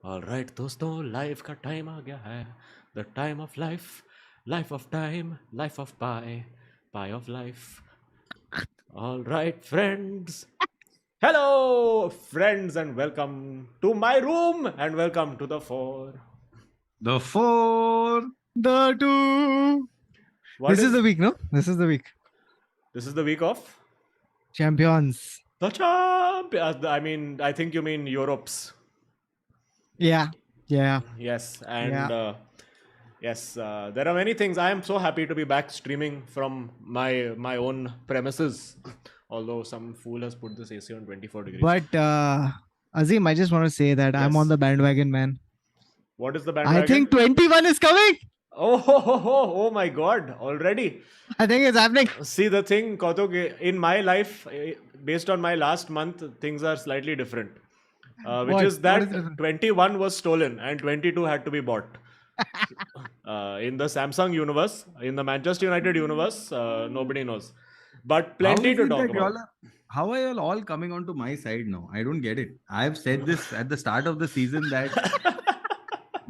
Alright दोस्तों, life का time आ गया है. The time of life, life of time, life of pi, pi of life. Alright friends. Hello friends and welcome to my room and welcome to the four. The four. The two. What This is is the week, no? This is the week. this is the week of Champions. the champ. I mean, I think you mean Europe's. Yeah. Yeah. Yes, and Yeah. yes, there are many things. I am so happy to be back streaming from my own premises. Although some fool has put this AC on 24 degrees. But Azeem, I just want to say that I'm on Yes. the bandwagon, man. What is the I bandwagon? think 21 is coming. Oh my God! Already. I think it's happening. See, the thing, Kautuk, in my life, based on my last month, things are slightly different. Which What? is What that is different? 21 was stolen and 22 had to be bought. In the Samsung universe, in the Manchester United universe, nobody knows. But plenty to talk about. How are you all coming onto my side now? I don't get it. I've said this at the start of the season that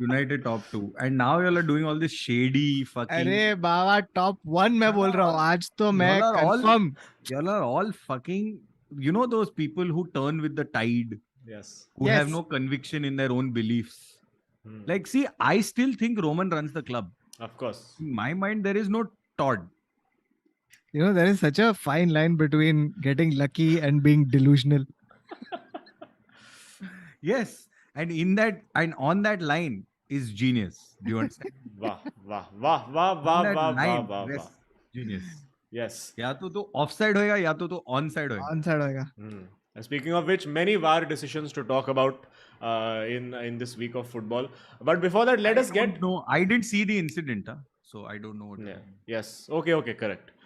United top 2, and now you all are doing all this shady fucking. अरे बाबा top 1 मैं बोल रहा हूँ आज तो मैं Y'all are all- confirm. Y'all are all fucking. You know those people who turn with the tide, Yes. who have Yes. no conviction in their own beliefs. Hmm. Like, see, I still think Roman runs the club. Of course. In my mind, there is no Todd. You know, there is such a fine line between getting lucky and being delusional. Yes, and in that and on that line is genius. Do you understand? Wah, wah, wah, wah, wah, On that wah, wah, line, wah, yes, wah. genius. Yes. या तो offside होएगा या तो onside होएगा. Onside होएगा. And speaking of which, many VAR decisions to talk about in this week of football. But before that, let us get. No, I didn't see the incident, so I don't know what. Yeah. Yes. Okay. Correct.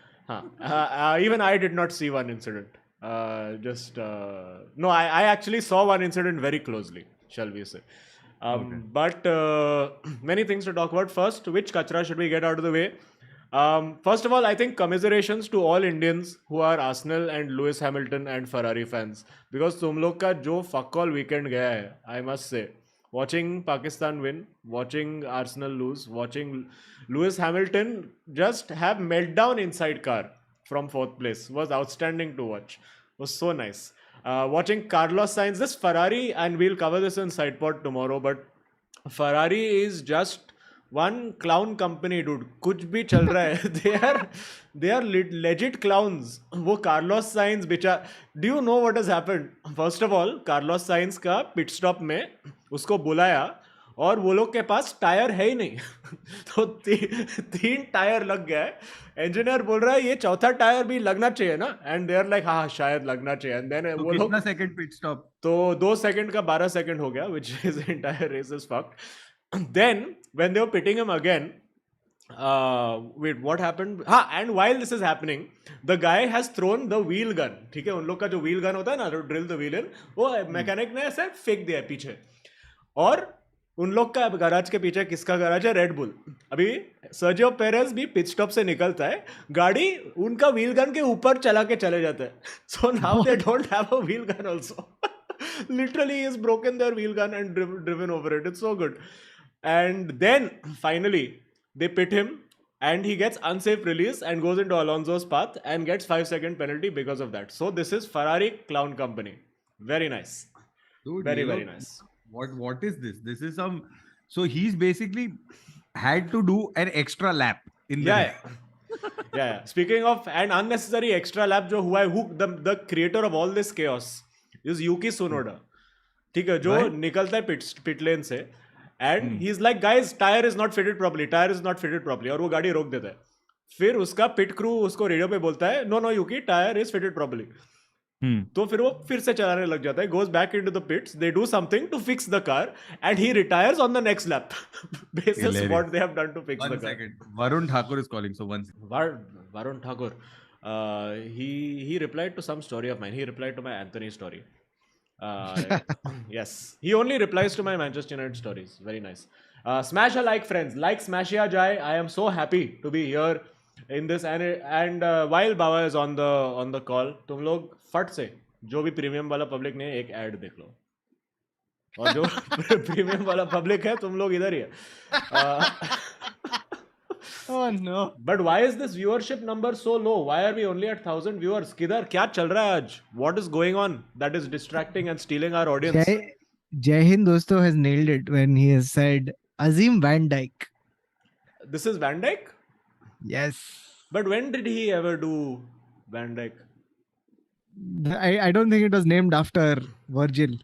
Even I did not see one incident. No, I actually saw one incident very closely, shall we say. Okay. But many things to talk about. First, which kachra should we get out of the way? First of all, I think commiserations to all Indians who are Arsenal and Lewis Hamilton and Ferrari fans. Because तुम लोग का जो fuck all weekend गया है, I must say. Watching Pakistan win, watching Arsenal lose, watching Lewis Hamilton just have meltdown inside car from 4th place was outstanding to watch. Was so nice. Watching Carlos Sainz, this Ferrari, and we'll cover this in Sidepod tomorrow, but Ferrari is just one clown company, dude. कुछ भी चल रहा है. They are legit clowns. वो Carlos Sainz बेचारा. Do you know what has happened? First of all, Carlos Sainz का pit stop में उसको बुलाया और वो लोग के पास टायर है ही नहीं. तो तीन टायर लग गया है. इंजीनियर बोल रहा है ये चौथा टायर भी लगना चाहिए ना. एंड दे आर लाइक हाँ शायद लगना चाहिए. एंड देन वो लोग कितना second pit stop? तो 2 सेकंड का 12 सेकंड हो गया, which is entire race is fucked. Then when they were pitting him again, wait, what happened? And while this is happening, the guy has thrown the wheel gun. ठीक है, उन लोग का जो wheel gun होता है ना, drill the wheel in, वो मैकेनिक ने ऐसे फेंक दिया पीछे. और उन लोग का गैराज के पीछे किसका गैराज है? Red bull. अभी सर्जियो पेरेज भी पिट स्टॉप से निकलता है, गाड़ी उनका व्हील गन के ऊपर चला के चले जाते हैं. So now they don't have a wheel gun also. Literally, he has broken their wheel gun and driven over it. It's so good. And then finally they pit him and he gets unsafe release and goes into Alonso's path and gets 5-second penalty because of that. So this is Ferrari clown company. Very nice. Dude, Very nice. What is this? This is some. So he's basically had to do an extra lap in the. Yeah. Speaking of an unnecessary extra lap, जो हुआ है, the creator of all this chaos is Yuki Tsunoda. ठीक है, जो निकलता है pit lane से. And he's like, guys, tire is not fitted properly. और वो गाड़ी रोक देता है. फिर उसका पिट क्रू उसको रेडियो पे बोलता है, no Yuki, tyre is fitted properly. तो फिर वो फिर से चलाने लग जाता है, goes back into the pits, they do something to fix the car and he retires on the next lap. Basis what they have done to fix the car. Second. Varun Thakur is calling, so once. Varun Thakur. He replied to some story of mine. He replied to my Anthony story. Yes, he only replies to my Manchester United stories. Very nice. Smash a like, friends. Like smash ya jai. I am so happy to be here in this and while Baba is on the call, तुम लोग फट से जो भी premium वाला public ने एक add देख लो. और जो प्रीमियम वाला पब्लिक है तुम लोग इधर ही है. Oh no. But why is this viewership number so low? Why are we only at 1,000 viewers? किधर क्या चल रहा है आज? What is going on that is distracting and stealing our audience? Jai Hind dosto has nailed it when he has said Azeem Van Dyke. This is Van Dijk? Yes. But when did he ever do Van Dijk? I don't think it was named after Virgil.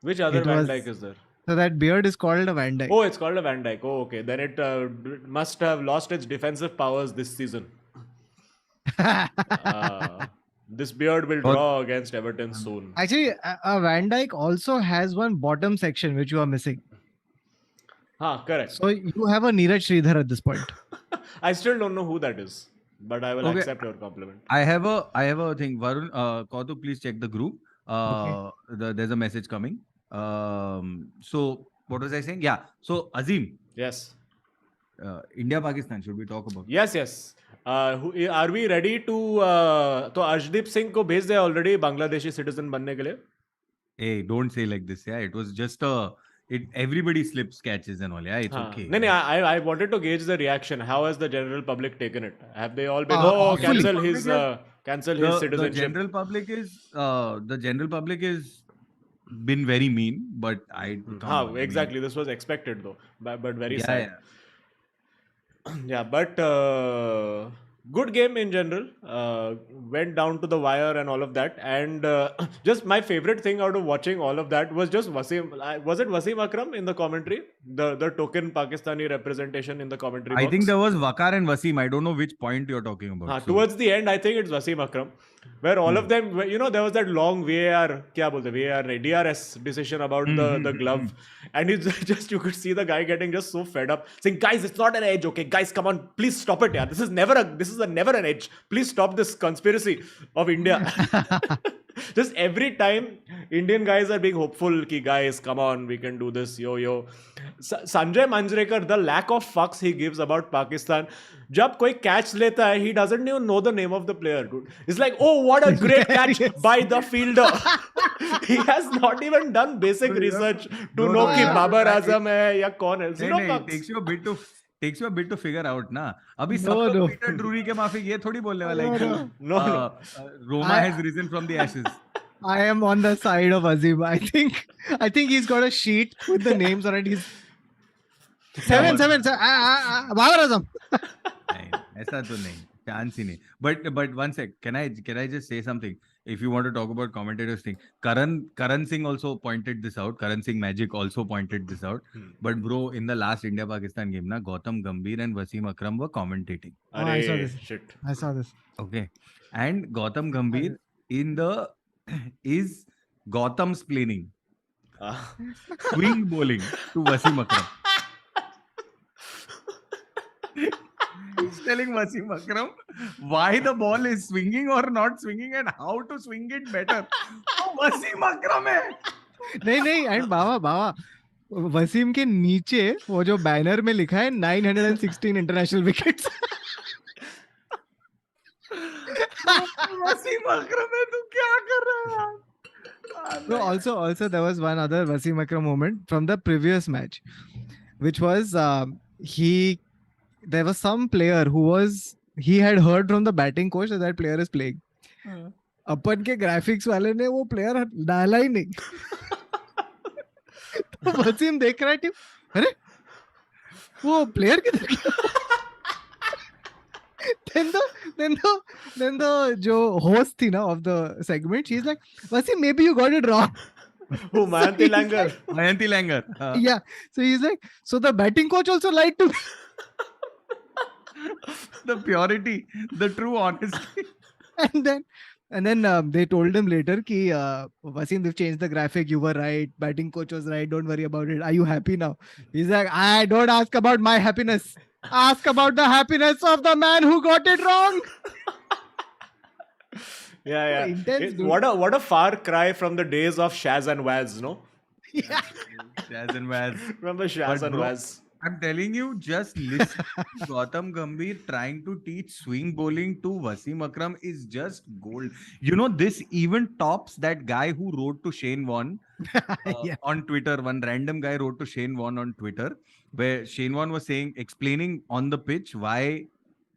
Which other It Van was- Dijk is there? So that beard is called a Van Dyke. Oh, it's called a Van Dijk. Oh, okay. Then it must have lost its defensive powers this season. This beard will draw against Everton soon. Actually, a Van Dyke also has one bottom section which you are missing. Correct. So you have a Neeraj Sridhar at this point. I still don't know who that is, but I will Okay. accept your compliment. I have a thing. Varun, Kautuk, please check the group. There's a message coming. So what was I saying? Yeah. So Azeem, Yes. India Pakistan, should we talk about? Yes, yes. Are we ready to? तो अर्शदीप सिंह को भेज दिया already Bangladeshi citizen बनने के लिए. Hey, don't say like this. Yeah, it was just everybody slips, catches and all. Yeah, it's okay. No, I wanted to gauge the reaction. How has the general public taken it? Have they all been Fully. cancel his citizenship? The general public is been very mean, but I can't. Exactly. This was expected though, but very Yeah, sad. yeah. Yeah, but good game in general. Went down to the wire and all of that. And just my favorite thing out of watching all of that was just Wasim. Was it Wasim Akram in the commentary? The token Pakistani representation in the commentary I box? think there was Wakar and Wasim. I don't know which point you're talking about. So- Towards the end, I think it's Wasim Akram, where all of them, there was that long VAR, क्या बोलते VAR नहीं, DRS decision about the glove, and it's just you could see the guy getting just so fed up, saying, "Guys, it's not an edge, okay? Guys, come on, please stop it, yeah. This is never an edge. Please stop this conspiracy of India." Just every time Indian guys are being hopeful ki guys come on we can do this yo Sanjay Manjrekar, the lack of fucks he gives about Pakistan, जब कोई catch लेता है he doesn't even know the name of the player, dude. It's like, oh what a great catch by the fielder. He has not even done basic research to know कि बाबर आजम है या कौन है. Zero नहीं, fucks. takes you a bit to figure out ना. अभी No, सब no. Peter Drury के माफिक ये थोड़ी बोलने वाला है कि No. Roma has risen from the ashes. I am on the side of Azeem. I think he's got a sheet with the names on it. He's seven. Babar Azam. नहीं, ऐसा तो नहीं, chance ही नहीं. But one sec, can I just say something? If you want to talk about commentators thing, Karan Singh also pointed this out. Karan Singh Magic also pointed this out. But bro, in the last India Pakistan game, na Gautam Gambhir and Wasim Akram were commentating. Oh, I saw Arey, this. shit. I saw this. Okay, and Gautam Gambhir is Gautam's planning swing bowling to Wasim Akram. He's telling Wasim Akram why the ball is swinging or not swinging and how to swing it better. Oh, Wasim Akram है. नहीं and बाबा वसीम के नीचे वो जो banner में लिखा है 916 international wickets. Wasim Akram है, तू क्या कर रहा है? No, also there was one other Wasim Akram moment from the previous match, which was there was some player he had heard from the batting coach that player is playing. अपन के graphics वाले ने वो player डाला ही नहीं. तो वसीम देख रहा है टीम, अरे वो प्लेयर किधर गया? then the जो host थी ना of the segment, she's like, Wasim, maybe you got it wrong. Who, Mayanti Langer? Mayanti Langer. Yeah, so he's like, so the batting coach also lied to me. The purity, the true honesty. And then they told him later ki Wasim, they've changed the graphic, you were right, batting coach was right, don't worry about it, are you happy now? He's like, I don't ask about my happiness, ask about the happiness of the man who got it wrong. Yeah. Intense, dude. What a far cry from the days of Shaz and Waz, no? Yeah. Shaz and Waz. Remember Shaz But and bro, Waz? I'm telling you, just listen to Gautam Gambhir trying to teach swing bowling to Wasim Akram is just gold. You know, this even tops that guy who wrote to Shane Warne Yeah. on Twitter. One random guy wrote to Shane Warne on Twitter, where Shane Warne was explaining on the pitch why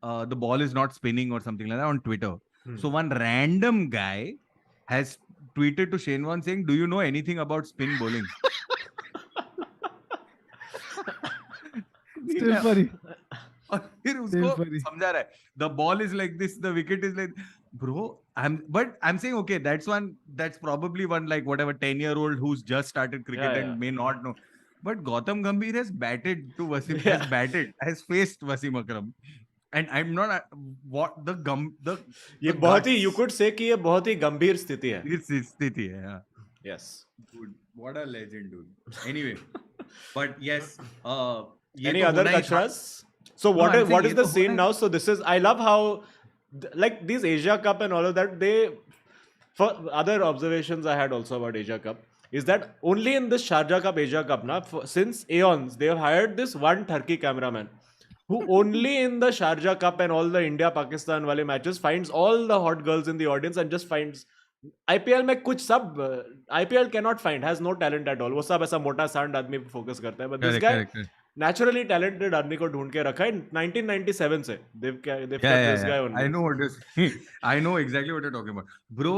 the ball is not spinning or something like that on Twitter. So one random guy has tweeted to Shane Warne saying, "Do you know anything about spin bowling?" Still funny. और फिर Still उसको funny. समझा रहा है the ball is like this, the wicket is like, bro, I'm saying, okay, that's probably one like whatever 10-year-old who's just started cricket Yeah, and yeah. may not know, but Gautam Gambhir has batted to Wasim, Yeah. has faced Wasim Akram, and I'm not what the ये the बहुत ही guts you could say कि ये बहुत ही गंभीर स्थिति है. इस स्थिति है. Yeah. Yes. Dude, what a legend, dude. Anyway, but yes, ये Any तो other होना ही था. kachras? So No, what I'm is saying what ये is the तो होना scene he now? So this is I love how like these Asia Cup and all of that. They for other observations I had also about Asia Cup is that only in this Sharjah Cup, Asia Cup, since aeons they have hired this one Turkey cameraman who only in the Sharjah Cup and all the India Pakistan wale matches finds all the hot girls in the audience and just finds IPL में कुछ सब IPL cannot find has no talent at all. वो सब ऐसा मोटा सांड आदमी पे फोकस करता है. But this Correct, guy correct, correct. naturally talented आदमी को ढूंढ के रखा है 1997 से. They've kept Yeah, this guy yeah. only. I know what is. I know exactly what you're talking about, bro.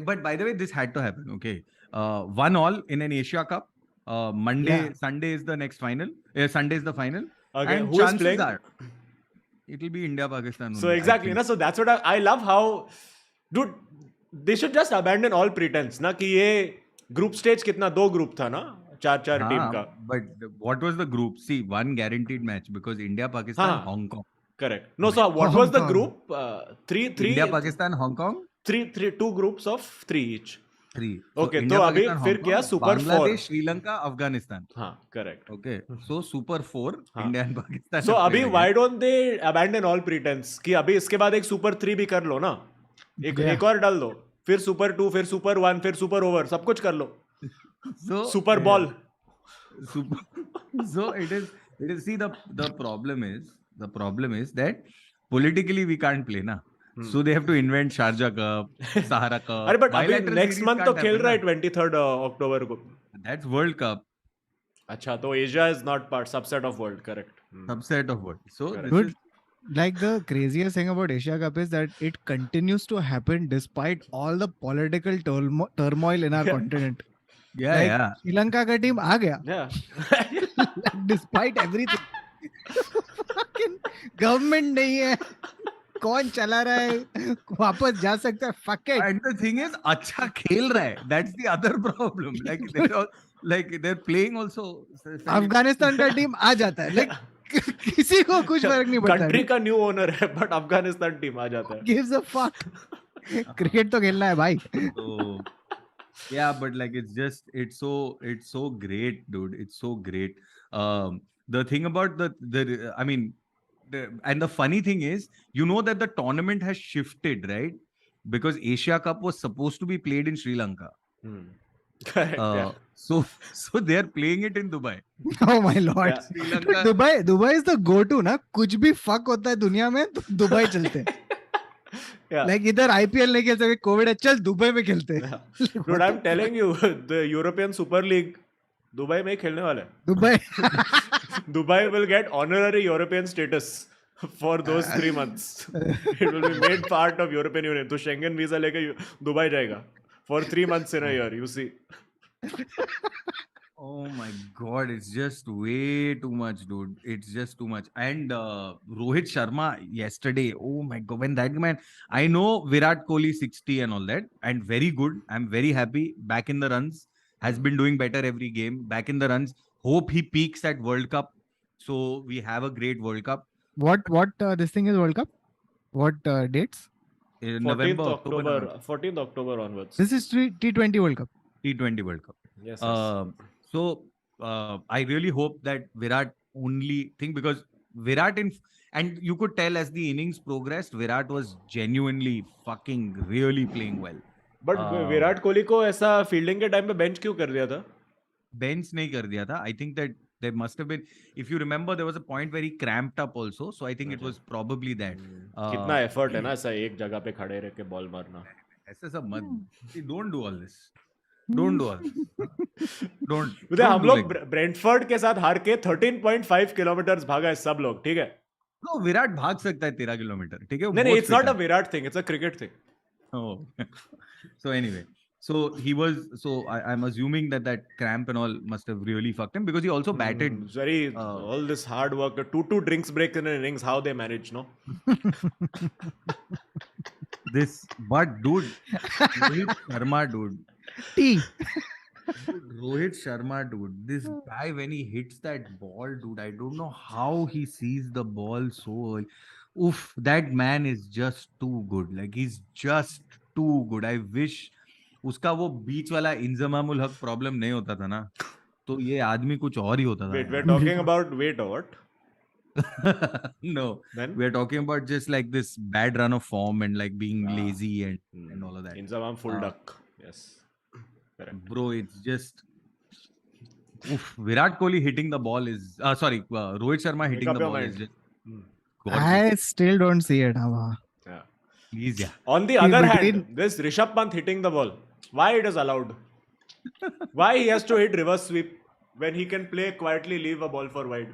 But by the way, this had to happen. Okay, 1-1 in an Asia Cup. Monday, Yeah. Sunday is the next final. Sunday is the final, Okay, and who is chances playing? are it'll be India Pakistan. So only, I exactly, think. ना. So that's what I love how, dude, they should just abandon all pretense, ना कि ये group stage कितना 2 group था ना 4 team का. But what was the group? See, one guaranteed match because India, Pakistan, हाँ. Hong Kong. Correct. No, so what was the Hong Kong. group? India, Pakistan, Hong Kong. two groups of 3 each. 3. Okay, India, तो अभी Pakistan, फिर Hong क्या Kong, Super 4? Bangladesh, Sri Lanka, Afghanistan. हाँ, correct. Okay, so Super 4, हाँ. India and Pakistan. So have अभी played why again. don't they abandon all pretense कि अभी इसके बाद एक Super 3 भी कर लो ना. एक और डाल दो. फिर Super 2, फिर Super 1, फिर Super Over, सब कुछ कर लो. So Super Ball. Super. So it is. See, the problem is that politically we can't play ना. So they have to invent Sharjah Cup, Sahara Cup. अरे but अभी Bilateral next series month तो can't खेल happen रहा है ना. 23rd अक्टूबर को. That's World Cup, अच्छा तो Asia is not part subset of world, correct. subset of what. So Correct. this Dude, is like the craziest thing about Asia Cup is that it continues to happen despite all the political turmoil in our Yeah. continent. yeah, Like, yeah. Sri Lanka का team आ गया. Yeah. Like, despite everything. Fucking government नहीं है. कौन चला रहा है वापस जा सकता है. Fuck it. And the thing is, अच्छा खेल रहा है. That's the other problem. Like they're all, they're playing also. Afghanistan का टीम आ जाता है. Like किसी को कुछ फर्क नहीं पड़ता. कंट्री का न्यू ओनर है बट अफगानिस्तान टीम आ जाता है. Gives a fuck. क्रिकेट तो खेलना है भाई. So, yeah, but like it's so great, dude. It's so great. The thing about I mean, and the funny thing is, you know that the tournament has shifted, right? Because Asia Cup was supposed to be played in Sri Lanka. Correct. Yeah. So they're playing it in Dubai. Oh my lord. Yeah. Sri Lanka. Dubai is the go-to ना. कुछ भी fuck होता है दुनिया में तो Dubai चलते हैं. Yeah. Like इधर IPL नहीं खेल सकते, कोविड है, चल दुबई में खेलते हैं. Dude, I'm telling you, the European Super League Dubai में ही खेलने वाला है. Dubai. Dubai will get honorary European status for those 3 months. It will be made part of European Union. तो Schengen visa लेके दुबई जाएगा for 3 months in a year. You see. Oh my god, it's just way too much, dude. It's just too much. And Rohit Sharma yesterday, oh my god, when that man, I know Virat Kohli 60 and all that, and very good. I'm very happy. Back in the runs, has been doing better every game. Back in the runs. Hope he peaks at World Cup. So we have a great World Cup. What this thing is World Cup? What dates? In 14th November, October, 14th October onwards. This is T20 World Cup. T20 World Cup. Yes. So I really hope that Virat only thing, because Virat and you could tell as the innings progressed, Virat was genuinely fucking really playing well. But Virat Kohli को ऐसा fielding के time पे bench क्यों कर दिया था? Bench नहीं कर दिया था. I think that There must have been. If you remember, there was a point where he cramped up also. So I think it was probably that. कितना एफर्ट है ना ऐसा एक जगह पे खड़े रह के बॉल मारना. ऐसा सब मत. See, don't do all this. Don't do all this. Don't. उधर don't हम do लोग like that. ब्रेंटफोर्ड के साथ हार के 13.5 किलोमीटर भागा है सब लोग. ठीक है. No, विराट भाग सकता है 13 किलोमीटर. ठीक है. वो नहीं बहुत इट्स fit नॉट अ है. Virat thing, it's a cricket thing. Oh. So anyway, so he was. So I'm assuming that cramp and all must have really fucked him because he also batted. It's very all this hard work, 2 drinks break in an innings, how they manage, no? This, but dude, Rohit Sharma, dude. Tea. Dude, Rohit Sharma, dude. This guy, when he hits that ball, dude, I don't know how he sees the ball so early. Oof, that man is just too good. Like, he's just too good. I wish उसका वो बीच वाला इंजमामुल हक problem नहीं होता था ना, तो ये आदमी कुछ और ही होता था. Wait, we're talking about weight or what? No, Then? we're talking about just like this bad run of form and like being lazy and all of that. Inzamam full duck. Yes. Correct. Bro, it's just oof, Virat Kohli hitting the ball is Rohit Sharma hitting up the your ball mind. is just I still don't see it. Huh? Yeah. please, yeah. On the other hand, this Rishabh Pant hitting the ball, why it is allowed? Why he has to hit reverse sweep when he can play quietly, leave a ball for wide?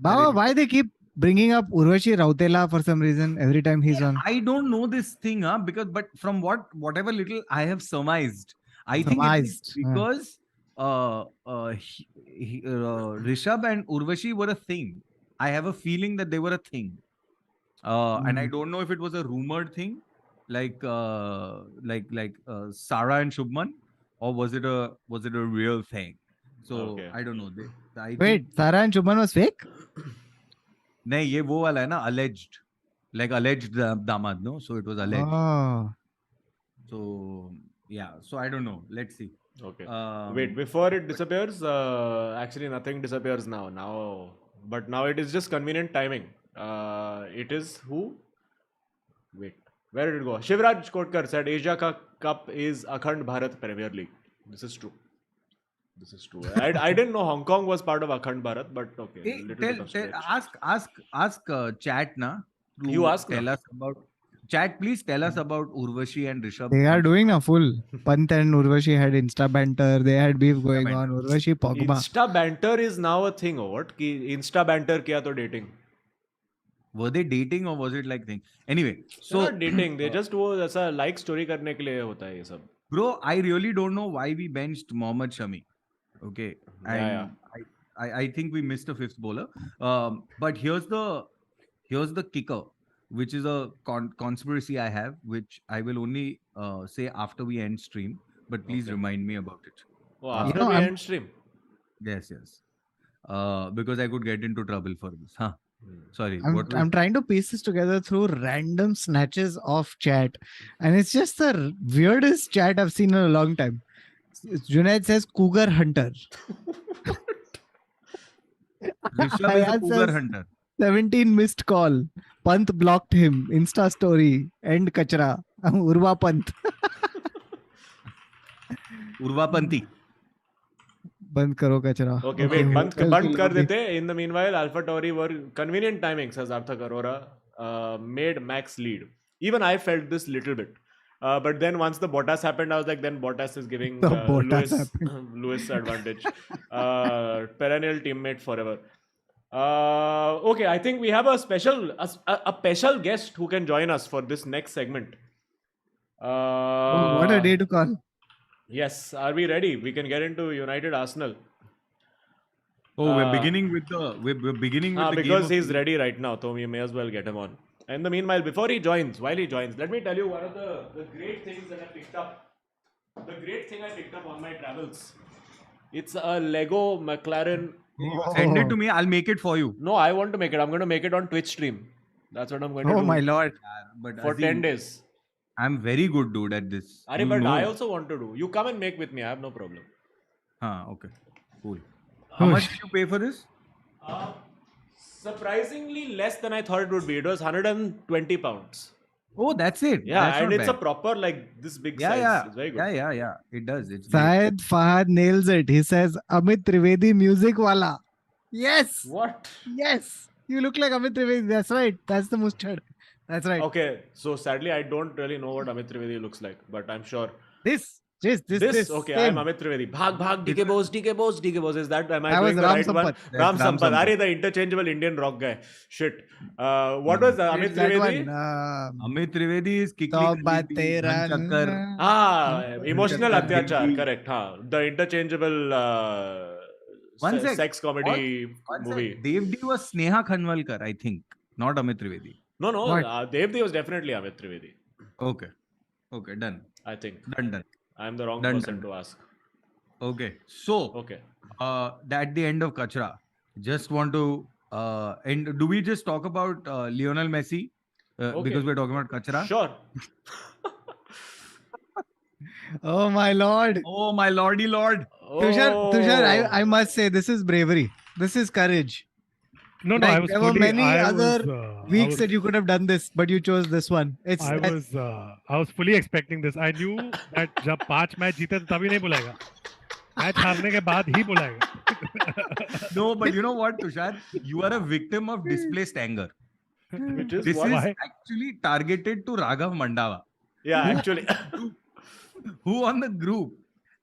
Baba, why they keep bringing up Urvashi Rautela for some reason every time he's on? I don't know this thing, but from whatever little I have surmised, I think it's because Rishabh and Urvashi were a thing. I have a feeling that they were a thing, and I don't know if it was a rumored thing, like Sarah and Shubman, or was it a real thing? So Okay. I don't know. Wait, Sarah and Shubman was fake? नहीं ये वो वाला है ना alleged, like alleged दामाद, no? So it was alleged. Oh. So yeah, so I don't know. Let's see. Okay. Wait, before it disappears, actually nothing disappears now. But now it is just convenient timing. It is who? Wait, where did it go? Shivraj Kotkar said Asia Cup is Akhand Bharat Premier League. This is true. I didn't know Hong Kong was part of Akhand Bharat, but okay. Hey, little bit of stretch. ask chat na. to You ask tell na. us about chat. Please tell us about Urvashi and Rishabh. They are doing a full. Pant and Urvashi had Insta banter. They had beef going on. Urvashi Pogba. Insta banter is now a thing, or what? Ki Insta banter kiya to dating. Were they dating or was it like thing? Anyway, So so not dating. They just वो ऐसा like story करने के लिए होता है ये सब. bro, I really don't know why we benched Mohammad Shami. Okay, and Yeah. I think we missed a fifth bowler. But here's the kicker, which is a conspiracy I have, which I will only say after we end stream. But please remind me about it. Oh, after we end stream. Yes. Because I could get into trouble for this. Huh? Sorry. I'm trying to piece this together through random snatches of chat, and it's just the weirdest chat I've seen in a long time. Junaid says Cougar Hunter. Rishabh is a cougar hunter. 17 missed call. Pant blocked him. Insta story. End kachra. Urva Pant. Urvapanti. बंद करो कचरा. Okay, wait, बंद कर देते. In the meanwhile, Alpha Tauri were convenient timing, says Arthak Arora, made Max lead. Even I felt this little bit. But then once the Bottas happened, I was like, then Bottas is giving Lewis advantage. Perennial teammate forever. Okay, I think we have a special guest who can join us for this next segment. What a day to call. Yes, are we ready? We can get into United Arsenal. Oh, we're beginning with the because he's ready right now, so we may as well get him on. In the meanwhile, while he joins, let me tell you one of the great things that I picked up. The great thing I picked up on my travels. It's a Lego McLaren. Send it to me. I'll make it for you. No, I want to make it. I'm going to make it on Twitch stream. That's what I'm going to do. Oh my lord. But for Azeem, 10 days. I'm very good dude at this. But I also want to do. You come and make with me. I have no problem. Okay. Cool. How much did you pay for this? Surprisingly less than I thought it would be. It was 120 pounds. Oh, that's it. Yeah, that's and it's bad. a proper this big size. Yeah. It's very good. Yeah. It does. It's Syed Fahad nails it. He says Amit Trivedi music wala. Yes. What? Yes. You look like Amit Trivedi. That's right. That's the mustard. That's right. Okay, so sadly, I don't really know what Amit Trivedi looks like, but I'm sure. This. Okay, I'm Same. Amit Trivedi. Bhag, DK Bose, DK Bose, DK Bose. Is that, am I That was doing the Ram right one? Sampath. That's Ram Ram Sampath. Sampath. Are the interchangeable Indian rock guy? Shit. What was Amit It's that Trivedi? one. Amit Trivedi is Kikli तो Khalidi, बातें Dhan Chakkar, Emotional Chakkar Atyachar. Devdi. Correct. The interchangeable One sec. sex comedy One movie. sec. Devdi was Sneha Khanwalkar, I think, not Amit Trivedi. No, What? Devdi was definitely Amit Trivedi. Okay. Okay, done. I think. Done. I'm the wrong Done, person done. to ask. Okay. So, Okay. at the end of Kachra, just want to and do we just talk about Lionel Messi Okay. because we're talking about Kachra? Sure. Oh my lord. Oh my lordy lord! Tushar, I must say this is bravery. This is courage. No, Like, I was there were fully. many I other was, Weeks that you could have done this, but you chose this one. I was fully expecting this. I knew that जब 5 match जीते तो तभी नहीं बुलाएगा. Match हारने के बाद ही बुलाएगा. No, but you know what, Tushar? You are a victim of displaced anger. Which is This what? is Why? actually targeted to Raghav Mandava, Yeah, actually. who on the group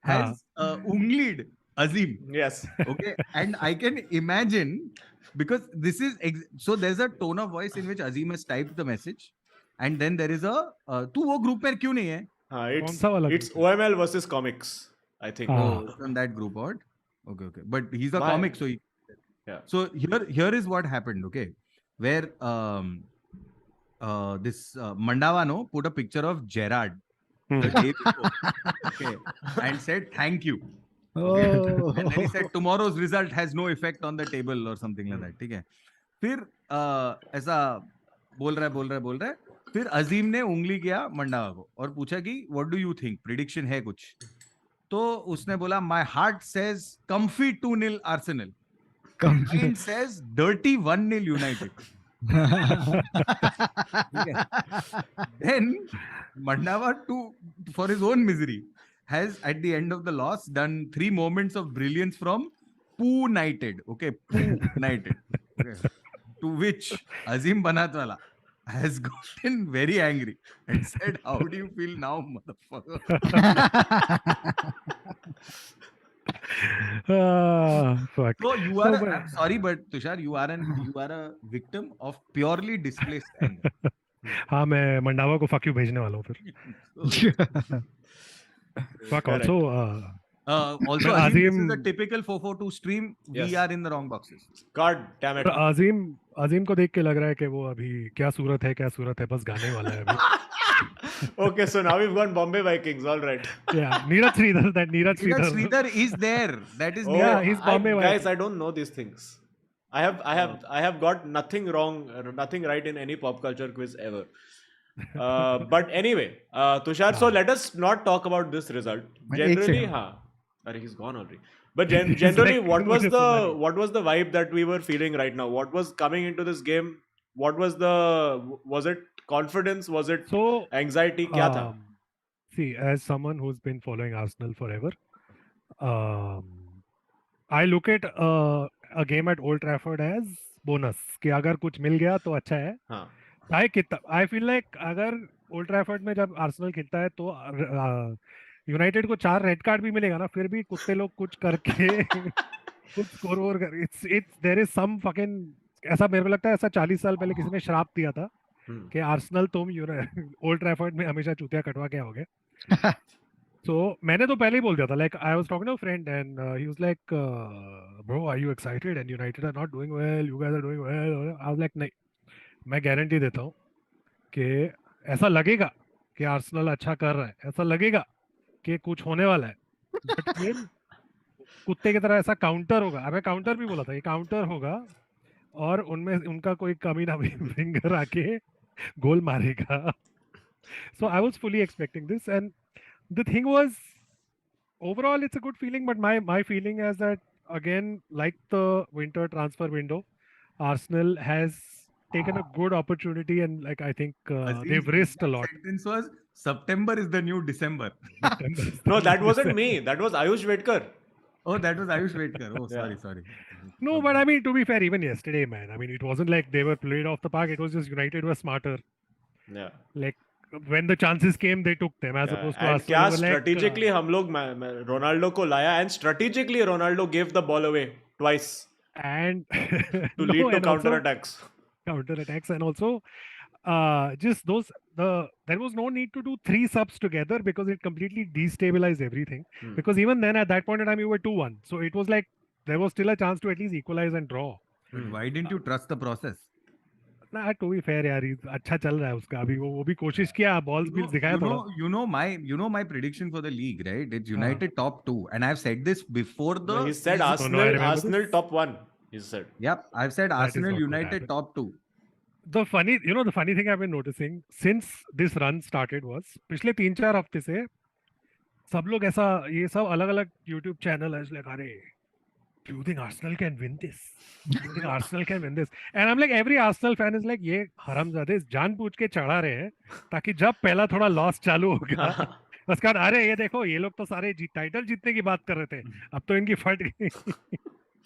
has unglied Azeem. Yes. Okay, and I can imagine because this is so there's a tone of voice in which Azeem has typed the message, and then there is a "तू वो group में क्यों नहीं है?" It's सा वाला it's group है? OML versus comics, I think. Ah. Oh, from that group, what? Okay, but he's a My- comic, so he. Yeah. So here is what happened. Okay, where this Mandava no put a picture of Gerard the day before, okay, and said thank you. Oh. And then he said tomorrow's result has no effect on the table or something like that. ठीक है. फिर ऐसा बोल रहा है. फिर अजीम ने उंगली किया मंडावा को और पूछा कि what do you think, prediction है कुछ? तो उसने बोला my heart says comfy 2-0 Arsenal, mind says dirty 1-0 United. Then Mandava, for his own misery, has at the end of the loss done 3 moments of brilliance from Poo United. Okay, Poo United. Okay. To which Azeem Banatwala has gotten very angry and said, "How do you feel now, motherfucker?" Fuck. So you are. So, I'm sorry, but Tushar, you are a victim of purely displaced anger. हाँ मैं मंडावा को fuck you भेजने वाला हूँ फिर. Fuck Correct. also. Also, But Azeem, this is Azeem- a typical 442 stream. Yes. We are in the wrong boxes. God damn it. अजीम को देख के लग रहा है कि वो अभी क्या सूरत है बस गाने वाला है अभी. Okay, so now we've gone Bombay Vikings. All right. Yeah, Neeraj Sridhar. Neeraj Sridhar is there. That is Oh, Yeah, he's Bombay guys, Vikings. I don't know these things. I have got nothing wrong, nothing right in any pop culture quiz ever. But anyway, Tushar, so let us not talk about this result. But Generally, एक हाँ, अरे he's gone already. But generally, like, what was मुझे सुना नहीं. what was the vibe that we were feeling right now? What was coming into this game? Was it confidence? Was it So anxiety? क्या था? see, as someone who's been following Arsenal forever, I look at a game at Old Trafford as bonus. कि अगर कुछ मिल गया तो अच्छा है. हाँ. I feel like अगर ओल्ड ट्रैफर्ड में जब आर्सेनल खेलता है तो यूनाइटेड को 4 रेड कार्ड भी मिलेगा ना, फिर भी कुत्ते लोग कुछ करके कुछ स्कोर वोर कर. It's there is some fucking, ऐसा मेरे को लगता है ऐसा 40 साल पहले किसी ने श्राप दिया था कि आर्सेनल तुम ओल्ड ट्रैफर्ड में हमेशा चूतिया कटवा के आओगे. So मैंने तो पहले ही बोल दिया था, like I was talking to a friend and he was like, bro, are you excited and United are not doing well, you guys are doing well. I was like, नहीं, मैं गारंटी देता हूँ कि ऐसा लगेगा कि आर्सेनल अच्छा कर रहा है, ऐसा लगेगा कि कुछ होने वाला है, बट फिर कुत्ते की तरह ऐसा काउंटर होगा. मैं काउंटर भी बोला था, ये काउंटर होगा और उनमें उनका कोई कमी ना विंगर आके गोल मारेगा. So I was fully expecting this, and the thing was, overall it's a good feeling, but my feeling is that again, like the winter transfer window, Arsenal has taken a good opportunity, and like I think they've risked a lot. Sentence was September is the new December. No, that wasn't me. That was Ayush Vedkar. Oh, that was Ayush Vedkar. Oh, Yeah. sorry. No, but I mean, to be fair, even yesterday, man, I mean, it wasn't like they were played off the park. It was just United were smarter. Yeah. Like, when the chances came, they took them, as Yeah. opposed to And Arsenal, क्या who were like, strategically हम लोग Ronaldo को लाया and strategically Ronaldo gave the ball away twice and to no, lead to and counter also attacks. counter attacks, and also just those there was no need to do 3 subs together because it completely destabilized everything. Because even then, at that point in time, you were 2-1, so it was like there was still a chance to at least equalize and draw. But why didn't you trust the process? ना to be fair यार, अच्छा चल रहा है उसका अभी, वो भी कोशिश किया, बॉल्स भी दिखाया थोड़ा. You know my prediction for the league, right? It's United top 2, and I've said this before the. No, he said season. Arsenal, I remember Arsenal this. top 1. He said. Yep, I've said That is Arsenal, not going to United happen. top 2. The funny thing I've been noticing since this run started was पिछले 3-4 हफ्ते से सब लोग ऐसा, ये सब अलग अलग YouTube चैनल है, like अरे do you think Arsenal can win this? Do you think Arsenal can win this? And I'm like, every Arsenal fan is like, ये हरामजादे जानबूझ के चढ़ा रहे हैं ताकि जब पहला थोड़ा लॉस चालू हो गया उसके बाद अरे ये देखो ये लोग तो सारे टाइटल जीतने की बात कर रहे थे, अब तो इनकी फट गई.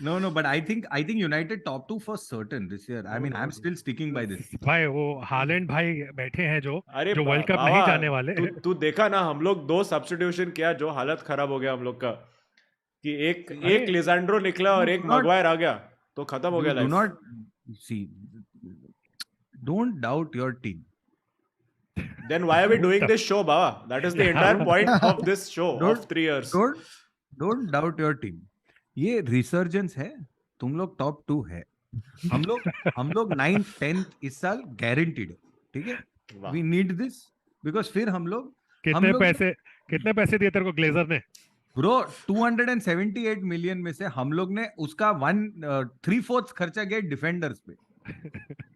No, but I think United top 2 for certain this year. I mean, I'm still sticking by this. भाई वो हालैंड भाई बैठे हैं जो अरे जो वर्ल्ड कप नहीं जाने वाले. तू देखा ना, हम लोग 2 सब्स्टिट्यूशन किया जो हालत खराब हो गया हम लोग का, कि एक लिजेंड्रो निकला और एक मगवायर आ गया तो खत्म हो गया Do life. not see. Don't doubt your team. Then why are we doing this show, Baba? That is the entire point of this show of 3 years. Don't doubt your team. ये resurgence है, तुम लोग top 2 है, हम लोग 9th 10th इस साल guaranteed है, ठीक है. वी नीड दिस बिकॉज फिर हम लोग कितने पैसे दिए तेरे को ग्लेजर ने? ब्रो 278 मिलियन में से हम लोग ने उसका 3/4 खर्चा किया डिफेंडर्स पे,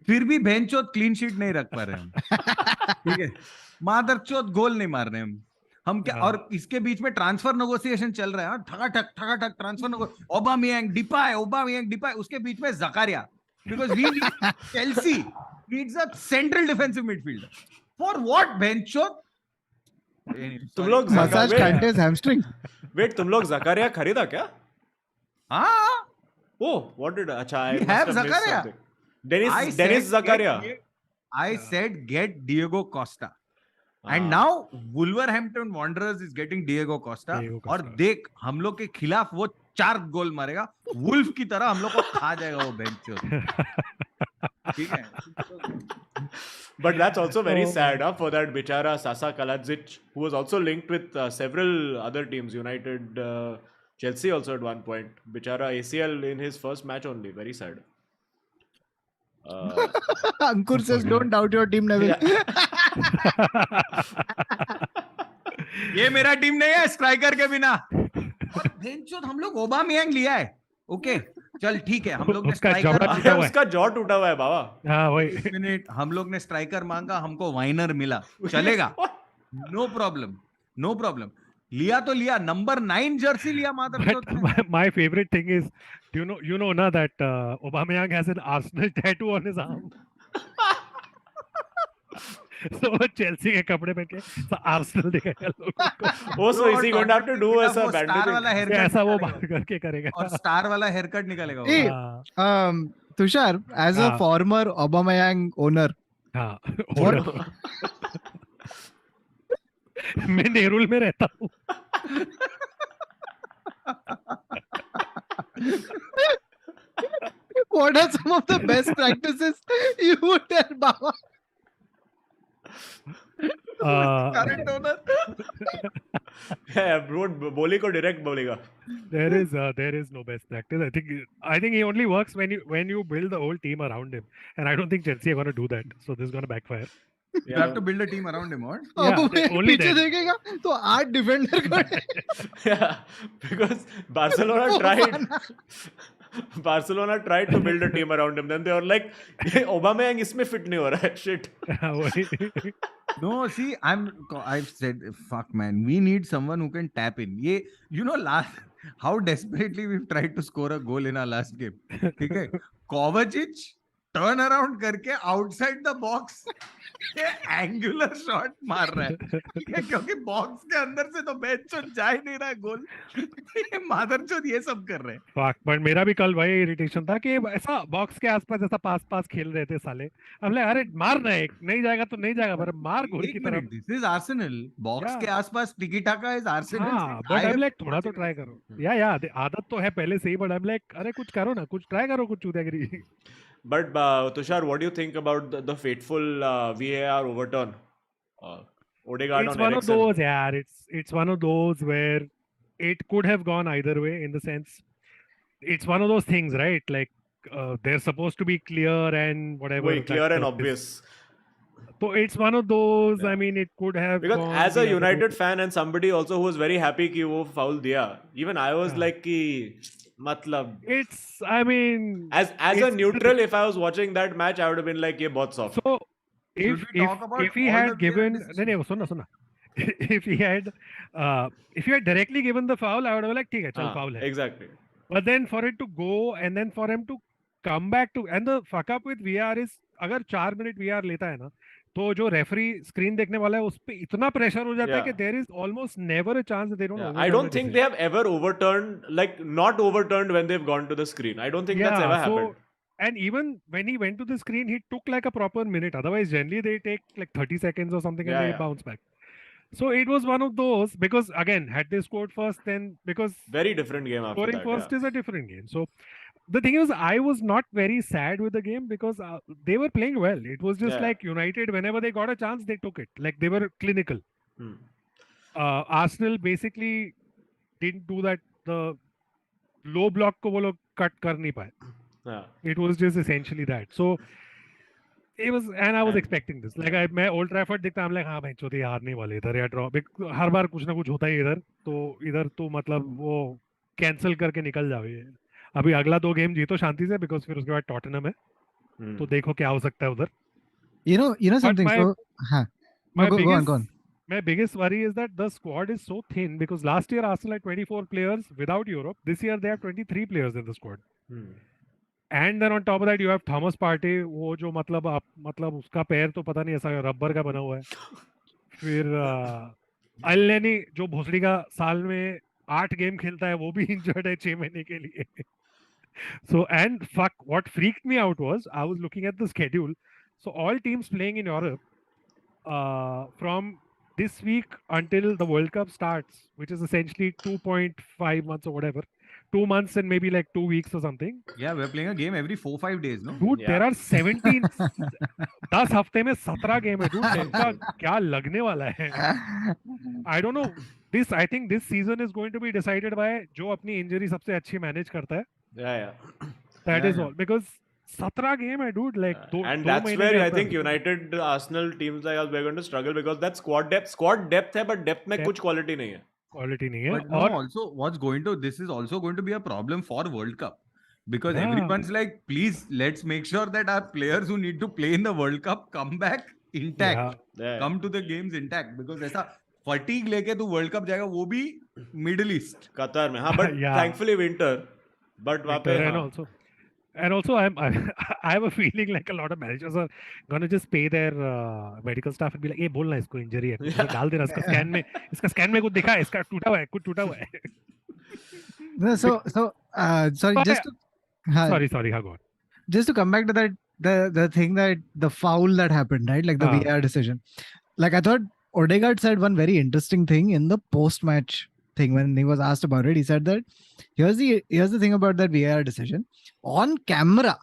फिर भी बेंचोत क्लीन शीट नहीं रख पा रहे हम, ठीक है. मादरचोद गोल नहीं मार रहे हम क्या. और इसके बीच में ट्रांसफर नेगोशिएशन चल रहा है, ठगाठक ट्रांसफर ओबामियांग डिपाय, उसके बीच में Zakaria, because we need Chelsea needs a central defensive midfielder. For what बेंचो? तुम लोग मसाज करते हैं हैमस्ट्रिंग. वेट, तुम लोग जकारिया खरीदा क्या? हाँ, Oh, what did अच्छा I We must have have missed Zakaria. something. Dennis Zakaria. I said get Diego Costa. And now Wolverhampton Wanderers is getting Diego Costa. और देख हम लोग के खिलाफ वो 4 गोल मारेगा, वुल्फ की तरह हम लोग को खा जाएगा वो बेंचो. ठीक है. But that's also very sad for that bichara Sasa Kaladzic, who was also linked with several other teams, United, Chelsea also at one point. Bichara ACL in his first match only. Very sad. Ankur says, don't doubt your team, Neville. ये मेरा team नहीं है striker के बिना. और बेंचो हम लोग ओबामियांग लिया है. ओके चल ठीक है, हम लोग ने स्ट्राइकर, उसका जॉ टूटा हुआ है बाबा. हाँ वही मिनट हम लोग ने स्ट्राइकर मांगा, हमको वाइनर मिला, चलेगा. No problem. लिया तो लिया, नंबर 9 जर्सी लिया मादर. My favorite thing is, you know ना that Aubameyang has an Arsenal tattoo on his arm. So Chelsea के कपड़े पहन के Arsenal दिखाएगा लोगों को. Oh, so is he going to have to do ऐसा bandaging? ऐसा वो बात करके करेगा. और स्टार वाला हेयर कट निकालेगा. Tushar, as a former Aubameyang owner, मैं नेरुल में रहता हूँ. what are some of the best practices you would tell Baba? Current owner. Yeah, bro, बोली को direct बोलेगा. There is no best practice. I think he only works when you build the whole team around him, and I don't think Chelsea are going to do that. So this is going to backfire. You have to build a team around him, or? Yeah, only पीछे then. देखेगा तो 8 defender खड़े. Yeah, because Barcelona tried to build a team around him. Then they were like, Aubameyang इसमें fit नहीं हो रहा है. Shit. No, see, I've said, fuck man, we need someone who can tap in. How desperately we've tried to score a goal in our last game. ठीक है, Kovacic turn around करके outside the box ये angular shot मार रहा है क्योंकि box के अंदर से तो बेंच जा ही नहीं रहा है गोल. ये मादरचोद ये सब कर रहे हैं. फक, बट मेरा भी कल वही इरिटेशन था कि ऐसा बॉक्स के आसपास ऐसा पास पास खेल रहे थे साले. अब ले अरे मारना है, नहीं जाएगा तो नहीं जाएगा, पर मार गोल की एक तरफ. Minute, this is Arsenal. Box Yeah. के आसपास टिकी टाका इज आर्सेनल. हाँ, बट आई एम लाइक थोड़ा तो ट्राई करो. या आदत तो है पहले से ही, बट आई एम लाइक अरे कुछ करो ना, कुछ ट्राई करो, कुछ चूतियागिरी. But Tushar, what do you think about the fateful VAR overturn? Odegaard It's on one of Eriksen. those, yeah. It's one of those where it could have gone either way, in the sense it's one of those things, right? Like they're supposed to be clear and whatever. Wait, clear that and is. obvious. So it's one of those. I Yeah. mean, it could have Because gone as the a other United way. fan and somebody also who was very happy कि वो foul दिया, even I was Yeah. like कि मतलब It's, I mean, as a it's- neutral, if I was watching that match, I would have been like ये बहुत soft. so Should if we talk about if he all had the given, decisions? no, सुनना. if he had directly given the foul, I would have like, ठीक है, चल हाँ, foul है. exactly. But then for it to go and then for him to come back to, and the fuck up with VR is, अगर 4 minute VR लेता है ना, तो जो रेफरी स्क्रीन देखने वाला है उस पे इतना प्रेशर हो जाता है कि Yeah. there is almost never a chance that they don't Yeah, overturn I don't the think decision. they have ever overturned, like not overturned when they've gone to the screen. I don't think that's ever happened. And even when he went to the screen, he took like a proper minute. Otherwise, generally they take like 30 seconds or something and Yeah, they yeah. bounce back. So it was one of those, because again, had they scored first, then because Very different game after scoring that. first Yeah. is a different game. So the thing is, I was not very sad with the game because they were playing well. It was just Yeah. like United, whenever they got a chance, they took it. Like they were clinical. Hmm. Arsenal basically didn't do that. The low block ko wo log cut kar nahi paye. Yeah. It was just essentially that. So it was, and I was And- expecting this. Like मैं Old Trafford देखता, I'm like हाँ भाई चौथे हारने वाले इधर या draw. हर बार कुछ ना कुछ होता है इधर, तो इधर तो मतलब वो कैंसिल करके निकल जाओ ये. अभी अगला 2 गेम जीतो शांति से, बिकॉज फिर उसके बाद टॉटनहम है, Hmm. तो देखो क्या हो सकता है उधर. You know something. my- So, huh. My No, go biggest, on. my biggest worry is that the squad is so thin, because last year Arsenal had 24 players without Europe. This year they have 23 players in the squad. Hmm. And then on top of that you have Thomas Partey, वो जो मतलब उसका पैर तो पता नहीं ऐसा rubber का बना हुआ है. फिर अल्लेनी जो भोसड़ी का साल में 8 गेम खेलता है, वो भी इंजर्ड है 6 महीने के लिए. So, and fuck, what freaked me out was I was looking at the schedule. So all teams playing in Europe from this week until the World Cup starts, which is essentially 2.5 months or whatever, 2 months and maybe like 2 weeks or something. Yeah, we're playing a game every 4-5 days, no? Dude, Yeah. there are 17 10 हफ्ते में 17 game है. Dude, सबका क्या लगने वाला है? I don't know. I think this season is going to be decided by जो अपनी injury सबसे अच्छी manage करता है. Yeah, yeah. That Yeah, is yeah. all. Because 17 game है, dude. Like And दो that's महीने where के I अंदर. think United, Arsenal teams like us, we're going to struggle because that squad depth है, but depth में Depth. कुछ quality नहीं है. Quality नहीं है. But no, और also this is also going to be a problem for World Cup, because Yeah. everyone's like, please, let's make sure that our players who need to play in the World Cup come back intact, Yeah. Yeah. come to the games intact, because ऐसा fatigue लेके तू World Cup जाएगा, वो भी Middle East. कतार में हाँ, but Yeah. thankfully winter. But वहाँ पे Winter and also I have a feeling like a lot of managers are gonna just pay their medical staff and be like, "ए बोलना इसको इंजरी है, कुछ डाल देना इसका स्कैन में कुछ दिखा है, इसका कुछ टूटा हुआ है." No, so sorry, But- just to, huh, Sorry, go on. just to come back to that, the thing that the foul that happened, right? Like the Ah. VAR decision. Like I thought Odegaard said one very interesting thing in the post-match thing when he was asked about it. He said that here's the thing about that VAR decision. On camera,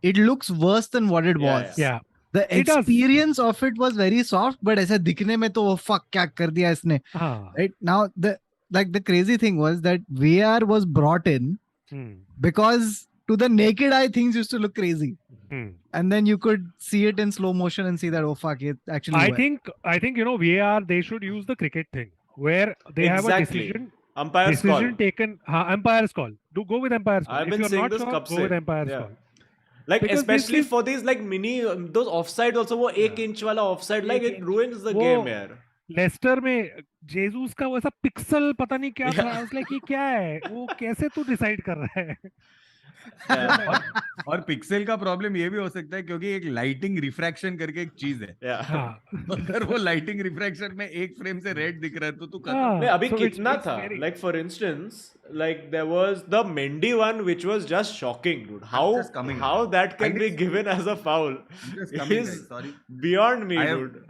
it looks worse than what it Yeah, was. Yeah. The It does. experience of it was very soft, but ऐसे दिखने में तो वो fuck क्या कर दिया इसने. हाँ. Right now, the crazy thing was that VAR was brought in because to the naked eye things used to look crazy, and then you could see it in slow motion and see that, oh fuck, it actually I went. think VAR, they should use the cricket thing where they have a Exactly. decision umpire's call. taken. Umpire's call. Go with umpire's call. I've If been you're saying not this sure, कब go से. with umpire's Yeah. call. Like Because especially this is- for these like mini those offside also वो 1 inch वाला offside, like एक it inch. ruins the वो- game यार. Lester में Jesus का वैसा पिक्सल पता नहीं क्या था. Yeah. I was like, ये क्या है? वो कैसे तू डिसाइड कर रहा है? Yeah. और पिक्सल का प्रॉब्लम ये भी हो सकता है क्योंकि एक लाइटिंग रिफ्रैक्शन करके एक चीज है. Yeah. हाँ अगर वो लाइटिंग रिफ्रैक्शन में एक फ्रेम से रेड दिख रहा है तो तू खत्म. हाँ, नहीं, अभी so कितना it's था? very- Like for instance, like there was the Mendy one, which was just shocking, dude. just coming. How that I can be didn't- given as a foul I'm just coming, is guys. Sorry. beyond me, I have- dude.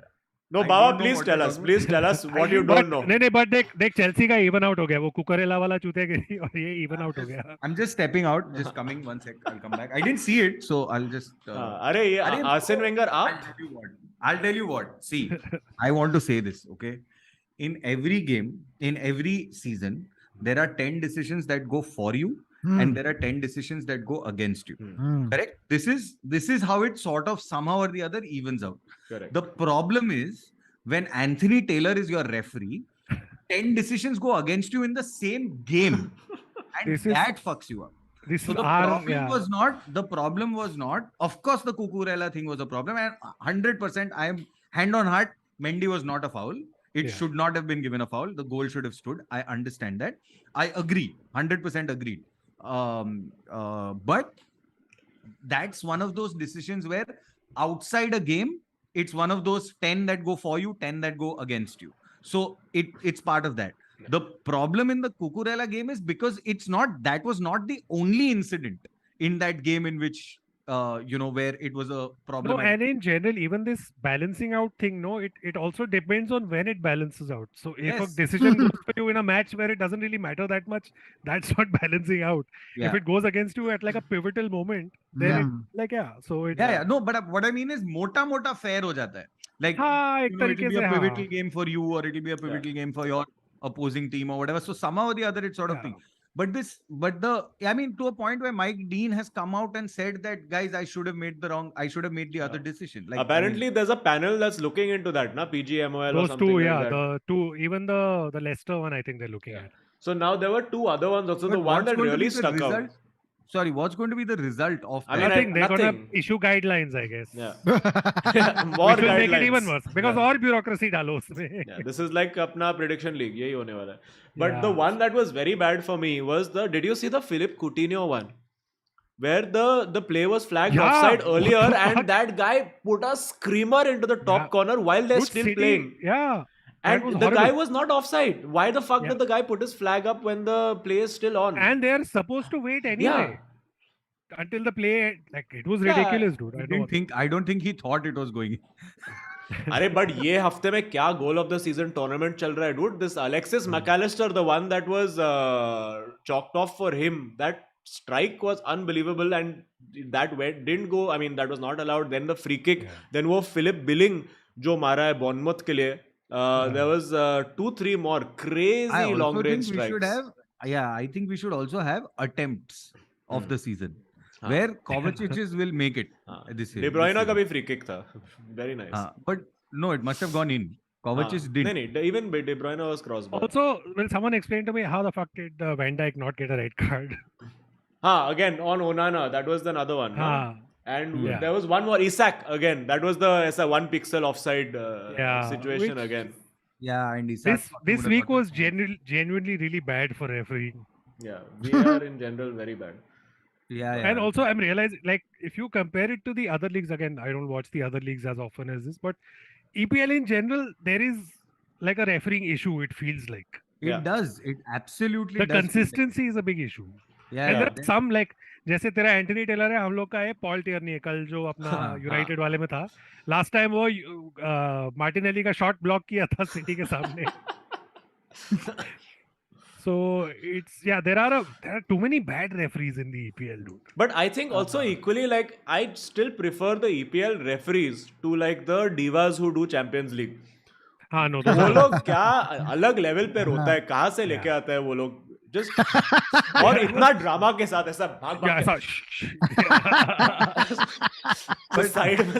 No, I Baba, don't know please what tell to us. talk Please tell us what you don't know. नहीं but देख Chelsea का even out हो गया, वो कुकरेला वाला चूतिया और ये इवन आउट हो गया. I'm just stepping out. Just coming. One sec. I'll come back. I didn't see it, so I'll just. अरे ये अरे, Arsene Wenger I'll up? tell you what. I'll tell you what. See, I want to say this. Okay, in every game, in every season, there are 10 decisions that go for you, and there are 10 decisions that go against you. Correct. This is how it sort of somehow or the other evens out. Correct. The problem is when Anthony Taylor is your referee, 10 decisions go against you in the same game, and This is- that fucks you up. This So is the our problem was not, of course, the Cucurella thing was a problem, and 100% I am hand on heart, Mendy was not a foul. It Yeah. should not have been given a foul. The goal should have stood. I understand that. I agree, 100% agreed. But that's one of those decisions where outside a game, it's one of those 10 that go for you, 10 that go against you. So it's part of that. The problem in the Cucurella game is because that was not the only incident in that game in which where it was a problem. No, and in general, even this balancing out thing, no, it also depends on when it balances out. So if Yes. a decision goes for you in a match where it doesn't really matter that much, that's not balancing out. Yeah. If it goes against you at like a pivotal moment, then so it Yeah. No, but what I mean is mota fair ho jata hai. Like हाँ, एक it'll तरीके be a से pivotal हाँ. game for you, or it'll be a pivotal game for your opposing team or whatever. So somehow or the other, it's sort of Yeah. thing. I mean, to a point where Mike Dean has come out and said that, guys, I should have made the other decision. Like, Apparently, there's a panel that's looking into that, na? PGMOL or Those something two, like yeah, that. the two, even the Leicester one, I think they're looking Yeah. at. So now there were two other ones also. But The one what's that going to be really the stuck result? out. Sorry, what's going to be the result of I that? mean, Nothing. They're gonna nothing. issue guidelines, I guess. Yeah. Which More will make it even guidelines. worse because Yeah. और bureaucracy डालो उसमें. Yeah, this is like अपना prediction league, यही होने वाला है. But the Yeah. one that was very bad for me was did you see the Philip Coutinho one? Where the play was flagged Yeah, offside what earlier the and fuck? that guy put a screamer into the top Yeah. corner while they're Dude, still City, playing. Yeah. That was And the guy horrible. was not offside. Why the fuck Yeah. did the guy put his flag up when the play is still on? And they're supposed to wait anyway until the play. Like it was Yeah. ridiculous, dude. I don't think he thought it was going. अरे but ये हफ्ते में क्या goal of the season tournament चल रहा है dude this Alexis Mac Allister the one that was chalked off for him that strike was unbelievable and that didn't go I mean that was not allowed then the free kick then वो Philip billing जो मारा है Bournemouth के लिए there was 2-3 more I crazy also long range think we should strikes have. I think we should also have attempts of the season हाँ. where Kovacic's will make it this year. De Bruyne का भी free kick था very nice But no, it must have gone in. Kovacic didn't. नहीं even De Bruyne was crossbar Also, will someone explain to me how the fuck did Van Dijk not get a red card? again on Onana that was another one no? हाँ. And Yeah. there was one more Isak again. That was the as a 1 pixel offside Yeah, situation which- again. Yeah, and Isak This would have week gotten was genuinely really bad for refereeing. Yeah, we are in general very bad. Yeah. And also, I'm realizing, like, if you compare it to the other leagues, again, I don't watch the other leagues as often as this, but EPL in general, there is like a refereeing issue, it feels like. It Yeah. does. It absolutely The does. consistency is a big issue. Yeah. And there yeah. are some, like, जैसे तेरा Antony Taylor है हम लोग का है Paul Tierney है कल जो अपना हाँ, यूनाइटेड वाले में था लास्ट टाइम वो मार्टिनेली का शॉट ब्लॉक किया था सिटी के सामने so it's there are too many bad referees in the EPL dude. But I think also equally like I still prefer the EPL referees to like the divas who do Champions League. हाँ no वो लोग क्या अलग level पे रोता है कहाँ से लेके आता है वो लोग जस्ट और इतना ड्रामा के साथ ऐसा भाग भाग ऐसा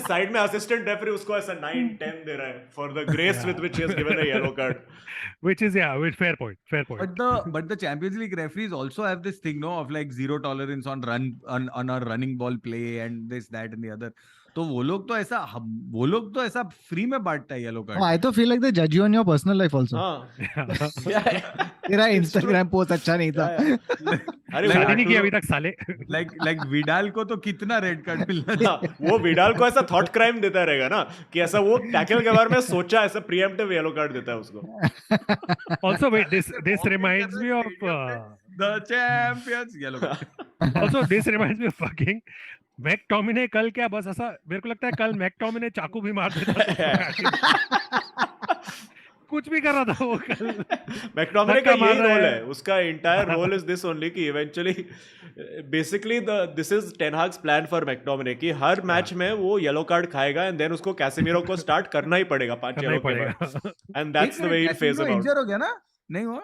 साइड में असिस्टेंट रेफरी उसको ऐसा 9-10 दे रहा है for the grace with which he has given a yellow card. which is fair point. But the Champions League referees also have this thing, no, of like zero tolerance on a running ball play and this, that, and the other. तो वो लोग तो ऐसा free में बांटता है yellow Oh, card. I तो feel like they judge you on your personal life also. हाँ yeah, तेरा it's true. Instagram post अच्छा नहीं था. Yeah, yeah. अरे शादी नहीं की वो अभी तक साले. like विडाल को तो कितना रेड कार्ड मिलना हाँ, वो विडाल को ऐसा थॉट क्राइम देता रहेगा ना कि ऐसा वो टैकल के बारे में सोचा, ऐसा प्रीएम्प्टिव येलो कार्ड देता है उसको. Also, wait, this reminds me of the champions yellow card. also this reminds me of fucking McTominay. कल क्या बस ऐसा मेरे को लगता है कल मैकटोमिने चाकू भी मार देता. कुछ भी कर रहा था वो कल. मैकटोमिने का धक्का मार यही रहा रोल है. है, उसका entire role is this only कि eventually basically this is Ten Hag's plan for McTominay कि हर मैच में वो येलो कार्ड खाएगा एंड देन उसको कैसेमीरो को स्टार्ट करना ही पड़ेगा 5 करना ही येलो के बाद. पड़ेगा. And that's the way he phase about. Injure हो गया ना? नहीं हुआ?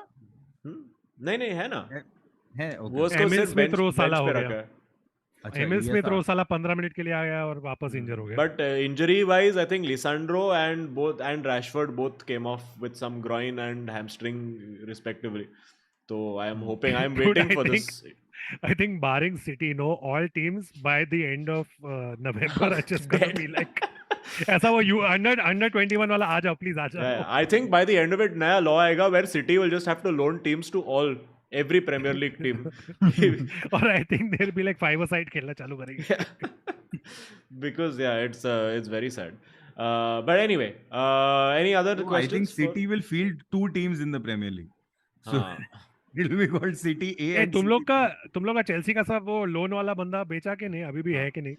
नहीं है ना, है वो ओके. उसको एमिल सिर्फ स्मिथ रो साला बेंच पे हो रखा गया. है. अच्छा, एमिल ये स्मिथ था. रो साला 15 मिनट के लिए आ गया और वापस इंजर हो गया. But injury wise, I think Lisandro and Rashford both came off with some groin and hamstring respectively. So I am hoping, I am Dude, waiting I for think- this. I think barring City, no, all teams by the end of November are just gonna be like, ऐसा वो you under 21 वाला आ जाओ please आ जाओ. Yeah, I think by the end of it, नया law आएगा where City will just have to loan teams to every Premier League team. और I think they'll be like 5-a-side खेलना चालू करेंगे. Because yeah, it's very sad. But anyway, any other I questions? think City will field 2 teams in the Premier League. So हाँ. it will be called City A A, and तुम लोग City का Chelsea का सब वो loan वाला बंदा बेचा के नहीं, अभी भी है कि नहीं?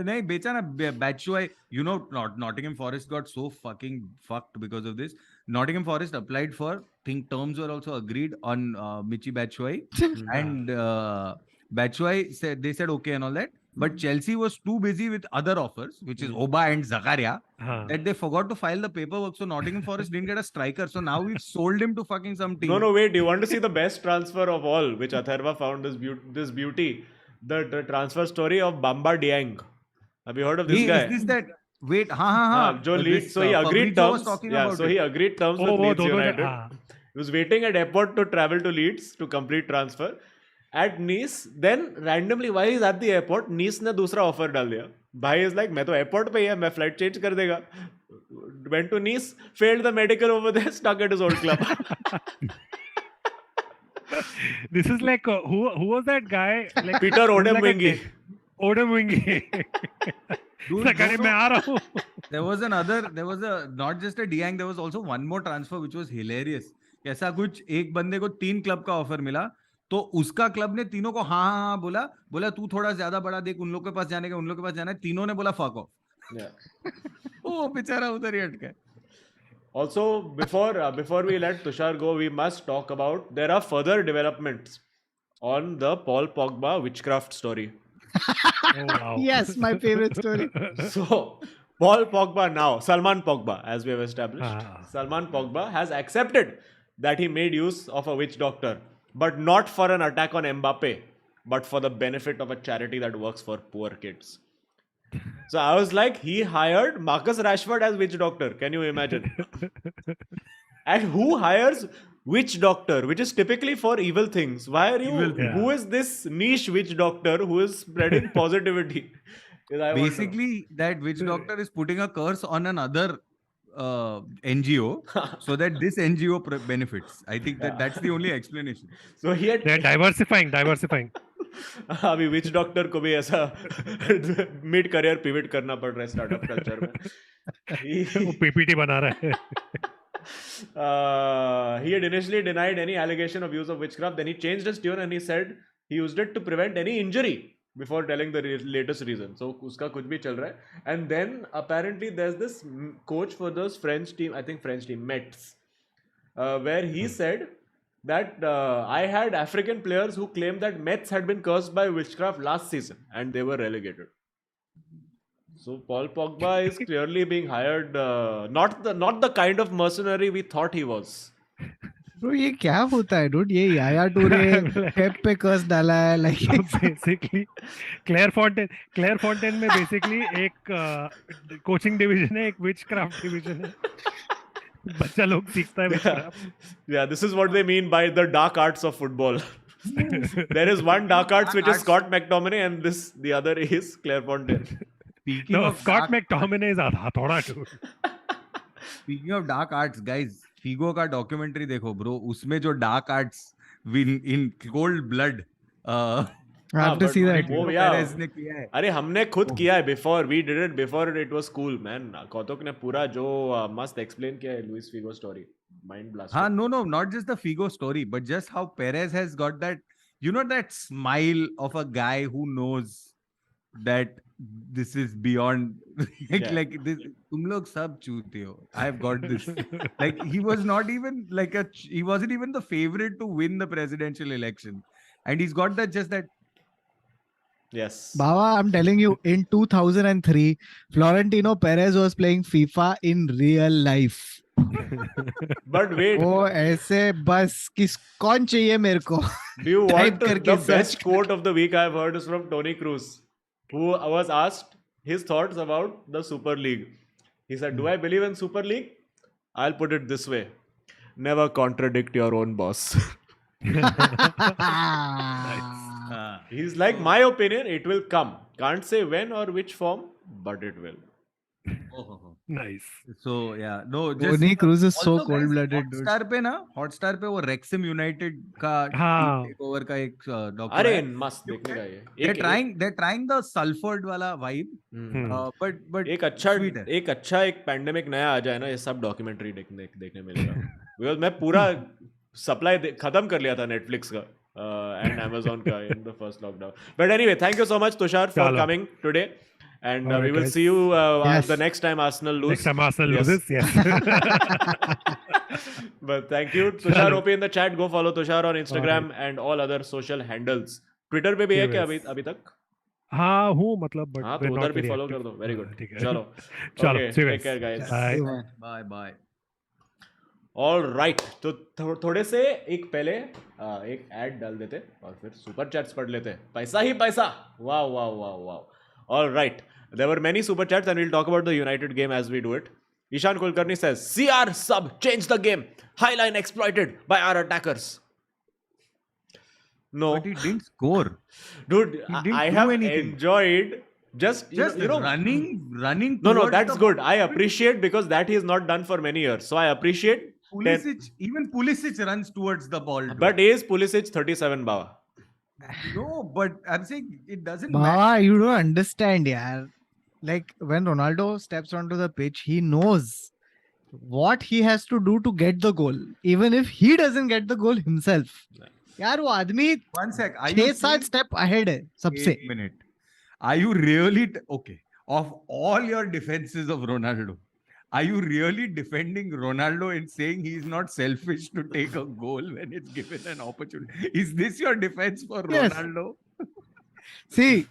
नहीं बेचा ना. Batshuayi, you know, Nottingham Forest got so fucking fucked because of this. Nottingham Forest applied for, think terms were also agreed on Michy Batshuayi, and Batshuayi said, they said okay and all that, but Chelsea was too busy with other offers, which is Oba and Zakaria, हाँ. that they forgot to file the paperwork. So Nottingham Forest didn't get a striker. So now we've sold him to fucking some team. No, wait. You want to see the best transfer of all, which Atharva found this beauty? The transfer story of Bamba Dieng. Have you heard of this Hey, guy? is this that? Wait, हाँ. जो This, Leeds, so he agreed Fabrizio was terms. talking Yeah, about so it. he agreed terms वो with वो Leeds दो United. हाँ. He was waiting at airport to travel to Leeds to complete transfer. At Nice, then randomly while he's at the airport, Nice ने दूसरा offer डाल दिया. भाई is like मैं तो airport पे ही है, मैं flight change कर देगा. Went to Nice, failed the medical over there, stuck at his old club. This is like who was that guy? Like Peter like a Odemwingie. Odemwingie. Dude, Like, अरे मैं आ रहा हूँ. there was not just a Dieng, there was also one more transfer which was hilarious. ऐसा कुछ एक बंदे को 3 club का ऑफर मिला, तो उसका क्लब ने तीनों को हाँ बोला तू थोड़ा ज्यादा बड़ा देख, उन लोग के पास जाने का, उन लोग के पास जाना है. तीनों ने बोला fuck off. Yeah. वो बेचारा उधर ही अटका है. Also, before we let Tushar go, we must talk about, there are further developments on the Paul Pogba witchcraft story. Oh, wow. Yes, my favorite story. So, Paul Pogba now, Salman Pogba, as we have established, Salman Pogba has accepted that he made use of a witch doctor, but not for an attack on Mbappe, but for the benefit of a charity that works for poor kids. So I was like, he hired Marcus Rashford as witch doctor. Can you imagine? And who hires witch doctor, which is typically for evil things? Why are you? Evil things. Who is this niche witch doctor who is spreading positivity? Is I wonder. Basically, that witch doctor is putting a curse on another NGO so that this NGO benefits. I think that's the only explanation. So he had They're diversifying. अभी विच doctor को भी ऐसा mid career pivot करना पड़ रहा है startup culture में. वो पीपीटी बना रहा है. He had initially denied any allegation of use of witchcraft. Then he changed his tune and he said he used it to prevent any injury before telling the latest reason. So उसका कुछ भी चल रहा है. And then apparently there's this coach for those French team, I think French team, Metz, where he said that I had African players who claimed that Metz had been cursed by witchcraft last season and they were relegated. So Paul Pogba is clearly being hired, not the kind of mercenary we thought he was. Bro, ये क्या होता है dude? ये याया टूरे पेप पे कर्स डाला है like basically clear Fontaine में basically एक कोचिंग डिवीजन है, एक विच क्राफ्ट डिवीजन है. बच्चा लोग सीखता है witchcraft. Yeah, this is what they mean by the dark arts of football. There is one dark arts which is Scott McTominay and the other is Clairefontaine. Speaking No, of Scott dark, McTominay is Hathauda dude. speaking of dark arts, guys, Figo का documentary देखो bro. उसमें जो dark arts in cold blood I have to but see that. वो Perez ने किया है. अरे हमने खुद Oh. किया है before we did it before it was cool man Kautuk ने पूरा जो मस्त एक्सप्लेन किया है लुइस फिगो स्टोरी माइंड हाँ, blasting no, not just the Figo story, but just how Perez has got that, that smile of a guy who knows that this is beyond Yeah. like this. तुम लोग सब चूते हो. I've got this. Like he was not even he wasn't even the favorite to win the presidential election, and he's got that. Yes. Baba, I'm telling you, in 2003, Florentino Perez was playing FIFA in real life. But wait, वो ऐसे बस कौन चाहिए मेरे को? do you type want to, करके the search best quote of the week I've heard is from Tony Cruz, who was asked his thoughts about the Super League. He said, "Do I believe in Super League? I'll put it this way: never contradict your own boss." He's like, my opinion, it will come. Can't say when or which form, but it will. Nice. So yeah, no. Tony Cruz is so also, guys, cold-blooded, dude. Hotstar पे वो Wrexham United का हाँ. takeover का एक docu अरे है. मस्त देखने का ये. They're trying the Salford वाला vibe, but एक अच्छा sweet है. एक पैंडेमिक नया आ जाए ना ये सब डॉक्यूमेंट्री देखने मिलेगा. बिकॉज मैं पूरा सप्लाई खत्म कर लिया था नेटफ्लिक्स का एंड Amazon का in the first lockdown. But anyway, thank you so much Tushar for Chalo. coming today. And Alright, we will guys. see you Yes. the next time Arsenal lose. Next time Arsenal Yes. loses, yes. But thank you Tushar. Chalo. OP in the chat. Go follow Tushar on Instagram and all other social handles. Twitter पे भी है क्या Yes. अभी तक? हाँ हूँ मतलब but हाँ we're तो not उधर भी very फॉलो active. कर दो. Very good. ठीक है. चलो. चलो, Okay, see you take guys. care guys. Bye. Bye. All right तो थोड़े से एक पहले एक ऐड डाल देते और फिर सुपर चैट्स पढ़ लेते. पैसा ही पैसा. वाह वाह वाह वाह. All right, there were many super chats and we'll talk about the United game as we do it. Ishan Kulkarni says CR sub changed the game, highline exploited by our attackers. No But he didn't score. dude, he didn't I do have anything. enjoyed just running. no towards that's the good. ball. I appreciate because that he has not done for many years, so I appreciate. Even Pulisic runs towards the ball. Dude. But is Pulisic 37 Baba? No, but I'm saying it doesn't Baba, matter. you don't understand, yaar. Like when Ronaldo steps onto the pitch, he knows what he has to do to get the goal, even if he doesn't get the goal himself. यार वो आदमी One sec. Are you 6-7 saying- step ahead है सबसे. Wait a minute. Are you really okay? Of all your defenses of Ronaldo, are you really defending Ronaldo and saying he's not selfish to take a goal when it's given an opportunity? Is this your defense for Yes. Ronaldo? See,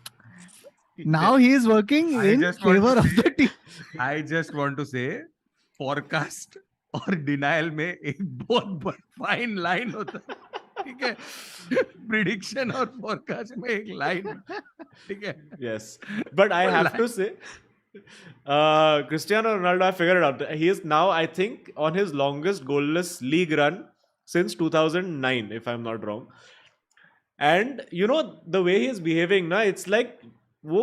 now he is working I in just want favor to of the team. I just want to say, forecast और denial में एक बहुत fine line होता है. ठीक है? Prediction और forecast में एक line. ठीक है? Yes, but I have to say, Cristiano Ronaldo, I figured it out. He is now, I think, on his longest goalless league run since 2009, if I'm not wrong. And you know the way he is behaving, na, it's like वो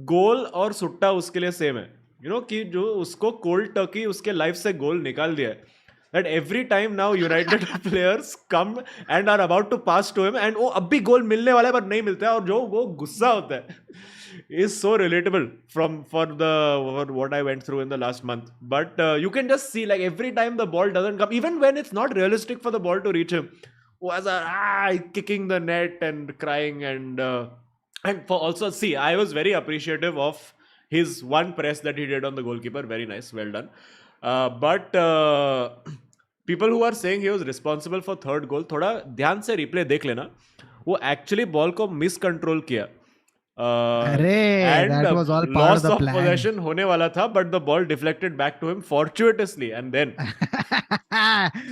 गोल और सुट्टा उसके लिए same है. You know कि जो उसको cold Turkey उसके life से गोल निकाल दिया है. That every time now United players come and are about to pass to him and वो अब भी गोल मिलने वाला है पर नहीं मिलता है और जो वो गुस्सा होता है is so relatable for what I went through in the last month. But you can just see like every time the ball doesn't come, even when it's not realistic for the ball to reach him, who has kicking the net and crying and for also see, I was very appreciative of his one press that he did on the goalkeeper. Very nice, well done. But people who are saying he was responsible for third goal, थोड़ा ध्यान से replay देख लेना. वो actually ball को miscontrol किया. अरे, that was all part loss of the of plan. possession होने वाला था, but the ball deflected back to him fortuitously, and then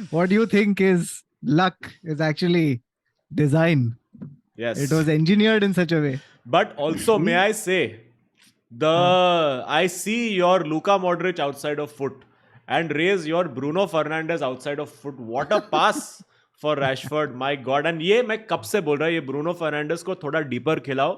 What do you think is luck is actually design? yes, It was engineered in such a way. But also, may I say, I see your Luka Modric outside of foot and raise your Bruno Fernandes outside of foot. What a pass for Rashford, my God! And ये मैं कब से बोल रहा हूँ, ये Bruno Fernandes को थोड़ा deeper खिलाओ.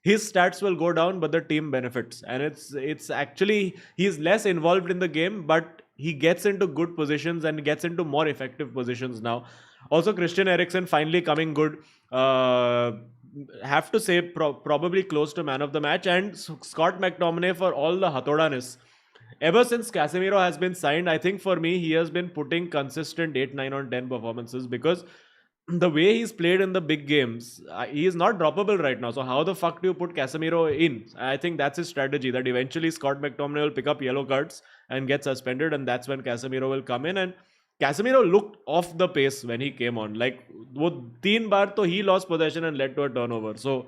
his stats will go down, but the team benefits. And it's actually, he's less involved in the game, but he gets into good positions and gets into more effective positions now. Also, Christian Eriksen finally coming good. Have to say probably close to man of the match. And Scott McTominay for all the Hathodaness. Ever since Casemiro has been signed, I think for me, he has been putting consistent 8, 9 on 10 performances, because the way he's played in the big games, he is not droppable right now. So how the fuck do you put Casemiro in? I think that's his strategy, that eventually Scott McTominay will pick up yellow cards and get suspended, and that's when Casemiro will come in. And Casemiro looked off the pace when he came on. Like, wo 3 baar to he lost possession and led to a turnover. So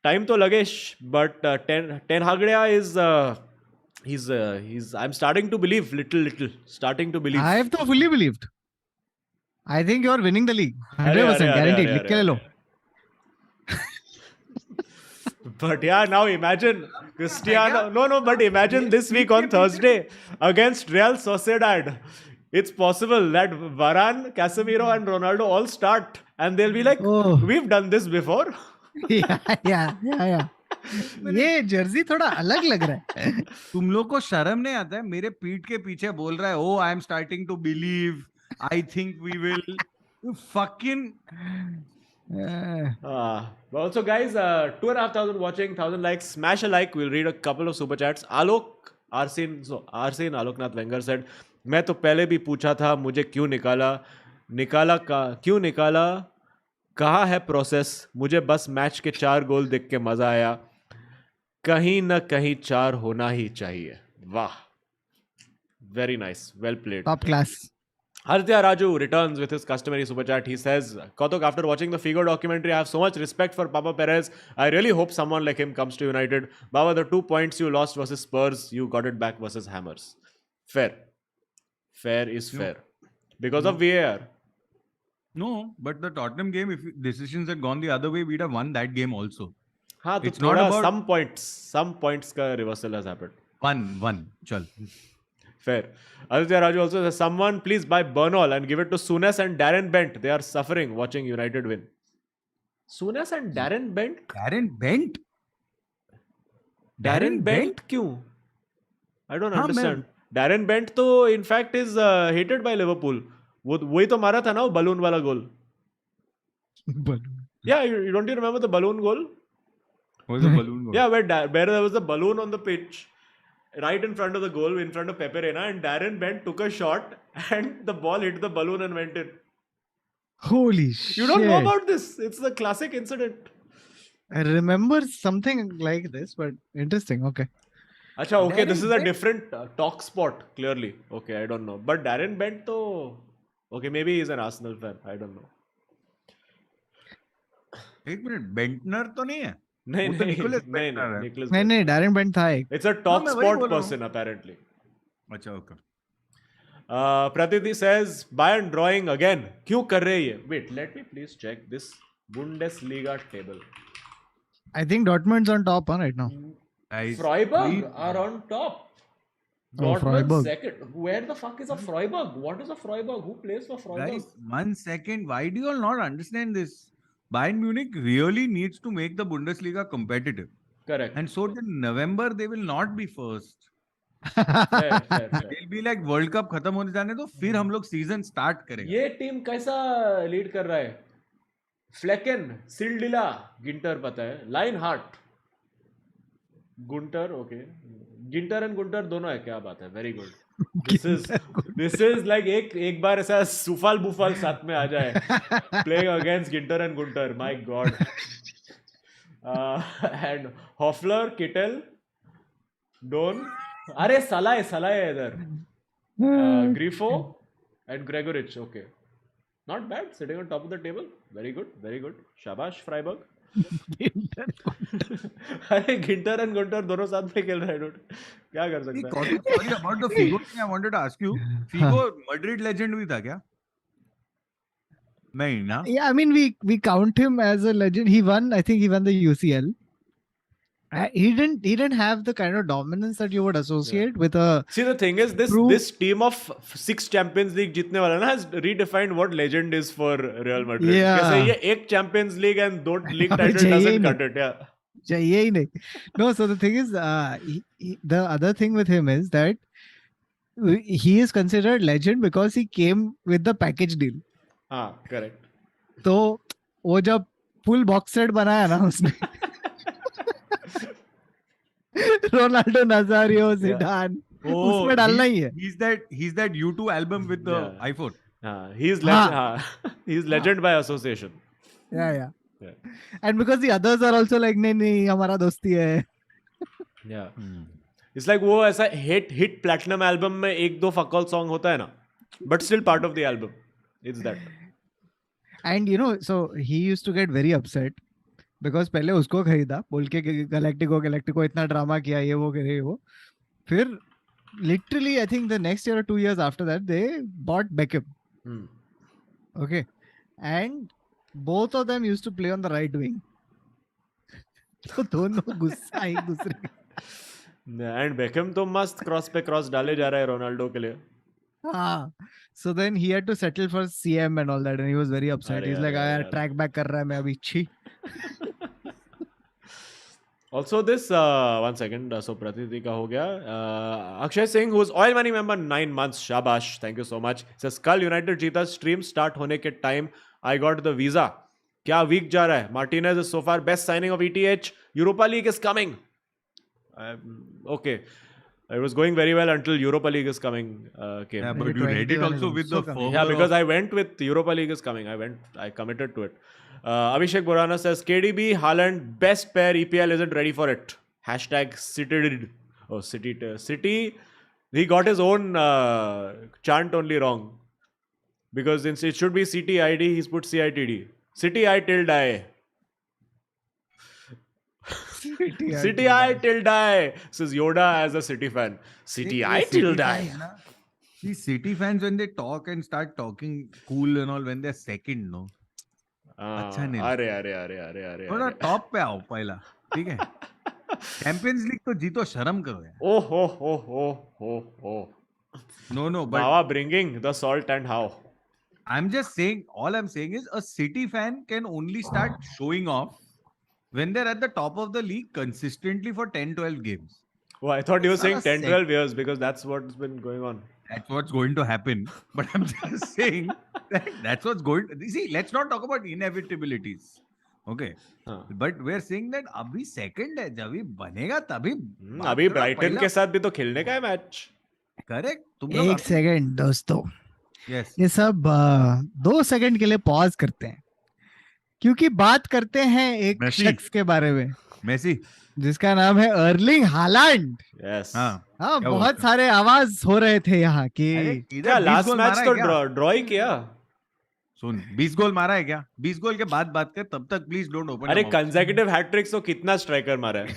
time to lage, but Ten Hagria is... I'm starting to believe, little, starting to believe. I have to fully believed. I think you are winning the league. 100% Arre, guaranteed. arre, लिख के ले लो. But yeah, now imagine Cristiano. No, but imagine this week on Thursday against Real Sociedad. It's possible that Varane, Casemiro, and Ronaldo all start, and they'll be like, Oh. "We've done this before." yeah. ये Jersey थोड़ा अलग लग रहा है. तुम लोग को शर्म नहीं आता है? मेरे पीठ के पीछे बोल रहा है, oh, I am starting to believe, I think we will. You fucking... But also, guys, 2,500 watching, 1,000 likes. Smash a like. We'll read a couple of super chats. Arsene Aloknath Wenger said, मैं तो पहले भी पूछा था, मुझे क्यों निकाला, कहाँ है प्रोसेस, मुझे बस मैच के 4 गोल देख के मजा आया, कहीं ना कहीं 4 होना ही चाहिए. वाह, very nice, well played. Top class. Haritya Raju returns with his customary super chat. He says, Kautuk, after watching the Figo documentary, I have so much respect for Papa Perez. I really hope someone like him comes to United. Baba, the 2 points you lost versus Spurs, you got it back versus Hammers. Fair. Fair is fair. Because of VAR. No, but the Tottenham game, if decisions had gone the other way, we'd have won that game also. हाँ, तो It's not थोड़ा about- some points का reversal has happened. One. Chal. Fair. Aditya Raju also says, someone please buy Bernal and give it to Souness and Darren Bent. They are suffering watching United win. Souness and Darren Bent? Darren Bent? क्यों? I don't हाँ, understand. Darren Bent तो in fact is hated by Liverpool. वही तो मारा था ना वो balloon वाला goal. Yeah, you don't you remember the balloon goal? Was a balloon goal. Yeah, where there was a balloon on the pitch, right in front of the goal, in front of Pepe Reina, and Darren Bent took a shot, and the ball hit the balloon and went in. Holy shit. You don't know about this? It's the classic incident. I remember something like this, but interesting. Okay. Acha, okay, this is a Bent? different talk spot, clearly. Okay, I don't know. But Darren Bent, though, okay, maybe he's an Arsenal fan. I don't know. एक minute, बेंटनर तो नहीं है? नहीं, वो तो नहीं, Nicholas नहीं, बेंटनर है. Nicholas नहीं Bent. नहीं Darren Bent था एक. It's a talk मैं वही spot बोल रहा हूँ. person, apparently. अच्छा, okay. Pratiti says, Bayern drawing again. क्यों कर रहे हैं ये? Wait, let me please check this Bundesliga table. I think Dortmund's on top right now. Guys, Freiburg are on top. Oh, Dortmund Freiburg. second. Where the fuck is a Freiburg? What is a Freiburg? Who plays for Freiburg? Guys, 1 second. Why do you all not understand this? Bayern Munich really needs to make the Bundesliga competitive. Correct. And so in November, they will not be first. fair. They'll be like World Cup खत्म होने जाने दो, फिर हम लोग season start करेंगे. ये team कैसा लीड कर रहा है? फ्लेकन, सिल्डिला, गिंटर पता है, Lienhart, Gunter, okay, Ginter and Gunter दोनों है, क्या बात है, very good. This is like एक बार ऐसा सुफाल बुफाल साथ में आ जाए, playing against Ginter and Gunter, my god. And Hofler, Keitel, Doan, अरे सलाह है इधर, Grifo and Gregoritsch. Okay, not bad, sitting on top of the table. Very good. Shabash, Freiburg. अरे गिंटर एंड गुंटर दोनों साथ में खेल रहे हैं, dude. क्या कर सकते हैं? Sorry about the Figo thing. I wanted to ask you. Figo Madrid legend भी था क्या? नहीं ना? Yeah, I mean we count him as a legend. I think he won the UCL. He didn't have the kind of dominance that you would associate with a. See, the thing is, this team of 6 Champions League जीतने वाला ना has redefined what legend is for Real Madrid. Yeah. जैसे ये एक Champions League and 2 league title चाहिए ही doesn't नहीं. cut it. Yeah. चाहिए ही नहीं. No, so the thing is, the other thing with him is that he is considered legend because he came with the package deal. हाँ correct. तो वो जब full box set बनाया ना उसने, रोनाल्डो, नजारियो, जिडान, उसमें डालना ही है. He's that U2 album with the Yeah. iPhone. हाँ, he's हाँ. legend. He's legend by association. Yeah. Yeah. And because the others are also like, नहीं हमारा दोस्ती है. Yeah. It's like वो ऐसा hit platinum album में एक दो fuck all song होता है ना, but still part of the album. It's that. And you know, so he used to get very upset because पहले उसको खरीदा बोल के गैलेक्टिको इतना ड्रामा किया, ये वो. फिर literally I think the next year or 2 years after that they bought Beckham. Okay, and both of them used to play on the right wing. तो दोनों गुस्सा एक दूसरे का. And Beckham तो मस्त क्रॉस पे क्रॉस डाले जा रहा है रोनाल्डो के लिए. हाँ. So then he had to settle for CM and all that, and he was very upset. अरे He's like, यार. track back कर रहा है मैं अभी. छी. Also this one second, so Pratiti का हो गया. Akshay Singh, who's oil money member 9 months, shabash, thank you so much. Says कल United जीता, stream start होने के time I got the visa. क्या week जा रहा है? Martinez is so far best signing of ETH. Europa League is coming. Okay. It was going very well until Europa League is coming came. Yeah, but you read it 21 also is with the also coming. fervor Yeah, because of- I went with Europa League is coming. I committed to it. Abhishek Borana says KDB, Haaland, best pair. EPL isn't ready for it. Hashtag City. Oh, City. He got his own chant only wrong. Because it should be CTID, he's put CITD. City I till die. City I till die. Says Yoda as a City fan. City I till die. These City fans, when they talk and start talking cool and all, when they're second, no? अच्छा नहीं अरे थोड़ा top पे आओ पहला, ठीक है? Champions league तो जीतो, शर्म करो यार. Oh. No, but Baba bringing the salt and how. I'm just saying, all I'm saying is a City fan can only start showing off when they're at the top of the league consistently for 10-12 games. Oh, I thought you were saying Sara 10-12 years because that's what's been going on. That's what's going to happen. But I'm just saying that's what's going to... See, let's not talk about inevitabilities. Okay. But we're saying that अभी second है, जब भी बनेगा तभी अभी Brighton के साथ भी तो खेलने का है मैच. करेक्ट. तुम एक सेकंड दोस्तों, यस ये सब 2 सेकंड के लिए पॉज करते हैं क्योंकि बात करते हैं एक मेसी. शख्स के बारे में मेसी. जिसका नाम है अर्लिंग हालैंड. Yes. हाँ, क्या बहुत हुआ? सारे आवाज हो रहे थे यहाँ कि क्या लास्ट मैच तो ड्रॉ ही किया. सुन, 20 गोल मारा है क्या? 20 गोल के बाद बात कर, तब तक प्लीज डोंट ओपन. अरे कंसेक्यूटिव हैट्रिक्स तो कितना स्ट्राइकर मारा है.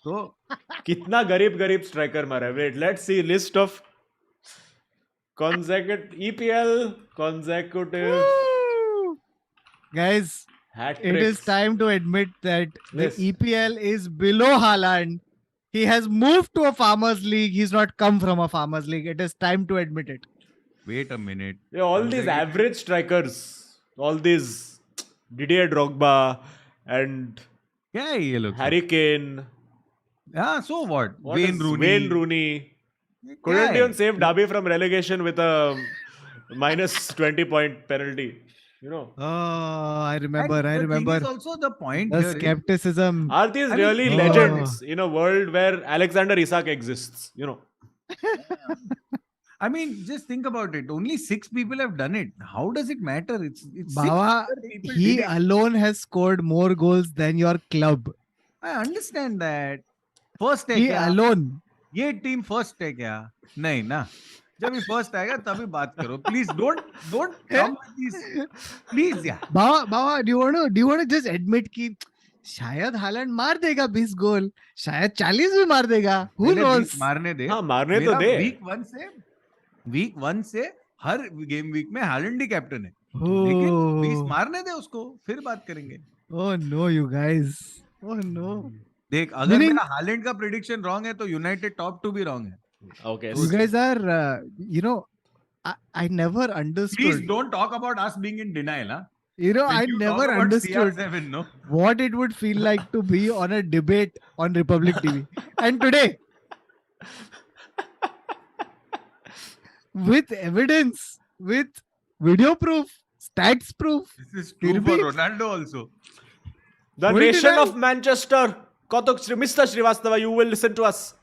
तो कितना गरीब स्ट्राइकर मारा है. Wait let's see list of EPL consecutive guys, hat it is tricks. time to admit that Yes. the EPL is below Haaland. He has moved to a farmers league. He's not come from a farmers league. It is time to admit it. wait a minute. Yeah, all these average strikers, all these Didier Drogba and क्या है ये लोग? Harry Kane. हाँ, so what? What Wayne is Rooney. Wayne Rooney. Couldn't even save Derby from relegation with a minus 20 point penalty. You know. Oh, I And remember. the thing is also the point The here is- skepticism. Are these mean, really oh. legends in a world where Alexander Isak exists? You know. I mean, just think about it. Only 6 people have done it. How does it matter? It's six Baba, other people he did it. alone has scored more goals than your club. I understand that. First है He क्या? alone. ये team first है क्या? नहीं ना. जब ये first आएगा तभी बात करो. Please don't come with these. Please यार. Baba, do you want to just admit कि शायद हालैंड मार देगा 20 गोल, शायद 40 भी मार देगा. Who पहले knows? 20 मारने दे. हाँ, मारने तो मेरा दे. वीक 1 से हर गेम वीक में हालैंड ही कैप्टन है. Oh. लेकिन 20 मारने दे उसको, फिर बात करेंगे. Oh no, you guys. Oh no. देख, अगर Meaning- मेरा हालैंड का प्रेडिक्शन रॉन्ग है तो यूनाइटेड टॉप 2 भी रॉन्ग है. Okay. You guys are, I never understood. Please don't talk about us being in denial, huh? You know, When I you never talk about understood CR7, no? what it would feel like to be on a debate on Republic TV. And today, with evidence, with video proof, stats proof, This is true for Kirby. Ronaldo also. The 49. nation of Manchester. Mr. Srivastava, you will listen to us.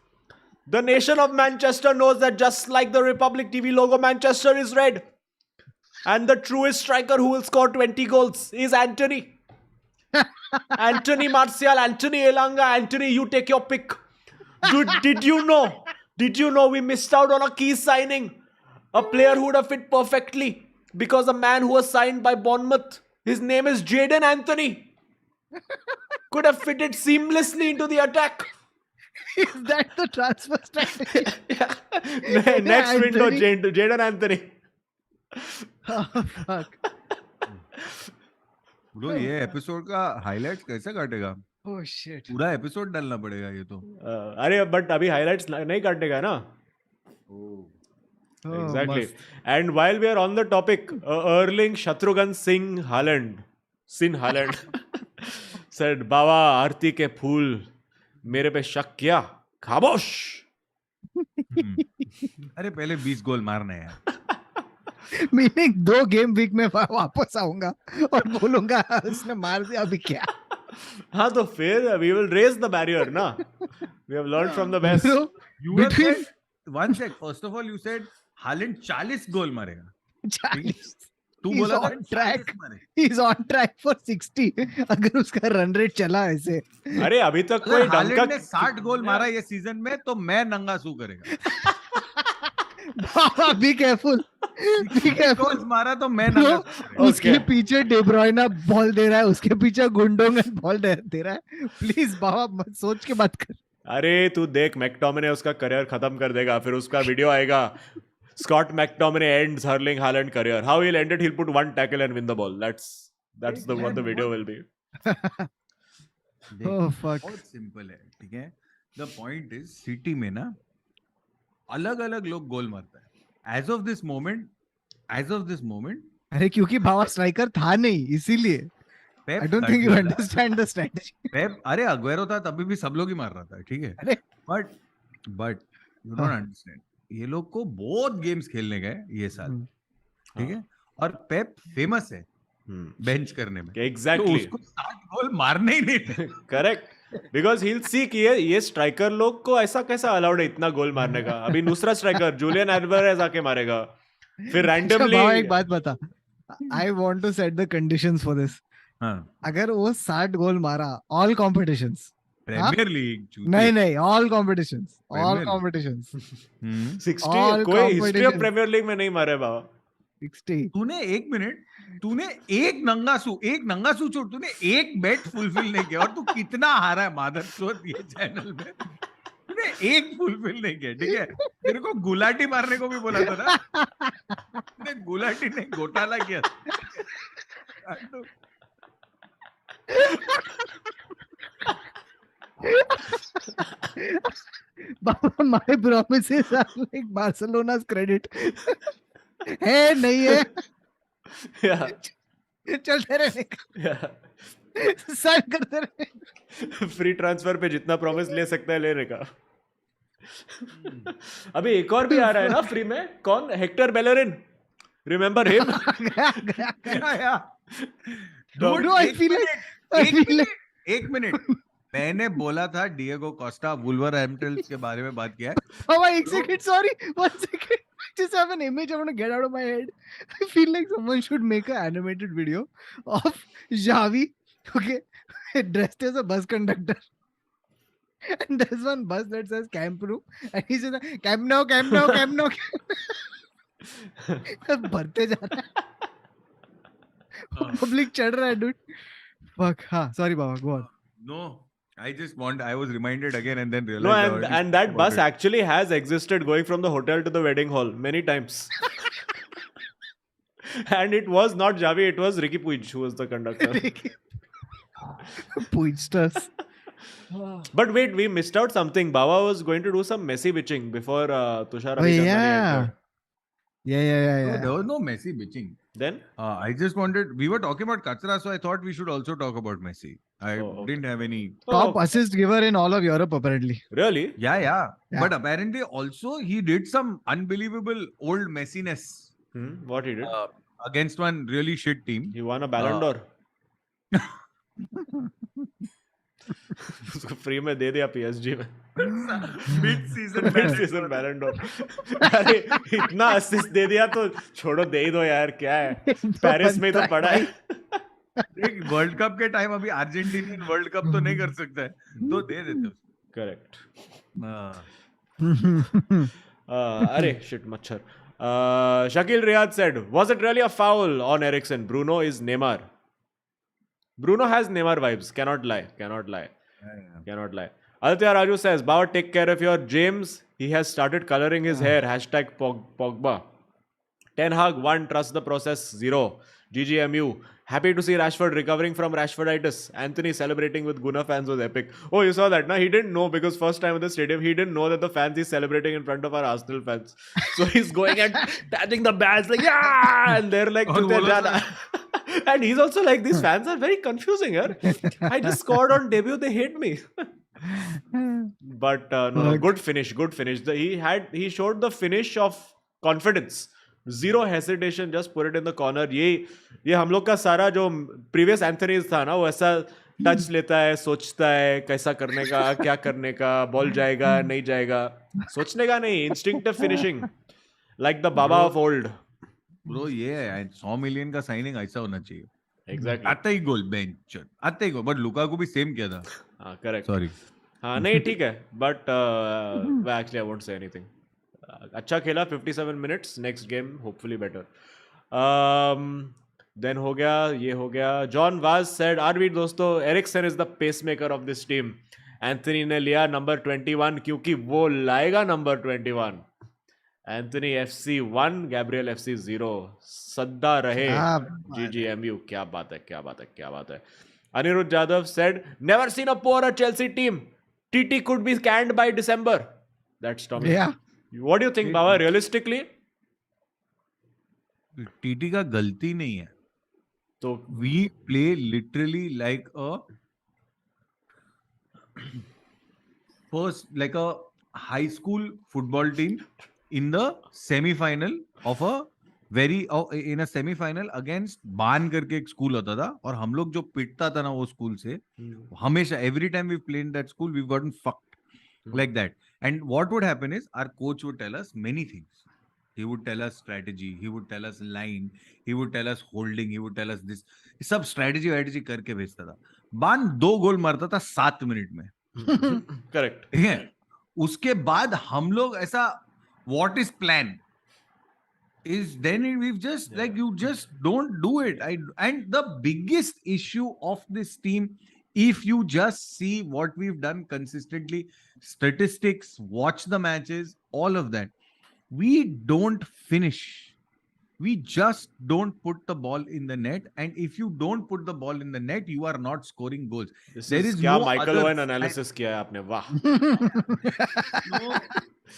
The nation of Manchester knows that just like the Republic TV logo, Manchester is red. And the truest striker who will score 20 goals is Anthony. Anthony Martial, Anthony Elanga, Anthony, you take your pick. Did you know? Did you know we missed out on a key signing? A player who would have fit perfectly. Because a man who was signed by Bournemouth, his name is Jadon Anthony. Could have fitted seamlessly into the attack. Is that the transfer strategy? Next window, Anthony. Jadon Anthony. Oh, fuck. Bro ये episode का highlights कैसे काटेगा? Oh, shit. पूरा episode डालना पड़ेगा ये तो. अरे बट अभी हाइलाइट्स नहीं काटेगा ना. Oh, Exactly. must. And while we are on the topic, Erling Haaland said, "बाबा आरती के फूल मेरे पे शक किया, खामोश." अरे पहले 20 गोल मारना है यार. Meaning 2 गेम वीक में वापस आऊंगा और बोलूंगा उसने मार दिया अभी क्या. हाँ तो फिर we will raise the barrier ना. We have learned from the best. Bro, You have between said, one sec, first of all you said Haaland 40 गोल मारेगा. 40, तू he's बोला था on track. 40 मारेगा. he's on track for 60 अगर उसका run rate चला ऐसे. अरे अभी तक कोई अगर ढंग हालैंड ने का 60 गोल मारा ये सीजन में तो मैं नंगा सू करेगा. बाबा be careful. Be careful. Goals मारा तो मैं नंगा सू करेगा. उसके Okay. पीछे डेब्रॉयना बॉल दे रहा है, उसके पीछे गुंडोंगन बॉल दे रहा है. प्लीज बाबा मत सोच के बात कर. अरे तू देख मैकटोमिने उसका करियर खत्म कर देगा फिर उसका वीडियो आएगा Scott McTominay ends Erling Haaland career. How he'll end it? He'll put 1 tackle and win the ball. That's what the video will be. देख, Oh, fuck. बहुत सिंपल है. ठीक है. द पॉइंट इज सिटी में ना अलग अलग लोग गोल मारता है. एज ऑफ दिस मोमेंट अरे क्योंकि बाबा स्ट्राइकर था नहीं इसीलिए. I don't think you understand the strategy. पेप अरे अग्वेरो था तभी भी सब लोग ही मार रहा था. ठीक है. अरे बट यू डोंट अंडरस्टैंड. ये लोग को बहुत गेम्स खेलने गए ये साल. ठीक है. और पेप फेमस है बेंच करने में. Exactly. तो उसको 60 गोल मारने ही नहीं थे. Correct. Because he'll see कि ये स्ट्राइकर लोग को ऐसा कैसा अलाउड है इतना गोल मारने का. अभी दूसरा स्ट्राइकर जूलियन एल्वारेज आके मारेगा. फिर रैंडमली बाबा एक बात बता. I want to set the conditions for this. हाँ. अगर वो 60 गोल मारा all competitions. प्रीमियर लीग नहीं all competitions. All Premier League. competitions. 60 All कोई history of competition. Premier League में नहीं मारे बाबा. 60. तूने एक नंगा सू छोड़. तूने एक बेट फुलफिल नहीं किया और तू कितना हारा है मादरचोद ये चैनल में. तूने एक फुलफिल नहीं किया. ठीक है. तेरे को गुलाटी मारने को भी बोला था ना. तूने गुलाटी नहीं घोटाला किया. Baba, my promises are like Barcelona's credit. है नहीं है. Yeah. चलते रहने का. Yeah. साइन करते रहे. फ्री ट्रांसफर पे जितना प्रॉमिस ले सकता है लेने का. अभी एक और भी आ रहा है ना फ्री में. कौन? Hector Bellerin. Remember him? Bro, I feel like एक मिनट. मैंने बोला था डिएगो कोस्टा वुल्वरहैम्पटन के बारे में बात किया है. Oh, एक second, sorry, 1 second. I just have an image I want to get out of my head. I feel like someone should make an animated video of Xavi, okay, dressed as a bus conductor. And there's one bus that says Camp Nou, and he says Camp Nou, Camp Nou, Camp Nou. भरते जा रहा है. Public चढ़ रहा है, dude. Fuck. हाँ, sorry, Baba, go on. No, I was reminded again and then No, realized. and that bus actually has existed going from the hotel to the wedding hall many times. And it was not Javi, it was Ricky Puig who was the conductor. Puigsters. But wait, we missed out something. Baba was going to do some Messi bitching before Tushar Oh, Abhijamani yeah. entered. Yeah. No, there was no Messi bitching. Then? I just wanted. We were talking about Kachra, so I thought we should also talk about Messi. I Oh, okay. didn't have any. Top Oh, assist giver in all of Europe, apparently. really? Yeah. Yeah. But apparently, also he did some unbelievable old messiness What he did? against one really shit team. He won a Ballon d'Or. उसको free में दे दिया PSG में. Mid-season Mid-season Ballon d'Or. अरे इतना assist दे दिया तो छोड़ो, दे ही दो यार, क्या है, पेरिस में ही तो पड़ा है. एक वर्ल्ड कप के टाइम अभी अर्जेंटीनियन वर्ल्ड कप तो नहीं कर सकता है, तो दे देते उसको. Correct. हाँ. अरे shit, मच्छर. Shakil Riyad said, was it really a foul on Eriksen? Bruno is Neymar. Bruno has Neymar vibes. Cannot lie. Cannot lie. Cannot lie. Aditya Raju says, Bauer, take care of your James. He has started coloring his hair. Hashtag Pogba. Ten Hag 1. Trust the process 0. GGMU. Happy to see Rashford recovering from Rashforditis. Anthony celebrating with Guna fans was epic. Oh, you saw that? No, he didn't know because first time in the stadium, he didn't know that the fans he's celebrating in front of our Arsenal fans. So he's going and tapping the bands like, yeah! And they're like, and he's also like, these fans are very confusing, yaar. I just scored on debut, they hate me. But no, good finish, good finish. He showed the finish of confidence. Zero hesitation, just put it in the corner. ये हम लोग का सारा जो previous Anthony's था ना, वो ऐसा टच लेता है, सोचता है कैसा करने का, क्या करने का, बॉल जाएगा नहीं जाएगा, सोचने का नहीं, instinctive finishing, like the Baba of old. Bro, ये 100 million का साइनिंग ऐसा होना चाहिए. Exactly. आता ही गोल बेंच, आता ही गोल. बट लुका को भी सेम किया था. हाँ, correct. Sorry. हाँ, नहीं ठीक है, but actually I won't say anything. अच्छा खेला 57 minutes. Next game hopefully better. Then हो गया, ये हो गया. John Vaz said, RV दोस्तों, Eriksen is the pacemaker of this team. Anthony ने लिया number 21 क्योंकि वो लाएगा number 21. Anthony FC 1, Gabriel FC 0. सद्दा रहे. GGMU. क्या बात है, क्या बात है, क्या बात है. Anirudh Jadhav said, never seen a poorer Chelsea team. TT could be canned by December. That's Tommy. Yeah. What do you think, Baba? Realistically? TT का गलती नहीं है. तो we play literally like a high school football team in the semi-final of in a semi-final against बान करके एक school होता था, और हम लोग जो पिटता था ना वो स्कूल से, हमेशा every time we played in that school we've gotten fucked like that. And what would happen is our coach would tell us many things. He would tell us strategy, he would tell us line, he would tell us holding, he would tell us this. सब strategy करके भेजता था. बान 2 गोल मारता था 7 minute में. Correct. ठीक है. उसके बाद हम लोग ऐसा what is plan is then we've just like you just don't do it. And the biggest issue of this team, if you just see what we've done consistently, statistics, watch the matches, all of that, we don't finish. We just don't put the ball in the net, and if you don't put the ball in the net, you are not scoring goals. There is क्या Michael Owen analysis किया है आपने, वाह. No,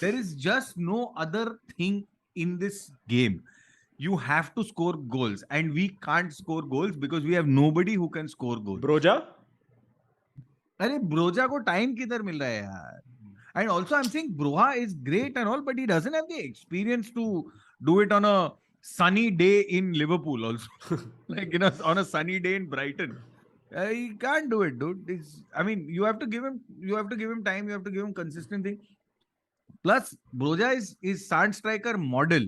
there is just no other thing in this game. You have to score goals, and we can't score goals because we have nobody who can score goals. Broja? अरे Broja को time किधर मिल रहा है यार? And also I'm saying Broha is great and all, but he doesn't have the experience to do it on a sunny day in Liverpool also. Like on a sunny day in Brighton. He can't do it, dude. You have to give him time, you have to give him consistent thing. Plus, Broja is sand striker model.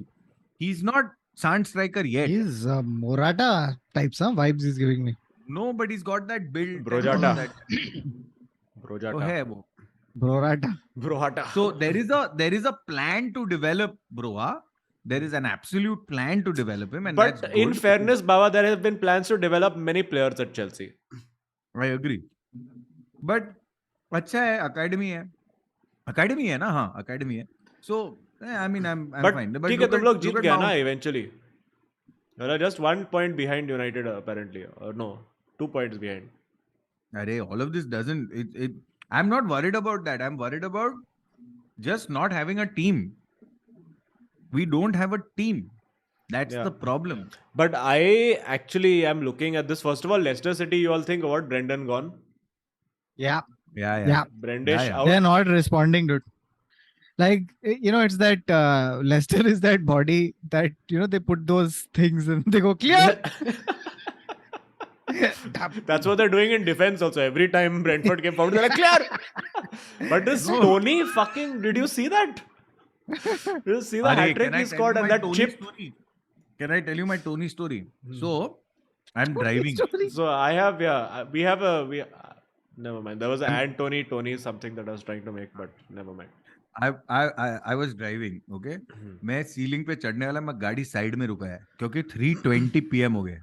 He's not sand striker yet. He's Morata types, vibes he's giving me. No, but he's got that build. Brojata. तो है वो. Brohata. So there is a plan to develop Broha. There is an absolute plan to develop him, and But that's in good. fairness, Baba, there have been plans to develop many players at Chelsea. I agree. But अच्छा है, academy है ना, हाँ, academy है. So I'm But fine. ठीक है, तुम लोग जीत गया ना eventually. You are just 1 point behind United apparently, or no, 2 points behind. अरे, all of this doesn't. I'm not worried about that. I'm worried about just not having a team. We don't have a team. That's Yeah. the problem. But I actually am looking at this. First of all, Leicester City, you all think about Brendan gone? Yeah. Yeah. Yeah. Brendish Yeah. out? They're not responding, dude. Like, it's that Leicester is that body that, they put those things and they go, clear! That's what they're doing in defense also. Every time Brentford came forward, they're like, clear! But this Tony fucking, did you see that? Did you see the Arey, hat-trick can I he tell scored you and my that Tony chip? story? Can I tell you my Tony story? So, I'm Tony driving. story. So I have, we have a, never mind. There was an Tony something that I was trying to make, but never mind. I was driving, okay? मैं ceiling पे चढ़ने वाला, मैं गाड़ी side में रुका है क्योंकि 3:20 PM हो गए,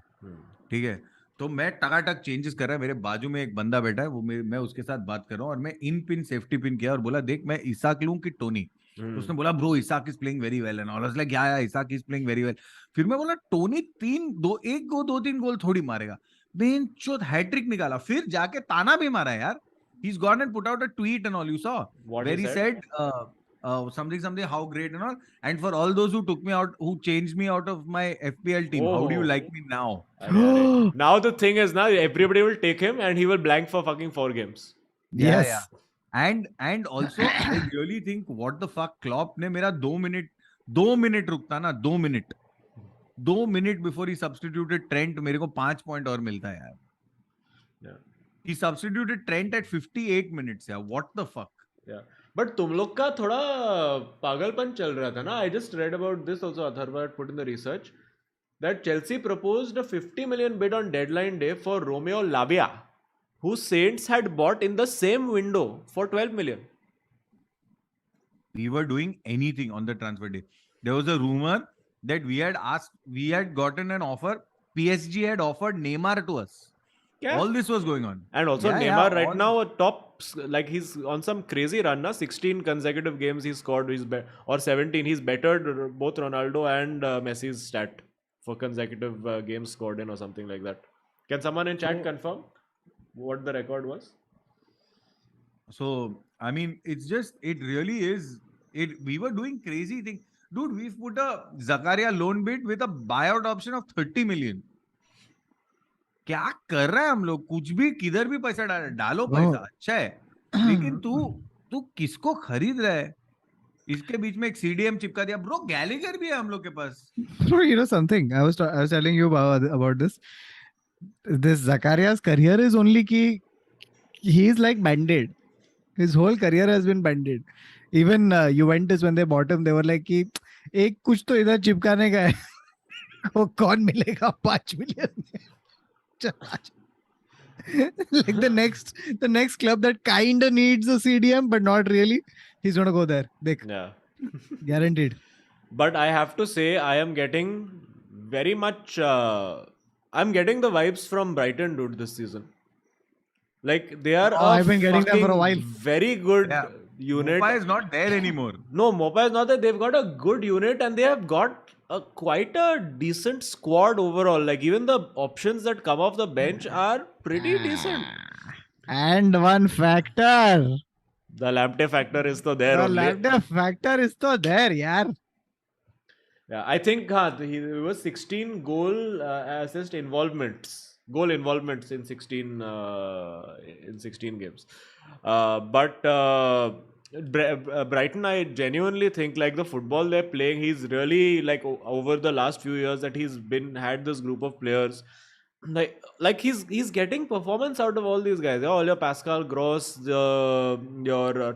ठीक है? तो मैं टकाटक चेंजेस कर रहा है, मेरे बाजू में एक बंदा बैठा है, वो मैं उसके साथ बात कर रहा हूँ और मैं इन पिन सेफ्टी पिन किया और बोला देख मैं इसाक लूं कि टोनी. तो उसने बोला bro Isak is playing very well and all. I was like yeah Isak is playing very well. फिर मैं बोला टोनी 2-3 गोल थोड़ी मारेगा. बेंचोद हैट्रिक निकाला, फिर जाके ताना भी मारा यार. He's gone and put out a tweet and all. You saw What where he he said? said something how great and all. And for all those who took me out, who changed me out of my FPL team, how do you Oh. like me now? Arey. Now the thing is, now everybody will take him and he will blank for fucking 4 games. Yes. And also I really think what the fuck Klopp ने मेरा 2 minute रुकता ना, 2 minute before he substituted Trent, मेरे को 5 point और मिलता है यार. Yeah. He substituted Trent at 58 minutes. Yeah, what the fuck? Yeah. But तुम लोग का थोड़ा पागलपन चल रहा था ना. I just read about this also. Atharva had put in the research that Chelsea proposed a 50 million bid on deadline day for Romeo Lavia, who Saints had bought in the same window for 12 million. We were doing anything on the transfer day. There was a rumor that we had gotten an offer. PSG had offered Neymar to us. Yeah. All this was going on. And also Yeah, Neymar yeah, right all- now a top, like he's on some crazy run na. 16 consecutive games he's scored. Or 17. He's bettered both Ronaldo and Messi's stat for consecutive games scored in or something like that. Can someone in chat confirm what the record was? So I mean, it really is. We were doing crazy thing, dude. We've put a Zakaria loan bid with a buyout option of 30 million. क्या कर रहा है हम लोग? कुछ भी किधर भी पैसा डालो पैसा अच्छा है, लेकिन तू किसको खरीद रहा है? इसके बीच में एक CDM चिपका दिया. ब्रो गैलेगर भी है हम लोग के पास. Bro, you know something? I was telling you about this. This Zakaria's career is only ki he's like banded. His whole career has been banded. Even Juventus when they bought him, they were like कि एक कुछ तो इधर चिपकाने का है. वो कौन मिलेगा 5 million? Like the next club that kind of needs a CDM but not really, he's gonna go there. Yeah. Guaranteed. But I have to say, I am getting very much. I'm getting the vibes from Brighton, dude, this season. Like they are. I've been getting them for a while. Very good unit. Mopa is not there anymore. No, Mopa is not there. They've got a good unit and they have got quite a decent squad overall. Like even the options that come off the bench are pretty decent. And one factor. The Lamptey factor is still there. The only. Lamptey factor is still there, yaar. Yeah, I think he was 16 goal assist involvements, goal involvements in 16 games. But Brighton, I genuinely think like the football they're playing, he's really like over the last few years that he's had this group of players. Like he's getting performance out of all these guys. Yeah? All your Pascal Gross, your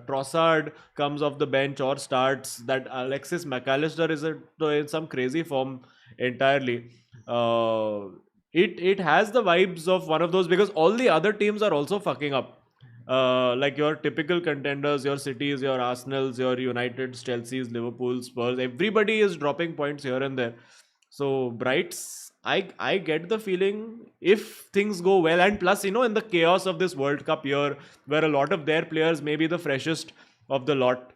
Trossard comes off the bench or starts. That Alexis McAllister is in some crazy form entirely. It has the vibes of one of those because all the other teams are also fucking up. Like your typical contenders, your Cities, your Arsenals, your Uniteds, Chelseas, Liverpool, Spurs. Everybody is dropping points here and there. So Brights. I get the feeling if things go well, and plus, in the chaos of this World Cup year, where a lot of their players may be the freshest of the lot,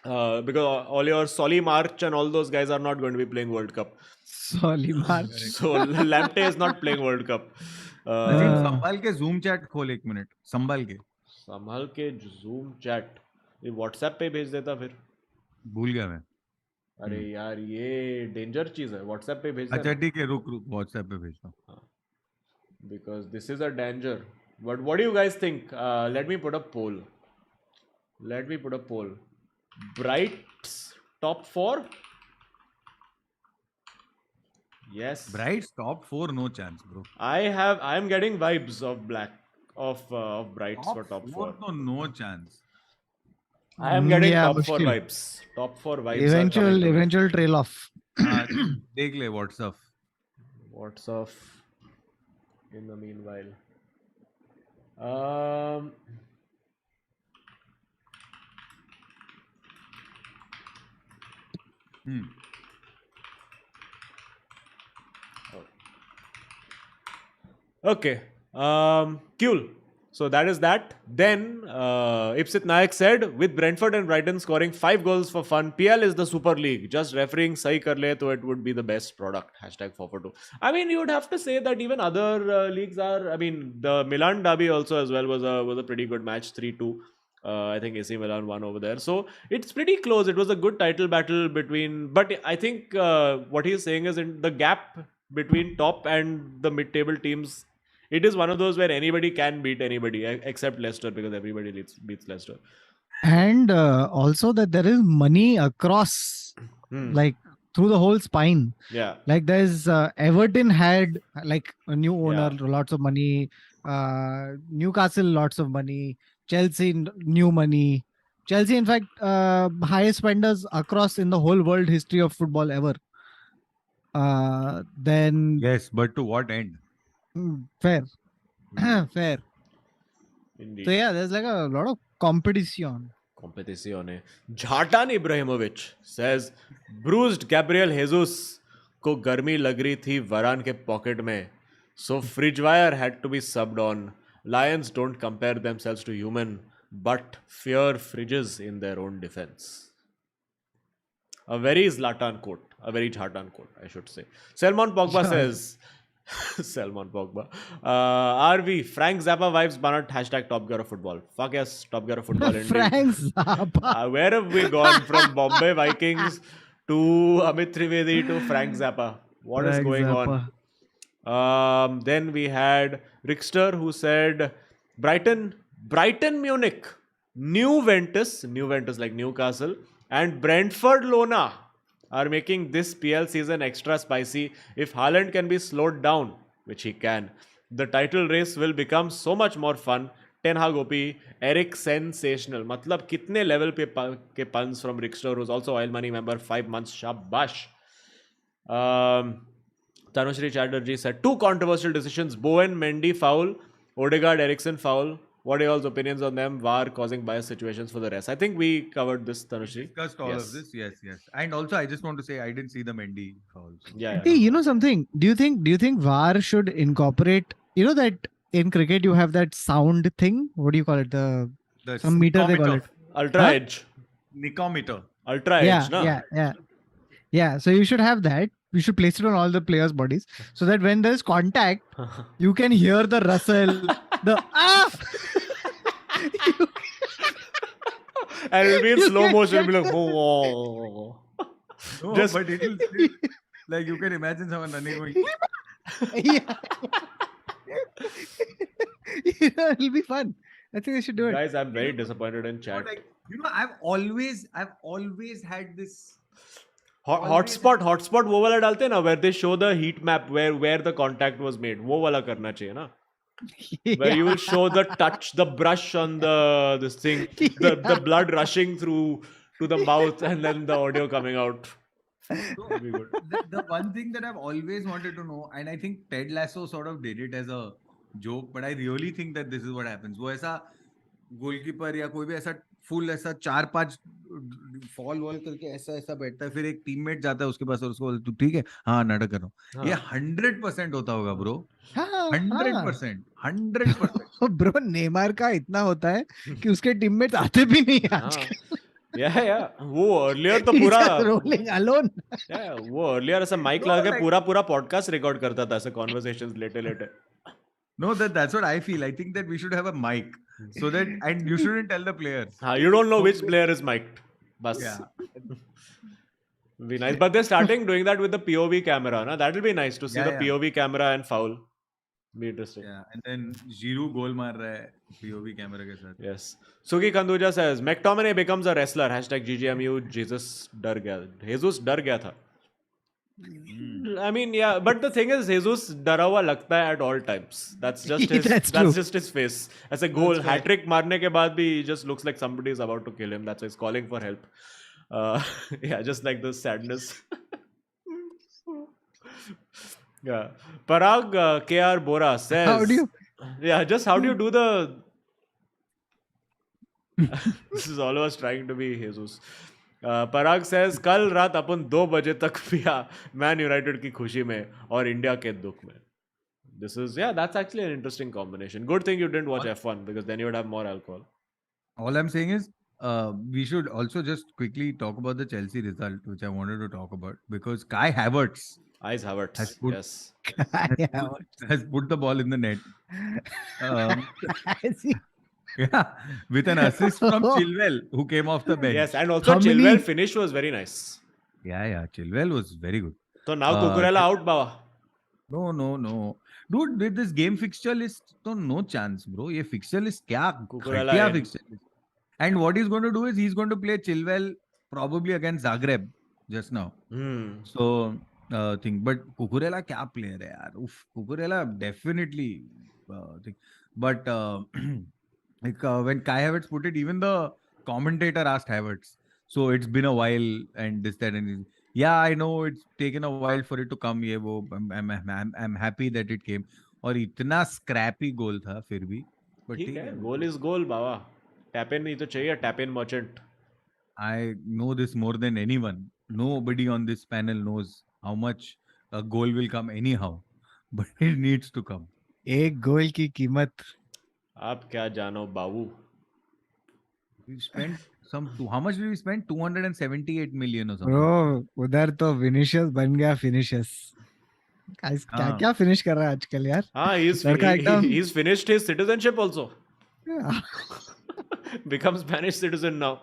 because all your Solly March and all those guys are not going to be playing World Cup. Solly March. So Lamptey is not playing World Cup. Azeem, संभाल के Zoom chat खोल 1 minute. संभाल के Zoom chat. ये WhatsApp पे भेज देता फिर. भूल गया मैं. अरे यार ये डेंजर चीज है, व्हाट्सएप पे भेज अच्छा देना, ठीक है, रुक व्हाट्सएप पे भेजता हूँ. because this is a danger. But what do you guys think? Let me put a poll. Bright's top 4? Yes. Bright's top 4, no chance, bro. I am getting vibes of Brights for top 4. तो no chance. I am getting Yeah, top 4 मुश्किल. vibes. Top 4 vibes are coming to me. Eventual trail off. देख ले WhatsApp. What's off in the meanwhile? Um, okay. Cool. So that is that. Then Ipsit Nayak said, with Brentford and Brighton scoring 5 goals for fun, PL is the Super League. Just refereeing sahi kar le to it would be the best product. Hashtag 442. I mean, you would have to say that even other leagues are. I mean, the Milan derby also as well was a pretty good match, 3-2. I think AC Milan won over there. So it's pretty close. It was a good title battle between. But I think what he's saying is in the gap between top and the mid-table teams. It is one of those where anybody can beat anybody except Leicester, because everybody beats Leicester. And also that there is money across, like through the whole spine. Yeah. Like there's Everton had like a new owner, Yeah. lots of money. Newcastle, lots of money. Chelsea, new money. Chelsea, in fact, highest spenders across in the whole world history of football ever. Then Yes, but to what end? fair, fair. Indeed. So yeah, there's like a lot of competition. Competizione. Zlatan Ibrahimovic says, bruised Gabriel Jesus को गर्मी लग रही थी Varane के pocket में. So Fridgewire had to be subbed on. Lions don't compare themselves to human, but fear fridges in their own defense. A very Zlatan quote. A very Zlatan quote, I should say. Salman Pogba says, Salman Pogba. RV, Frank Zappa vibes banat hashtag Top Gear of Football. Fuck yes, Top Gear of Football indeed. Frank Zappa. Where have we gone from Bombay Vikings to Amit Trivedi to Frank Zappa? What is Frank going Zappa. on? Then we had Rickster who said Brighton, Munich, New Ventus like Newcastle, and Brentford Lona are making this PL season extra spicy. If Haaland can be slowed down, which he can, the title race will become so much more fun. Ten Hag OP, Eric sensational. मतलब कितने level पे के puns from Rickster, who's also Oil Money member, 5 months. Shabash. Tanushree Chatterjee said 2 controversial decisions: Bowen, Mendy foul, Odegaard, Eriksson foul. What are y'all's opinions on them? VAR causing bias situations for the rest. I think we covered this, Tanushree. Discussed all of this. Yes. And also, I just want to say I didn't see the Mendy fouls. Yeah. Hey, you know something? Do you think VAR should incorporate? You know that in cricket you have that sound thing. What do you call it? Some meter they call it. Ultra edge. Nicometer. Ultra edge, na? Yeah. So you should have that. You should place it on all the players' bodies so that when there's contact, you can hear the rustle, the And it'll be in You slow can motion. It'll be get like, oh. No, Just- but it'll like you can imagine someone running going. yeah. It'll be fun. I think they should do it. Guys, I'm very disappointed in chat. Like, I've always had this. Hotspot वो वाला डालते हैं ना, where they show the heat map where the contact was made. वो वाला करना चाहिए ना, where you will show the touch, the brush on this thing, the blood rushing through to the mouth, and then the audio coming out. So, the one thing that I've always wanted to know, and I think Ted Lasso sort of did it as a joke, but I really think that this is what happens. वो ऐसा goalkeeper या कोई भी ऐसा full ऐसा 4-5 fall wall करके ऐसा बैठता है, फिर एक टीममेट जाता है उसके पास और उसको बोलता है, तू ठीक है, हाँ नाटक कर रहा हूँ. ये 100% होता होगा ब्रो. 100%. ब्रो नेमार का इतना होता है कि उसके टीममेट्स आते भी नहीं आजकल. Yeah. वो earlier तो पूरा rolling alone. वो earlier ऐसा माइक लगा के पूरा पॉडकास्ट रिकॉर्ड करता था, ऐसे कॉन्वर्सेशंस लेटे. No, that's what I feel. I think that we should have a mic so that, and you shouldn't tell the players. You don't know which player is mic'd. Bas. Yeah. Be nice. But they're starting doing that with the POV camera. Na? That'll be nice to see Yeah, the yeah. POV camera and foul. Be interesting. Yeah, and then Giroud goal मार रहा है POV camera के साथ. Yes. Sugi Kanduja says, McTominay becomes a wrestler. Hashtag GGMU. Jesus डर गया. Jesus डर गया था. I mean, yeah, but the thing is, Jesus डरा हुआ लगता है at all times. That's just his. That's that's true. just his face. As a goal, hat trick मारने के बाद भी he just looks like somebody is about to kill him. That's why he's calling for help. Yeah, just like the sadness. Yeah. Parag KR Bora says. How do you? Yeah, just how do you do the? This is all of us trying to be Jesus. Parag says कल रात अपन 2 बजे तक पिया man United की खुशी में और India के दुख में. This is that's actually an interesting combination. Good thing you didn't watch F1 because then you would have more alcohol. All I'm saying is, we should also just quickly talk about the Chelsea result, which I wanted to talk about, because Kai Havertz Eyes Havertz. Has put- Yes. has put the ball in the net. See, Yeah, with an assist from Chilwell, who came off the bench. Yes, and also How Chilwell many- finish was very nice. Yeah, Chilwell was very good. So now Cucurella out, Baba. No. Dude, with this game fixture list, so no chance, bro. ये fixture list क्या Cucurella घटिया in. fixture list. And what he's going to do is he's going to play Chilwell probably against Zagreb just now. So thing, but Cucurella क्या player है यार. Oof, Cucurella definitely thing. But like when Kai Havertz put it, even the commentator asked Havertz. So it's been a while and this that and this. Yeah, I know it's taken a while for it to come. ये वो I'm happy that it came. और इतना scrappy goal था फिर भी. But ठीक ठीक है, है. Goal is goal Baba. Tap in नहीं तो चाहिए, tap in merchant. I know this more than anyone. Nobody on this panel knows how much a goal will come anyhow, but it needs to come. एक गोल की कीमत. आप क्या जानो बाबू. We spent how much did we spend? 278 million or something. Bro, उधर तो Vinicius बन गया फिनिशर्स. क्या हाँ. क्या फिनिश कर रहा है आजकल यार. हाँ, लड़का एकदम- he's finished his citizenship also. Yeah. Becomes Spanish citizen now.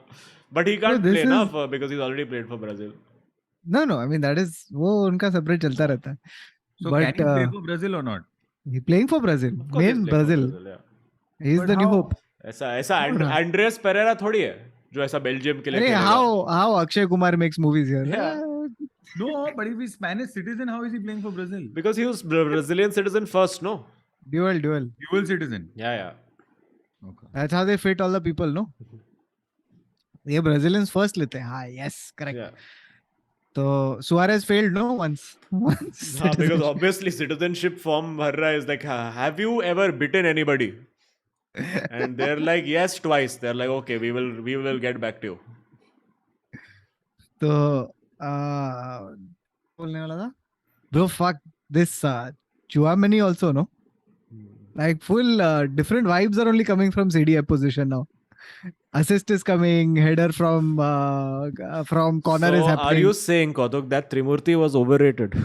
But he can't this play now is- because he's already played for Brazil. No, I mean that is वो उनका सेपरेट चलता रहता है. So But, can he play for Brazil or not? He playing for Brazil. Of course he's Main playing for Brazil. yeah. He is But the new how- hope. ऐसा हाँ. Andreas Pereira थोड़ी है जो ऐसा बेल्जियम के लिए अरे खेलेगा. how Akshay Kumar makes movies here. Yeah. No, but if he's Spanish citizen, how is he playing for Brazil? Because he was Brazilian citizen first, no? Dual. Dual citizen. Yeah. Okay. That's how they fit all the people, no? ये Brazilians first लेते हैं. हाँ, yes, correct. Yeah. तो Suarez failed, no? Once. Because obviously citizenship form भर रहा है is like, have you ever bitten anybody? And they're like, yes, twice. They're like, okay, we will get back to you. तो बोलने वाला था. Bro, fuck this Chouameni also, no? Like full different vibes are only coming from CDF position now. Assist is coming, header from corner So is happening. are you saying, Kautuk, that Trimurti was overrated?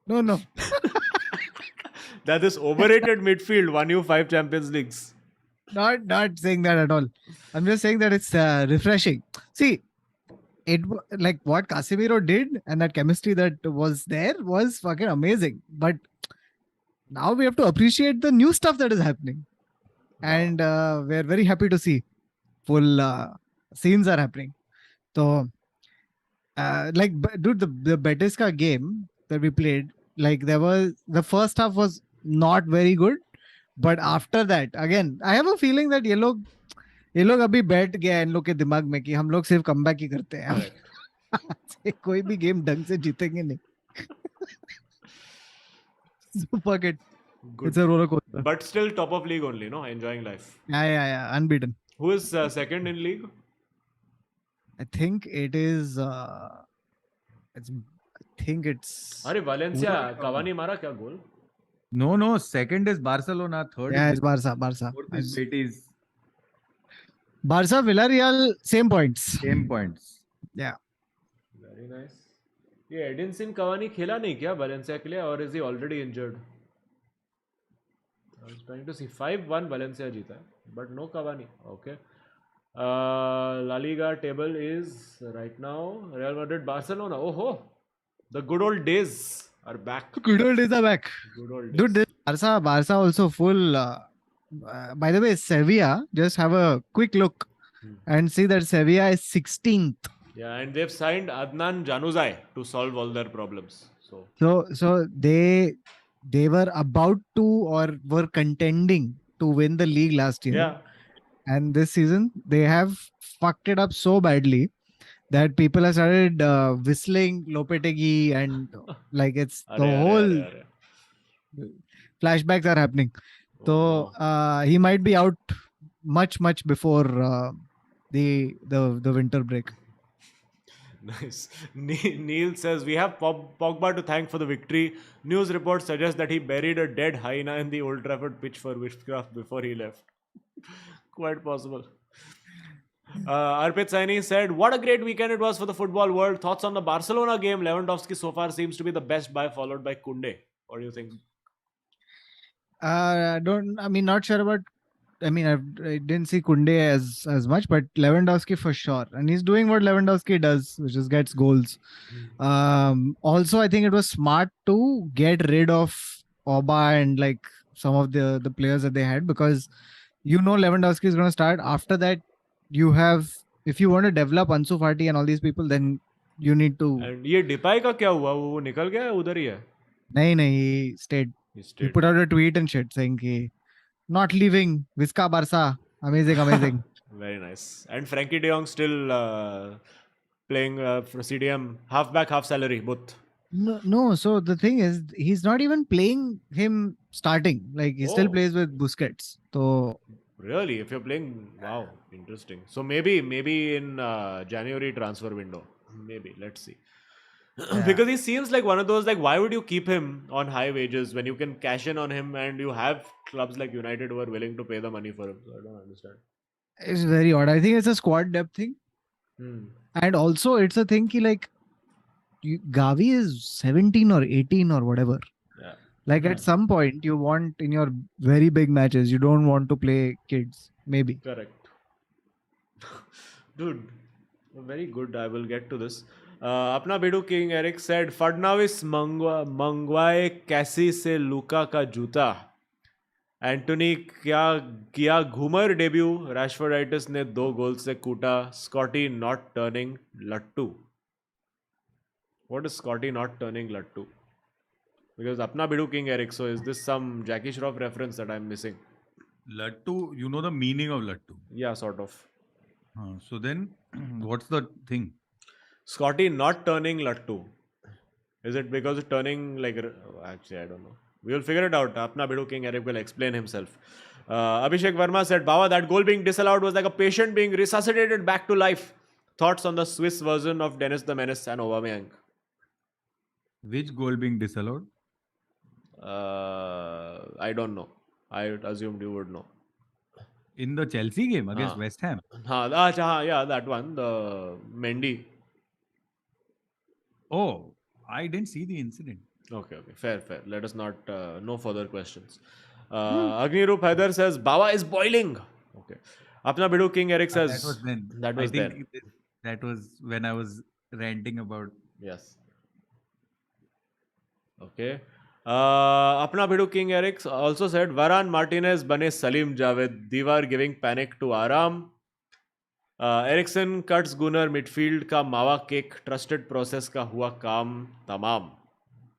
No. That this overrated midfield won you 5 Champions Leagues? Not saying that at all. I'm just saying that it's refreshing. See, like what Casemiro did and that chemistry that was there was fucking amazing. But now we have to appreciate the new stuff that is happening. And we're very happy to see full scenes are happening. So, dude, the Betis ka game that we played, like the first half was not very good. But after that, again, I have a feeling that ये लोग अभी बैठ गया इन लोग के दिमाग में कि हम लोग सिर्फ कमबैक ही करते हैं. कोई भी गेम ढंग से जीतेंगे नहीं. So fuck it. Good. It's a roller coaster. But still top of league only, no? Enjoying life. Yeah. Unbeaten. Who is second in league? I think it is. I think it's. अरे Valencia, Cavani मारा क्या goal? No. Second is Barcelona. Third Yeah, is it's Barca. fourth is Betis. Barca, Villarreal, same points. Same points. Yeah. Very nice. ये Edinson Cavani खेला नहीं क्या Valencia के लिए or is he already injured? I was trying to see 5-1 Valencia जीता है but no Cavani. Okay. La Liga table is right now Real Madrid, Barcelona. Oh, the good old days are back. Good old days are back. Good old days. Dude, this Barca also full. By the way, Sevilla, just have a quick look and see that Sevilla is 16th. Yeah, and they've signed Adnan Januzaj to solve all their problems. So they were about to or were contending to win the league last year. Yeah. And this season, they have fucked it up so badly that people have started whistling Lopetegui and like it's the whole flashbacks are happening. So he might be out much before the winter break. Nice. Neil says we have Pogba to thank for the victory. News reports suggest that he buried a dead hyena in the Old Trafford pitch for witchcraft before he left. Quite possible. Arpit Saini said, "What a great weekend it was for the football world. Thoughts on the Barcelona game? Lewandowski so far seems to be the best by, followed by Kunde. What do you think?" Not sure about. I didn't see Kunde as much, but Lewandowski for sure, and he's doing what Lewandowski does, which is gets goals. Also, I think it was smart to get rid of Pogba and like some of the players that they had, because Lewandowski is going to start. After that, you have, if you want to develop Ansu Fati and all these people, then you need to. And ये Depay का क्या हुआ? वो निकल गया उधर ही है? नहीं, he stayed. He put out a tweet and shit saying कि not leaving, Visca Barca, amazing. Very nice. And Frankie De Jong still playing for CDM, half back, half salary, both. No. So the thing is, he's not even playing him starting. Like he still plays with Busquets. So really, if you're playing, wow, interesting. So maybe in January transfer window, maybe. Let's see. Yeah. Because he seems like one of those, like, why would you keep him on high wages when you can cash in on him and you have clubs like United who are willing to pay the money for him? So I don't understand. It's very odd. I think it's a squad depth thing. And also it's a thing ki like Gavi is 17 or 18 or whatever. Yeah. Like at some point you want in your very big matches, you don't want to play kids. Maybe. Correct. Dude, very good. I will get to this. अपना बेडू king Eric said फडनाविस मंगवाए कैसी से लुका का जूता. एंटोनी क्या किया Ghoomar debut. रैशफोर्डाइटिस ने 2 गोल से कूटा. स्कॉटी नॉट टर्निंग लट्टू. What is Scotty not turning lattu? Because apna bidu king Eric. So is this some Jackie Shroff reference that I'm missing? Lattu, you know the meaning of lattu? Yeah, sort of. So then, what's the thing? Scotty not turning lattu. Is it because of turning like? Actually, I don't know. We will figure it out. Apna bidu king Eric will explain himself. Abhishek Verma said, "Baba, that goal being disallowed was like a patient being resuscitated back to life." Thoughts on the Swiss version of Dennis the Menace and Aubameyang? Which goal being disallowed? I don't know. I assumed you would know. In the Chelsea game against West Ham? Yeah, that one. The Mendy. Oh, I didn't see the incident. Okay. Fair. Let us not, no further questions. Agnirup Haider says, Baba is boiling. Okay. Apna Bidu King Eric says, that was then. That was I think that was when I was ranting about. Yes. Okay. Apna Bidu King Eric also said, Varane Martinez bane Salim Javed. Diwar giving panic to Aram. Ericsson cuts Gunnar midfield ka mawa cake. Trusted process ka hua kaam tamam.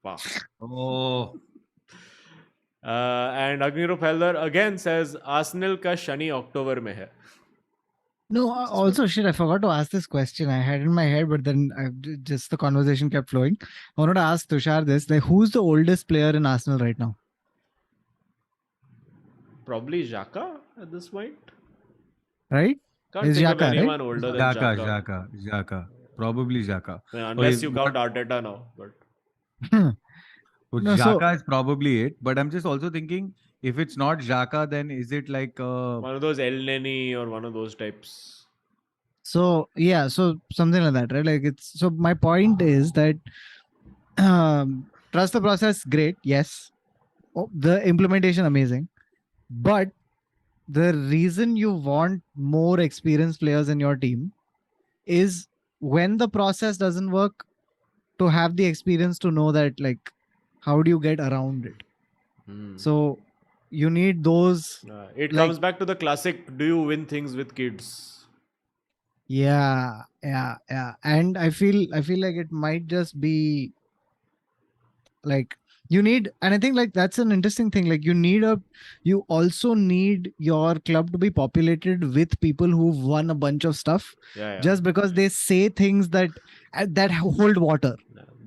Wow. Oh. And Agnirup Haider again says, Arsenal ka Shani October mein hai. No, also shit, I forgot to ask this question. I had in my head, but then just the conversation kept flowing. I wanted to ask Tushar this, like, who's the oldest player in Arsenal right now? Probably Xhaka at this point. Right? Can't Is think of Xhaka, anyone older than Xhaka. Xhaka. Probably Xhaka. Unless you count Arteta now. But No, Xhaka is probably it. But I'm just also thinking, if it's not Xhaka, then is it like one of those El Neni or one of those types? So yeah, so something like that, right? Like it's so my point is that trust the process, great, yes. The implementation amazing, but the reason you want more experienced players in your team is when the process doesn't work, to have the experience to know that like how do you get around it. So you need those It like comes back to the classic: do you win things with kids? yeah. And I feel like it might just be like you need, and I think like that's an interesting thing, like you also need your club to be populated with people who've won a bunch of stuff, Yeah. just because they say things that hold water,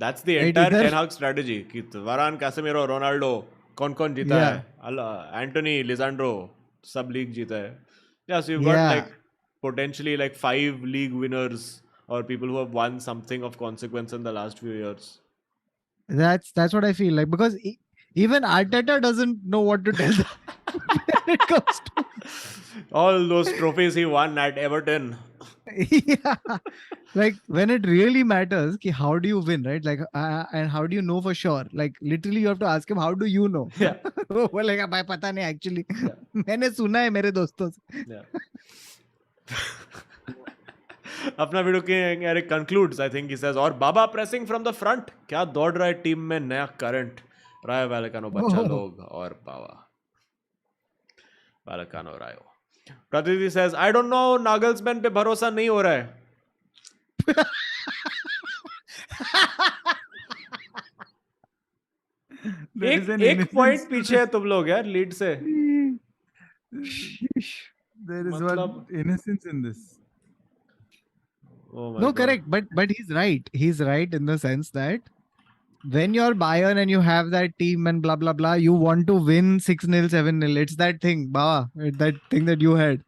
That's the right? entire Either Ten Hag strategy. कि Varane, Casemiro, Ronaldo, कौन जीता yeah है? Anthony, Lisandro, सब league जीता है. Yeah, so you've got yeah like potentially like 5 league winners or people who have won something of consequence in the last few years. that's what I feel like, because even Arteta doesn't know what to tell them when it comes to All those trophies he won at Everton. yeah, like when it really matters ki how do you win, right? Like and how do you know for sure, like literally you have to ask him how do you know. Yeah. वो बोलेगा भाई पता नहीं actually Yeah. मैंने सुना है मेरे दोस्तों से. Yeah. अपना वीडियो के Eric concludes I think he says और बाबा प्रेसिंग फ्रॉम द फ्रंट क्या दौड़ रहा है टीम में नया करंट रायो वैलेकानो बच्चा लोग और बाबा वैलेकानो रायो प्रतिनिधि says I don't know Nagelsmann पे भरोसा नहीं हो रहा है एक पॉइंट पीछे है तुम लोग यार लीड से There is मतलब- one innocence in this. Oh my No, God. correct, but he's right in the sense that when you're Bayern and you have that team and blah blah blah, you want to win 6-0 7-0. It's that thing, Baba, that thing that you had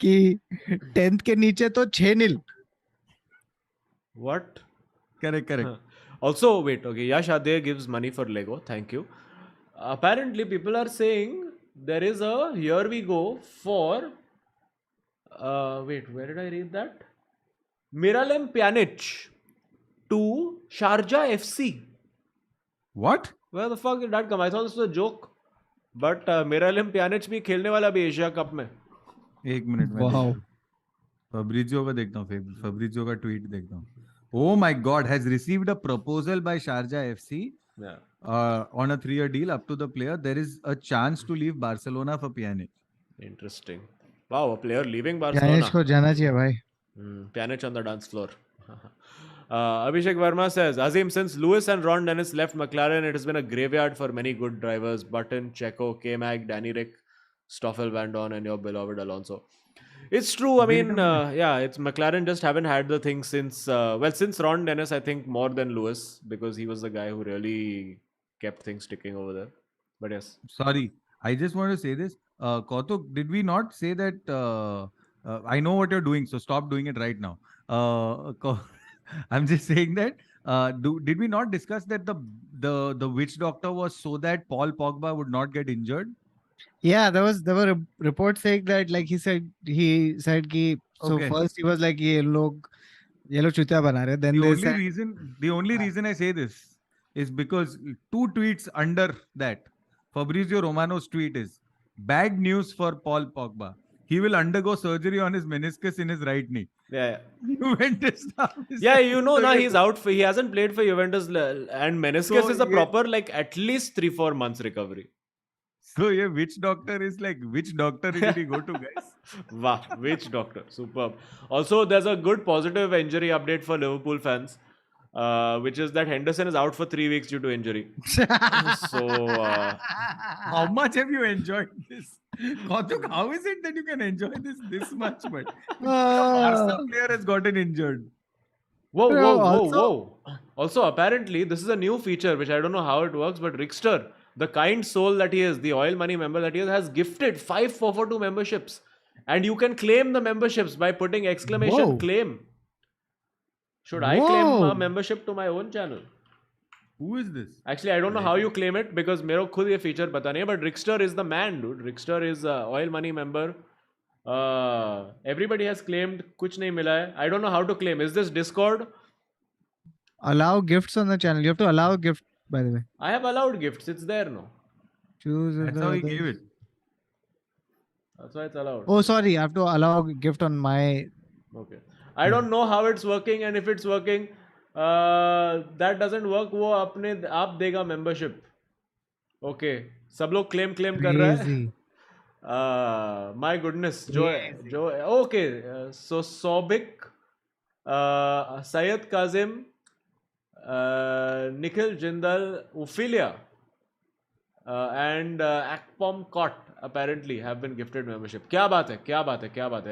कि 10th के नीचे तो 6-0. What? Correct. Also, wait, okay, Yash Ade gives money for Lego. Thank you. Apparently, people are saying there is a here we go for. Wait, where did I read that? Miralem Pjanic to Sharjah FC. What? Where the fuck did that come? I thought this was a joke. But Miralem Pjanic भी खेलने वाला भी Asia cup में. एक minute में Wow. Fabrizio का देखता हूँ फब्रिजियो का ट्वीट देखता हूँ. Oh my God, has received a proposal by Sharjah FC Yeah. on a 3-year deal up to the player. There is a chance to leave Barcelona for Pjanic. Interesting. Wow, a player leaving Pjanic Barcelona. को जाना चाहिए भाई. Pjanic on the dance floor. Abhishek Verma says, Azeem, since Lewis and Ron Dennis left McLaren, it has been a graveyard for many good drivers. Button, Checo, K-Mag, Danny Rick, Stoffel Van Dorn, and your beloved Alonso. It's true. I mean, yeah, it's McLaren just haven't had the thing since, since Ron Dennis, I think more than Lewis, because he was the guy who really kept things ticking over there. But yes. Sorry, I just want to say this. Kautuk, did we not say that? I know what you're doing, so stop doing it right now. I'm just saying that. Did we not discuss that the witch doctor was so that Paul Pogba would not get injured? Yeah, there were reports saying that, like he said कि so Okay. first he was like ये लोग चुतिया बना रहे. Then they said The only reason I say this is because 2 tweets under that, Fabrizio Romano's tweet is bad news for Paul Pogba. He will undergo surgery on his meniscus in his right knee. Yeah. Juventus now is Yeah, like- you know, now he's out. He hasn't played for Juventus, and meniscus So, is a yeah. proper like at least 3-4 months recovery. So yeah, which doctor is like, which doctor did he go to, guys? Wow, which doctor? Superb. Also, there's a good positive injury update for Liverpool fans, which is that Henderson is out for 3 weeks due to injury. So, How much have you enjoyed this? Kautuk, how is it that you can enjoy this much? But a Barca player has gotten injured. whoa, Bro, whoa, whoa, also- whoa. Also, apparently, this is a new feature, which I don't know how it works, but Rickster, the kind soul that he is, the oil money member that he is, has gifted 5 442 memberships. And you can claim the memberships by putting exclamation Whoa. claim. Should I claim Whoa. a membership to my own channel? Who is this? Actually, I don't know how you claim it because मेरे को खुद ये feature पता नहीं है, but Rickster is the man, dude. Rickster is a oil money member. Everybody has claimed, कुछ नहीं मिला है. I don't know how to claim. Is this Discord? allow gifts on the channel. You have to allow a gift, by the way. I have allowed gifts. It's there, no? Choose That's how he gave it. That's why it's allowed. Oh, sorry. I have to allow gift on my. Okay. I don't know how it's working, and if it's working, that doesn't work. वो अपने आप देगा membership. Okay. सब लोग claim कर रहा है. Crazy. My goodness. Crazy. जो okay. So Sobik, Syed Kazim, Nikhil Jindal, Ophelia, and Akpom Kot apparently have been gifted membership. क्या बात है.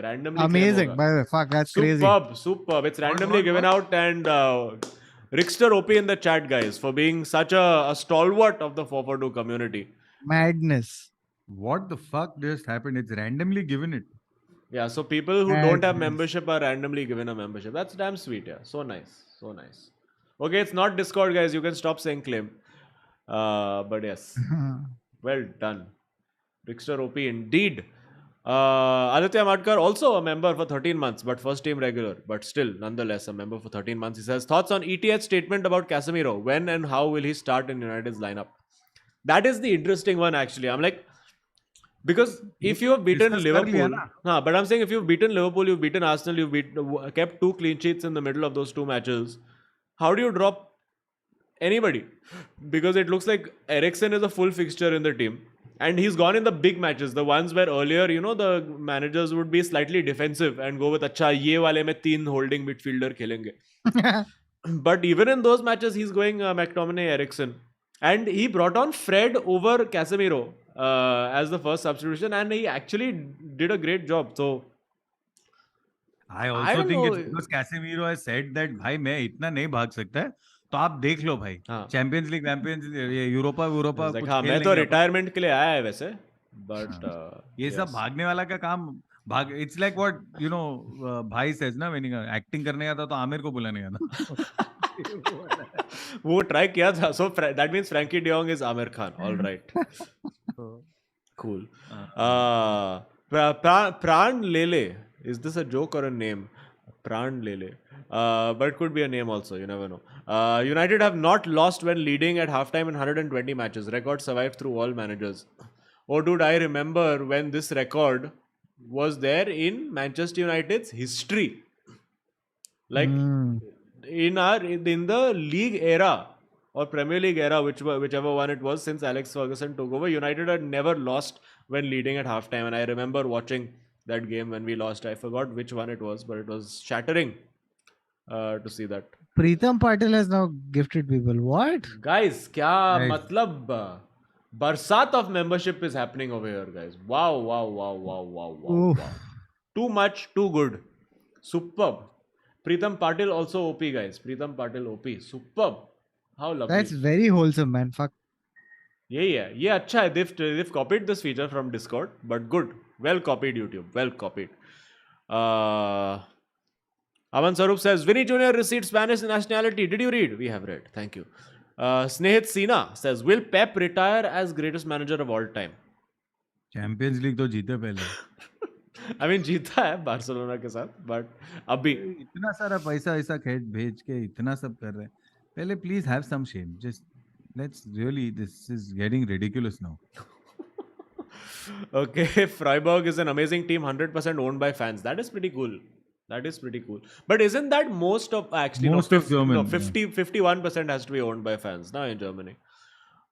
Randomly claim Amazing. होगा. By the way, fuck, that's crazy. Superb. It's randomly given out, and Rickster OP in the chat, guys, for being such a stalwart of the 442 community. Madness. What the fuck just happened? It's randomly given it. Yeah, so people who don't have Madness. membership are randomly given a membership. That's damn sweet, yeah. So nice. Okay, it's not Discord, guys. You can stop saying claim. But yes, well done. Rickster OP indeed. Aditya Madkar, also a member for 13 months, but first team regular, but still, nonetheless, a member for 13 months. He says, thoughts on ETH's statement about Casemiro? When and how will he start in United's lineup? That is the interesting one, actually. I'm like, because if you have beaten Discuss kar liya Liverpool, na. but I'm saying if you've beaten Liverpool, you've beaten Arsenal, you've kept 2 clean sheets in the middle of those 2 matches, how do you drop anybody? Because it looks like Eriksen is a full fixture in the team. And he's gone in the big matches, the ones where earlier, the managers would be slightly defensive and go with, अच्छा ये वाले में 3 holding midfielder खेलेंगे. But even in those matches, he's going McTominay, Eriksen. And he brought on Fred over Casemiro as the first substitution, and he actually did a great job. So I I also don't think know. it's because Casemiro has said that भाई मैं इतना नहीं भाग सकता है तो आप देख लो भाई हाँ. चैंपियंस लीग ये यूरोपा He's like, कुछ हाँ, खेल मैं लेंगे तो अपन। रिटायरमेंट के लिए आया है वैसे, but ये सब भागने वाला का काम भाग इट्स लाइक व्हाट भाई सेज ना मैंने एक्टिंग करने का था तो आमिर को बुलाने का था वो ट्राई किया था. So that means Frankie De Jong is Amir Khan. All right. Cool. Pran Lele. Is this a joke or a name? Pran Lele. But it could be a name also. You never know. United have not lost when leading at halftime in 120 matches. Record survived through all managers. Oh, dude, I remember when this record was there in Manchester United's history. Like in the league era or Premier League era, whichever one it was, since Alex Ferguson took over, United had never lost when leading at halftime. And I remember watching that game when we lost. I forgot which one it was, but it was shattering to see that. Preetham Patil has now gifted people. What? Guys, kya Guys. matlab barsat of membership is happening over here, guys. Wow. Oof. Too much, too good. Superb. Preetham Patil also OP, guys. Preetham Patil OP. Superb. How lovely. That's very wholesome, man. Fuck. Yeah. अच्छा है. They've copied this feature from Discord, but good. Well copied, YouTube. Well copied. Aman Sarup says, Vinny Jr. received Spanish nationality. Did you read? We have read. Thank you. Snehit Sina says, will Pep retire as greatest manager of all time? Champions league तो जीते पहले I mean, जीता है Barcelona के साथ, but अभी इतना सारा पैसा ऐसा भेज के इतना सब कर रहे हैं पहले please have some shame just let's really this is getting ridiculous now Okay, Freiburg is an amazing team, 100% owned by fans. That is pretty cool. But isn't that most of Most of Germany, 51% has to be owned by fans now in Germany?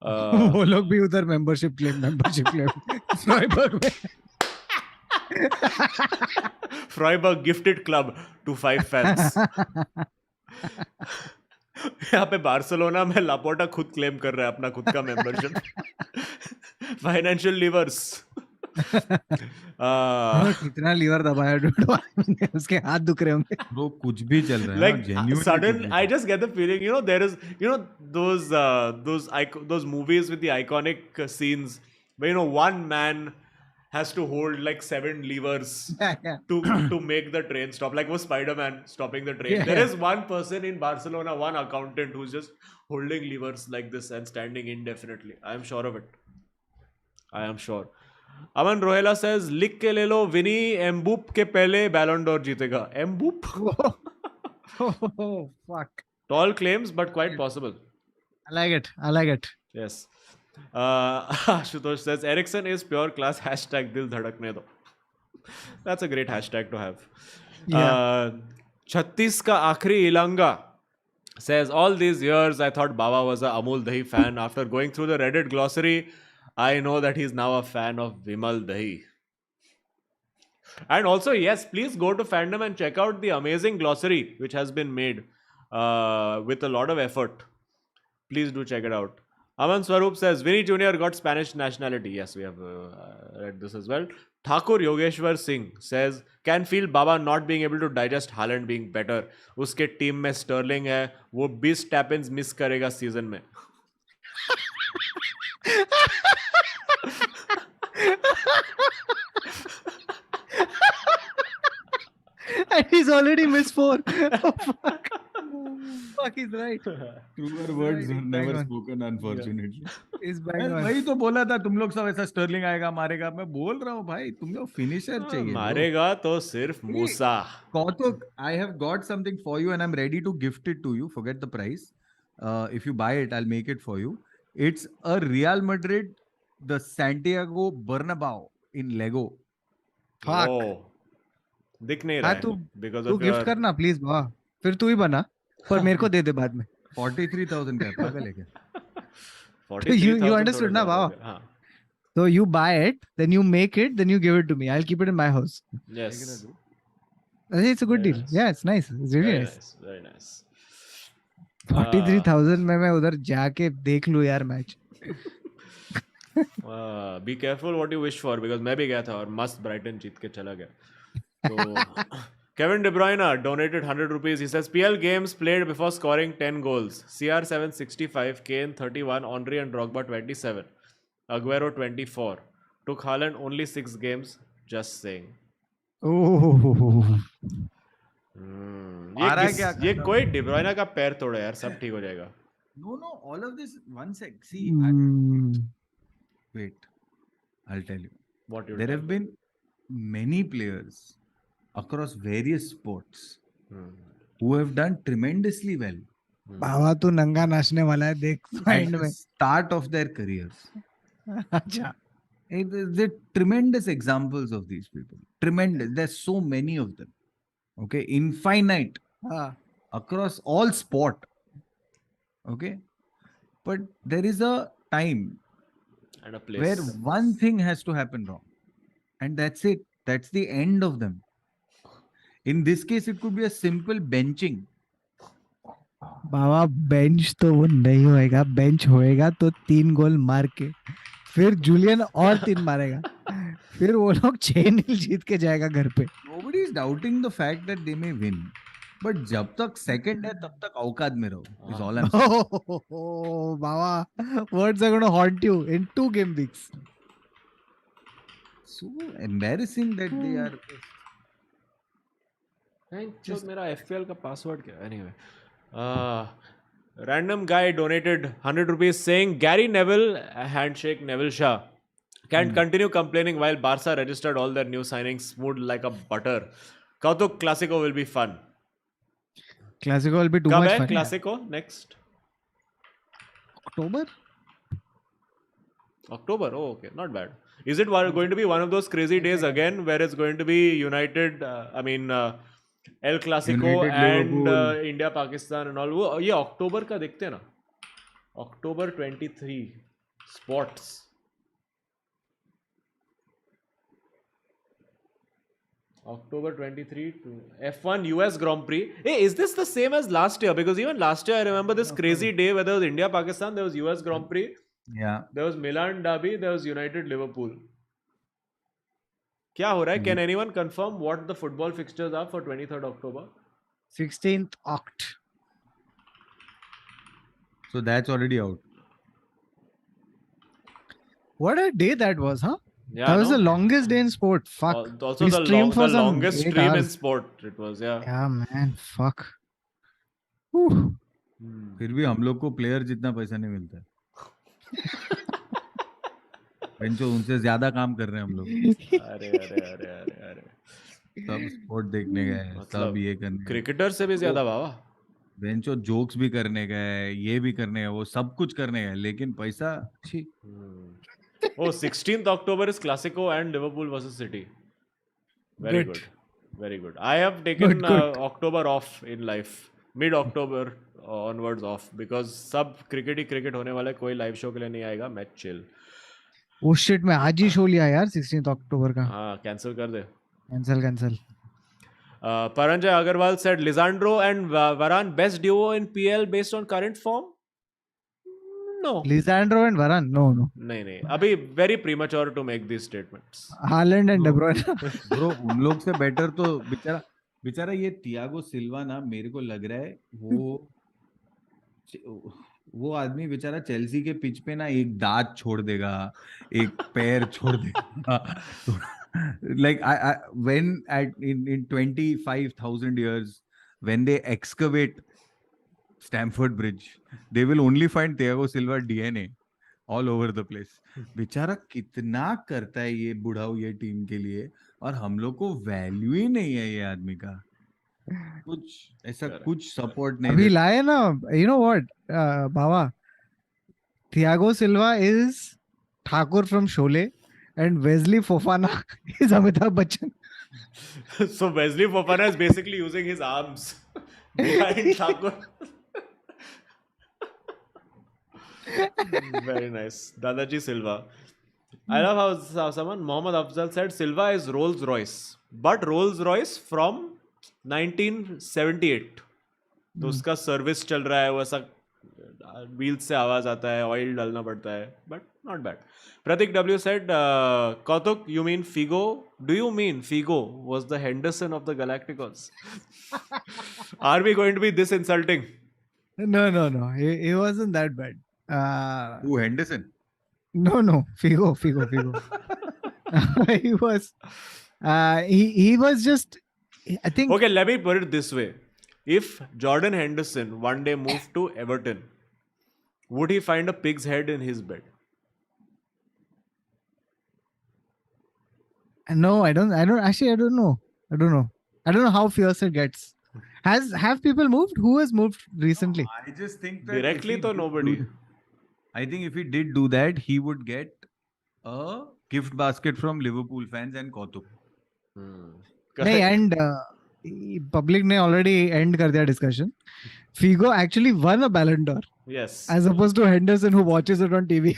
वो लोग भी उधर membership claim. Freiburg में. Freiburg gifted club to 5 fans. यहाँ पे Barcelona में Laporta खुद claim कर रहा है अपना खुद का मेंबरशिप. Financial levers. कितना लीवर दबाया dude. उसके हाथ दुख रहे होंगे. ब्रो कुछ भी चल रहा है Like genuinely sudden, कुछ भी I चल just get the feeling, there is, those movies with the iconic scenes where one man has to hold like 7 levers Yeah. to make the train stop, like was Spider-Man stopping the train. Yeah. There is one person in Barcelona, one accountant who's just holding levers like this and standing indefinitely. I am sure of it. I am sure. Aman Rohela says, लिख के ले लो, विनी एम्बूप के पहले बैलन door जीतेगा. एम्बूप? Oh, fuck. Tall claims, but quite possible. I like it. Yes. Ashutosh says, Eriksen is pure class. #dil dhadakne do. That's a great hashtag to have. Yeah. 36 ka आखिरी इलांगा says, all these years I thought Baba was a Amul Dahi fan. After going through the Reddit glossary, I know that he's now a fan of Vimal Dahi. And also, yes, please go to fandom and check out the amazing glossary which has been made with a lot of effort. Please do check it out. Aman Swaroop says, Vinny Jr. got Spanish nationality. Yes, we have read this as well. Thakur Yogeshwar Singh says, can feel Baba not being able to digest Haaland being better. उसके team में Stirling है, वो 20 टैप-इन्स miss करेगा season में. And he's already missed 4. Oh, fuck. Fuck, he's right. Truer words Right, were never bang on. spoken, unfortunately. He's मैं bang on. वही तो बोला था तुम लोग सब ऐसा स्टर्लिंग आएगा मारेगा. मैं बोल रहा हूँ भाई तुम लोग फिनिशर चाहिए. bro. मारेगा तो सिर्फ मूसा. Kautuk, I have got something for you and I'm ready to gift it to you. Forget the price. If you buy it, I'll make it for you. It's a Real Madrid, the Santiago Bernabeu in Lego. Fuck. Oh. दिख नहीं हाँ रहा तू है because तू of gift your करना please बाबा. फिर तू ही बना पर मेरे को दे दे बाद में. 43,000 का है, पागल है क्या? 43,000 you understood थोड़ा ना ज़्यादा हो बाबा? गया. हाँ. So you buy it, then you make it, then you give it to me. I'll keep it in my house. Yes. I think it's a good Very deal. nice. Yeah, it's nice. It's really Very nice. nice. Very nice. 43,000 में मैं उधर जाके देख लूं यार match. Be careful what you wish for because मैं भी गया था और मस्त ब्राइटन जीत के चला गया. So Kevin De Bruyne donated 100 rupees. He says PL games played before scoring 10 goals. CR7 65, Kane 31, Henry and Drogba 27, Aguero 24. Took Haaland only 6 games. Just saying. Oh. ये कोई De Bruyne का पैर तोड़े यार, सब ठीक हो जाएगा. No, all of this. One sec. See, wait. I'll tell you. What you There have been many players across various sports who have done tremendously well बाबा तू नंगा नाचने वाला है देख at एंड the में. start of their careers. अच्छा. There are tremendous examples of these people. Tremendous. There's so many of them. Okay, infinite हाँ. across all sport. Okay, but there is a time and a place. where one thing has to happen wrong, and that's it. That's the end of them. In this case, it could be a simple benching. Baba bench तो वो नहीं होएगा. Bench होएगा तो 3 गोल मार के फिर Julian और 3 मारेगा. फिर वो लोग 6-0 जीत के जाएगा घर पे. Nobody is doubting the fact that they may win, but जब तक second है तब तक औकात में रहो. Is all I'm saying. Oh, Baba, words are going to haunt you in 2 game weeks. So embarrassing that they are. Just मेरा FPL का password क्या? Anyway, random guy donated 100 rupees saying Gary Neville, handshake Neville Shah, can't continue complaining while Barca registered all their new signings smooth like a butter. Kautuk, Clasico will be fun. Clasico will be too कब much है fun. Clasico next? October? October. Oh, okay, not bad. Is it going to be one of those crazy days again where it's going to be United? El Clasico United, and Liverpool. India Pakistan and all. वो ये अक्टूबर का देखते हैं ना. October 23 sports. October 23 to F1 US Grand Prix. Hey, is this the same as last year? Because even last year I remember this crazy day where there was India Pakistan, there was US Grand Prix, Yeah. there was Milan Derby, there was United Liverpool. क्या हो रहा है? Can anyone confirm what the football fixtures are for 23rd October? 16th Oct. So that's already out. What a day that was, huh? Yeah, That was no? the longest day in sport. Fuck. Also We the, streamed for the some longest 8 stream in hours. sport. It was, yeah. Yeah, man. Fuck. Whew. फिर भी हम लोग को player जितना पैसा नहीं मिलता है. बेंचो उनसे ज्यादा काम कर रहे हैं हम लोग. अरे सब स्पोर्ट देखने गए, सब मतलब ये करने गए. क्रिकेटर से भी ज्यादा बाबा. बेंचो जोक्स भी करने गए, ये भी करने गए, वो सब कुछ करने गए, लेकिन पैसा छी. Oh, 16th October is Clasico and Liverpool versus City. Very Good. good. Very good. I have taken Good. October off in life. Mid-October onwards off because सब cricket ही cricket होने वाला है, कोई live show के लिए नहीं आएगा, मैं chill. Oh shit, मैं आज ही शो लिया यार 16th अक्टूबर का. हाँ, cancel कर दे. Cancel. Paranjay Agarwal said Lisandro and Varane best duo in PL based on current form. No. Lisandro and Varane. No. नहीं. अभी very premature to make these statements. Haaland and De Bruyne. Bro उन लोग से better तो बेचारा ये Thiago Silva ना, मेरे को लग रहा है वो आदमी बेचारा चेल्सी के पिच पे ना एक दांत छोड़ देगा, एक पैर छोड़ देगा. Like when in 25,000 years when they excavate Stamford Bridge, they will only find Thiago Silva DNA all over the place. बेचारा कितना करता है ये बुढ़ाऊ ये टीम के लिए, और हम लोग को वैल्यू ही नहीं है ये आदमी का. कुछ ऐसा कुछ सपोर्ट नहीं अभी देता. लाए ना, you know what, Baba, Thiago Silva is Thakur from Sholay and Wesley Fofana is Amitabh Bachchan. So Wesley Fofana is basically using his arms behind Thakur. Very nice. Dadaji Silva. I love how someone, Mohammad Afzal, said Silva is Rolls Royce, but Rolls Royce from 1978. तो उसका service चल रहा है, वो ऐसा wheels से आवाज आता है, ऑयल डालना पड़ता है, but not bad. Pratik W said, Kautuk, you mean Figo? Do you mean Figo was the Henderson of the Galacticos? Are we going to be this insulting? No. He wasn't that bad. Who, Henderson? No. Figo. He was. He was just. I think. Okay, let me put it this way. If Jordan Henderson one day moved to Everton, would he find a pig's head in his bed? No, I don't. Actually, I don't know. I don't know how fierce it gets. Have people moved? Who has moved recently? I just think that Directly to nobody. I think if he did do that, he would get a gift basket from Liverpool fans and Kautuk. नहीं, and public ने already end कर दिया discussion. Figo actually won a Ballon d'Or Yes. as opposed to Henderson who watches it on TV.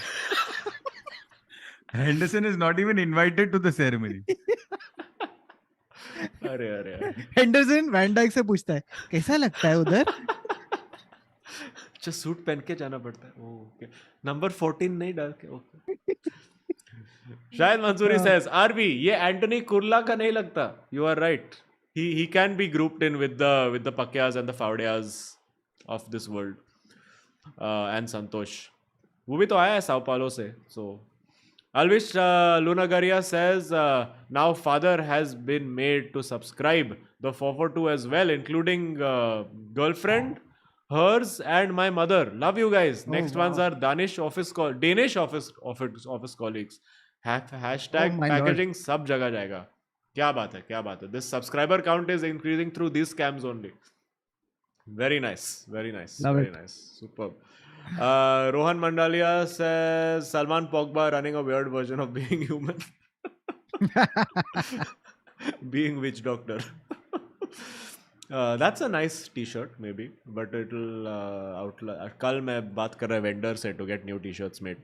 Henderson is not even invited to the ceremony. अरे. Henderson Van Dijk से पूछता है कैसा लगता है उधर. अच्छा, सूट पहन के जाना पड़ता है. ओके. नंबर 14 नहीं डाल के. ओके. शायद मंसूरी says, RV, ये एंटोनी कुर्ला का नहीं लगता. You are right. He can be grouped in with the Pakyas and the Faudias of this world. And Santosh. वो भी तो आया है साओ पालो से. So Alvish Lunagaria says, now father has been made to subscribe the 442 as well, including girlfriend, hers, and my mother. Love you guys. Next ones are Danish office colleagues. Hashtag my packaging सब जगह जाएगा. क्या बात है. This subscriber count is increasing through these scams only. Very nice. Love Very it. nice. Superb. Rohan Mandalia says Salman Pogba running a weird version of being human. Being witch doctor. That's a nice t-shirt maybe, but it'll कल मैं बात कर रहा vendor से to get new t-shirts made.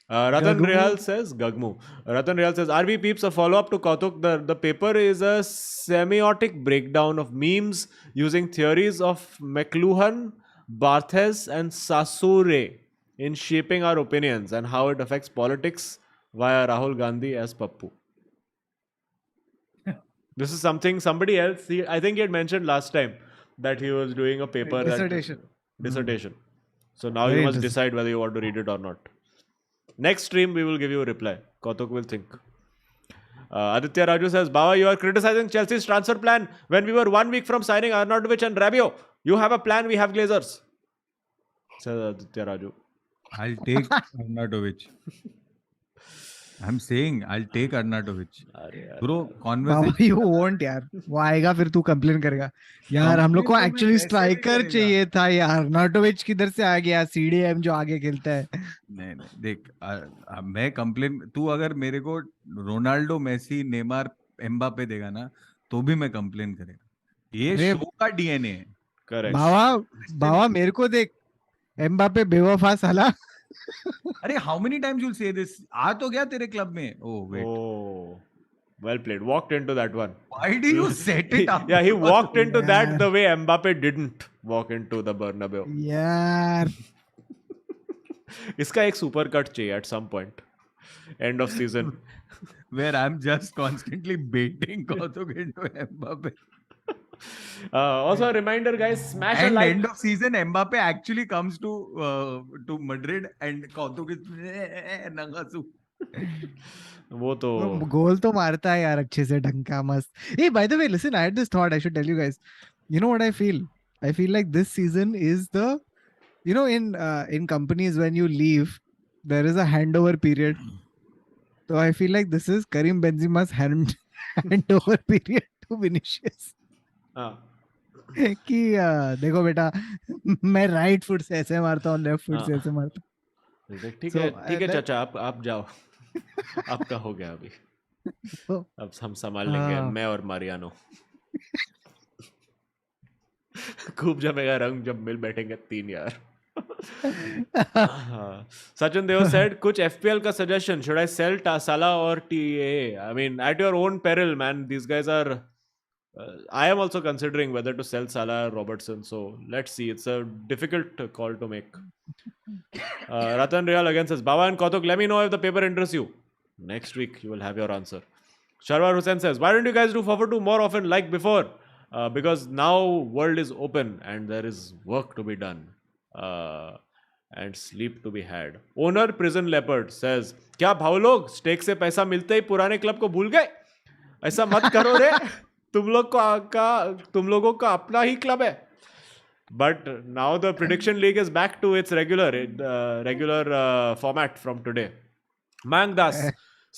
Ratan Rehal says RV peeps, a follow-up to Kautuk. The paper is a semiotic breakdown of memes using theories of McLuhan, Barthes and Sassoure in shaping our opinions and how it affects politics via Rahul Gandhi as Pappu. This is something somebody else, I think he had mentioned last time that he was doing a paper. Dissertation. So now Very you must interesting. decide whether you want to read it or not. Next stream, we will give you a reply. Kautuk will think. Aditya Raju says, Baba, you are criticizing Chelsea's transfer plan when we were 1 week from signing Arnautovic and Rabiot. You have a plan, we have Glazers. Says Aditya Raju. I'll take Arnautovic. I'm saying I'll take Arnautovic. Bro, conversation. Baba, you won't यार. वो आएगा फिर तू complain करेगा. यार हम लोग को Complain तो actually मैं कैसे भी striker करेगा? चाहिए था यार. नाटोविच किधर से आ गया? CDM जो आगे खेलता है. नहीं देख मैं कंप्लेन, तू अगर मेरे को रोनाल्डो, मेसी, नेमार एम्बापे देगा ना तो भी मैं कंप्लेन करेगा। ये अरे शो का डीएनए है। Correct. बाबा मेरे को देख एम्बापे बेवफा साला अरे how many times you say this, आ तो गया तेरे क्लब में। Oh wait, Oh, well played. Walked into that one. Why do you set it up? Yeah, he walked into that Yeah. the way Mbappe didn't walk into the Bernabeu. यार इसका एक super cut चाहिए at some point. End of season. where I'm just constantly baiting Kautuk into Mbappe. Also a reminder, guys, smash a And like. end of season, Mbappe actually comes to Madrid and Kautuk is Nangasu. वो तो गोल तो मारता है यार अच्छे से ढंग का मस्त ए by the way listen I had this thought I should tell you guys you know what I feel like this season is the in companies when you leave there is a handover period so I feel like this is Karim Benzema's handover period to Vinicius हाँ कि देखो बेटा मैं right foot से ऐसे मारता हूँ left foot से हाँ। ऐसे मारता हूँ ठीक So, है that- चाचा आप जाओ आपका हो गया अभी So, अब हम संभाल लेंगे हाँ। मैं और मारियानो खूब जमेगा रंग जब मिल बैठेंगे 3 यार हाँ. Sachin Deo said कुछ FPL का suggestion should I sell Salah or TA I mean at your own peril man these guys are I am also considering whether to sell Salah or Robertson so let's see it's a difficult call to make Ratan Real again says Baba and Kautuk let me know if the paper interests you next week you will have your answer Sharwar Hussain says why don't you guys do forward 2 more often like before because now world is open and there is work to be done and sleep to be had owner prison leopard says क्या भाव लोग stake से पैसा मिलते ही पुराने club को भूल गए ऐसा मत करो रे तुम लोगों का अपना ही क्लब है but now the prediction league is back to its regular format from today Mang Das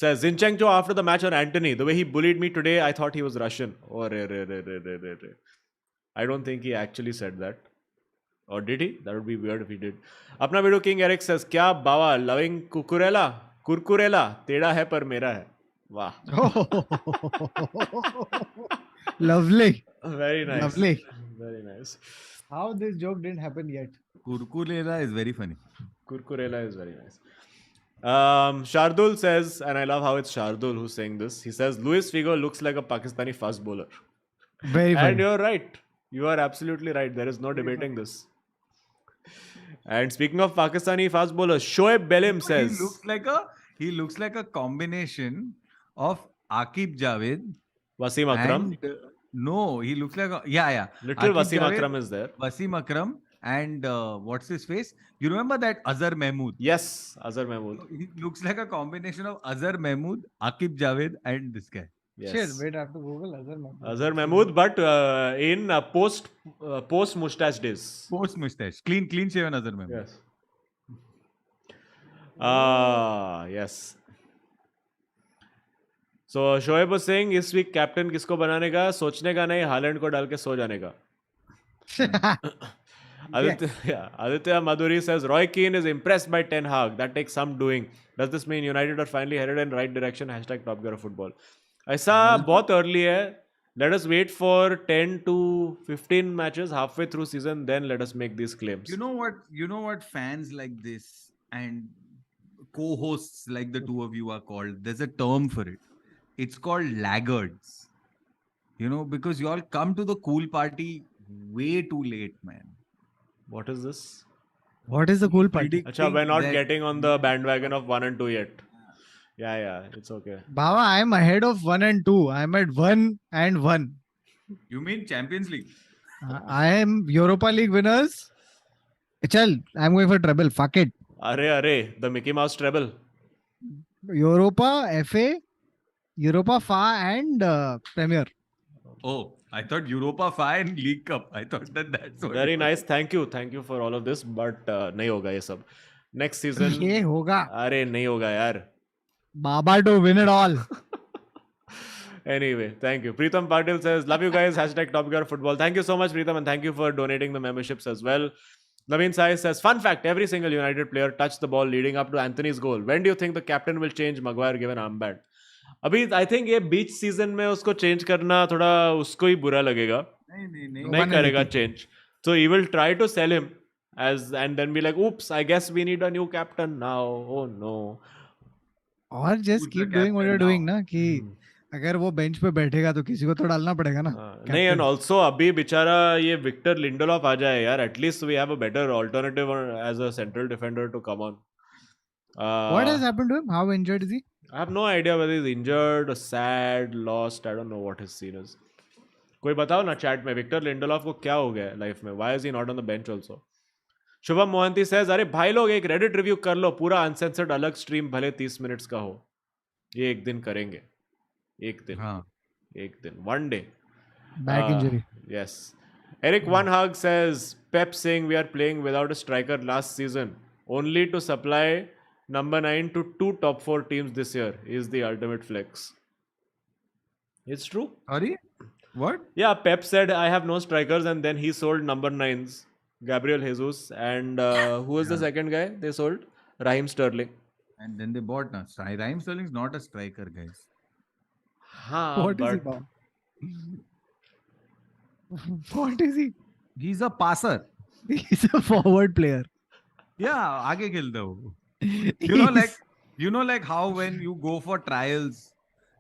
says Zinchenko after the match on Antony the way he bullied me today I thought he was Russian oh re. I don't think he actually said that or did he that would be weird if he did अपना video king Eric says क्या बाबा loving कुरकुरेला तेरा है पर मेरा है वाह lovely very nice Lovely. very nice how this joke didn't happen yet Kurkulela is very funny. Kurkurela is very nice. Shardul says, and I love how it's Shardul who's saying this. He says, Luis Figo looks like a Pakistani fast bowler. very And funny you're right. You are absolutely right. There is no debating this. And speaking of Pakistani fast bowlers, Shoaib Belim says, He looks like a combination of Akib Javed Wasim Akram. and no, he looks like yeah. Little Akib Wasim Javed, Akram is there. Wasim Akram and what's his face? You remember that Azhar Mahmood? Yes, Azhar Mahmood. He looks like a combination of Azhar Mahmood, Akib Javed, and this guy. Yes. shit wait I have to Google Azhar Mahmood. Azhar Mahmood, but in post mustache days. Post mustache, clean shaven Azhar Mahmood. Yes. Yes. So Shoaib was saying इस week captain किसको बनाने का सोचने का नहीं Holland को डाल के सो जाने का Aditya Madhuri says Roy Keane is impressed by Ten Hag. That takes some doing. Does this mean United are finally headed in right direction? # Top Gear of Football. ऐसा बहुत early है. Let us wait for 10 to 15 matches halfway through season. Then let us make these claims. You know what fans like this and co-hosts like the two of you are called. There's a term for it. It's called laggards. Because you all come to the cool party way too late, man. What is this? what is the cool part Acha, we're not that- getting on the bandwagon of 1 and 2 yet. Yeah, it's okay. Baba I'm ahead of 1 and 2 I'm at 1 and 1 You mean Champions League? I am Europa League winners chal I'm going for treble fuck it Arre, the Mickey Mouse treble. Europa FA Europa FA and Premier Oh, I thought Europa Fi and League Cup. I thought that's what Very it was. nice. Thank you for all of this. But नहीं होगा ये सब. Next season. ये होगा अरे नहीं होगा यार. Baba to win it all Anyway, thank you. Preetham Patil says, love you guys. # Top Gear Football. Thank you so much, Preetham, and thank you for donating the memberships as well. Naveen Sai says, fun fact, every single United player touched the ball leading up to Anthony's goal. When do you think the captain will change Maguire given armband? अभी I think ये बीच season में उसको change करना थोड़ा उसको ही बुरा लगेगा. नहीं नहीं करेगा change. So he will try to sell him and then be like, oops, I guess we need a new captain now. Oh no. और just Who's the keep doing what you are captain doing now? ना कि अगर वो bench पे बैठेगा तो किसी को तो डालना पड़ेगा ना. नहीं, and also अभी बेचारा ये विक्टर लिंडेलॉफ आ जाए यार. At least we have a better alternative as a central defender to come on. What has happened to him? How injured is he? I have no idea whether he's injured, sad, lost. I don't know what his scene is. कोई बताओ ना chat में Victor Lindelof को क्या हो गया life में. Why is he not on the bench also? Shubham Mohanty says, अरे भाई लोग एक रेडिट रिव्यू कर लो. पूरा अनसेंसर्ड अलग स्ट्रीम भले 30 मिनट्स का हो. ये एक दिन करेंगे. एक दिन. हाँ. एक दिन. One day. Back injury. Yes. Eric One Hug says, Pep saying we are playing without a striker last season, only to supply number 9 to 2 top 4 teams this year is the ultimate flex. It's true. Sorry? What? Yeah, Pep said I have no strikers and then he sold number 9s, Gabriel Jesus, and who was the second guy they sold? Raheem Sterling. And then they bought now. Raheem Sterling's not a striker, guys. What is he now? What is he? He's a passer. He's a forward player. Yeah, आगे खेलता है वो. He's- You know like how when you go for trials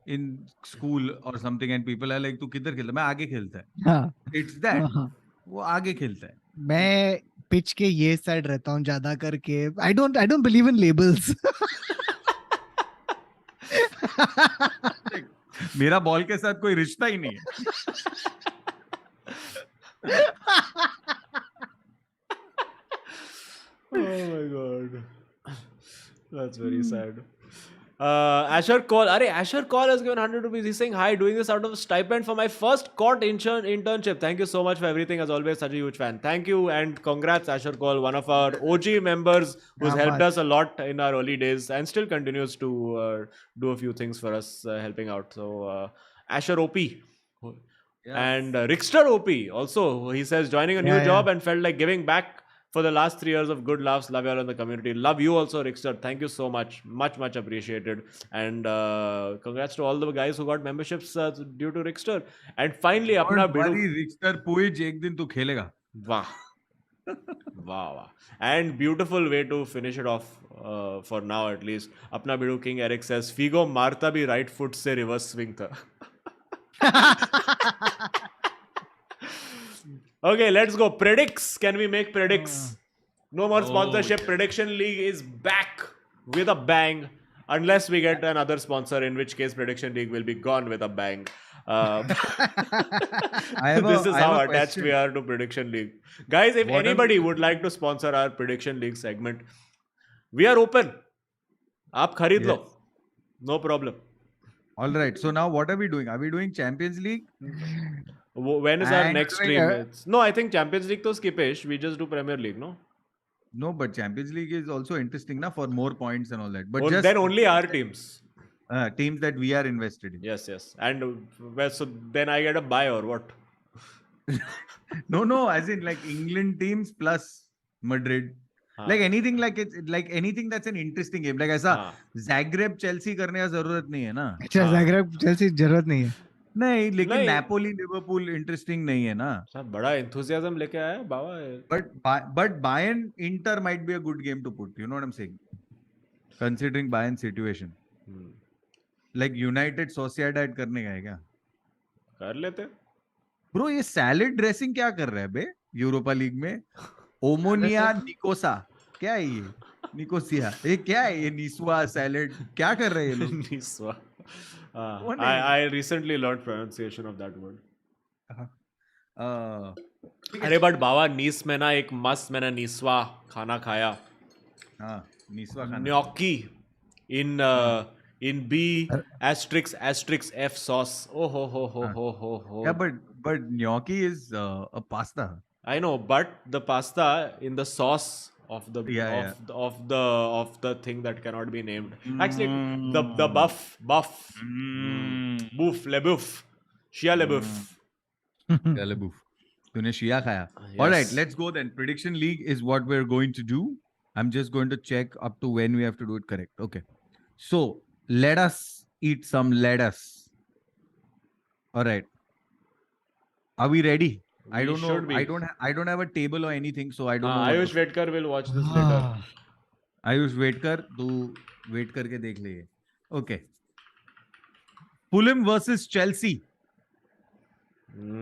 in school or something and people are like तू किधर खेलता है? मैं आगे खेलता है. हाँ, It's that. हाँ. वो आगे खेलता है. मैं पिच के ये साइड रहता हूँ ज्यादा करके. I don't believe in labels. मेरा बॉल के साथ कोई रिश्ता ही नहीं है. Oh my god. That's very sad. Asher Call. Asher Call has given 100 rupees. He's saying, hi, doing this out of stipend for my first court internship. Thank you so much for everything. As always, such a huge fan. Thank you and congrats, Asher Call, one of our OG members who's helped us a lot in our early days and still continues to do a few things for us, helping out. So, Asher OP. And Rickster OP also, he says, joining a new job and felt like giving back for the last 3 years of good laughs. Love you all in the community. Love you also, Rickster. Thank you so much. Much appreciated. And congrats to all the guys who got memberships due to Rickster. And finally, अपना बिडू. Rickster Puig एक दिन तू खेलेगा. Wow. Wow. And beautiful way to finish it off for now at least. अपना बिडू King Eric says, Figo मारता भी right foot से reverse swing था. Okay, let's go. Predicts. Can we make predicts? No more sponsorship. Prediction League is back with a bang. Unless we get another sponsor, in which case Prediction League will be gone with a bang. This is how attached we are to Prediction League. Guys, if anybody would like to sponsor our Prediction League segment, we are open. आप खरीद लो. No problem. All right. So now what are we doing? Are we doing Champions League? When is our And next stream? No, I think Champions League to skipish. We just do Premier League, no? No, but Champions League is also interesting na for more points and all that. But Then only our teams. Teams that we are invested in. Yes. And so then I get a buy or what? No, as in like England teams plus Madrid. Like anything like it's like anything that's an interesting game. Like ऐसा Zagreb Chelsea करने का जरूरत नहीं है ना. अच्छा, Zagreb Chelsea जरूरत नहीं है. नहीं, लेकिन Napoli Liverpool interesting नहीं है ना. सब बड़ा enthusiasm लेके आया बाबा. But Bayern Inter might be a good game to put. You know what I'm saying? Considering Bayern's situation. Like United Sociedad करने का है क्या? कर लेते. Bro, ये salad dressing क्या कर रहा है बे? यूरोपा लीग में ओमोनिया निकोसा क्या है ये? निकोसिया ये क्या है? ये निस्वा सैलेड क्या कर रहे हैं ये लोग? Niswa. I recently learned pronunciation of that word. अरे बट बाबा नीस में ना एक मस्त मैंने निस्वा खाना खाया. हाँ, निस्वा खाना. gnocchi in B ** F sauce. Oh ho. Yeah, but gnocchi is a pasta. I know, but the pasta in the sauce of the of the thing that cannot be named. Actually, the buff, bouf, le bouf, shia le bouf. Galabouf. तूने शिया खाया. All right, let's go then. Prediction League is what we're going to do. I'm just going to check up to when we have to do it correct. Okay. So let us eat some lettuce. All right. Are we ready? I We don't know. should be. I don't have a table or anything, so I don't know. Ayush Vedkar will watch this later. Ayush wait कर तू wait करके देख ले okay Fulham versus Chelsea.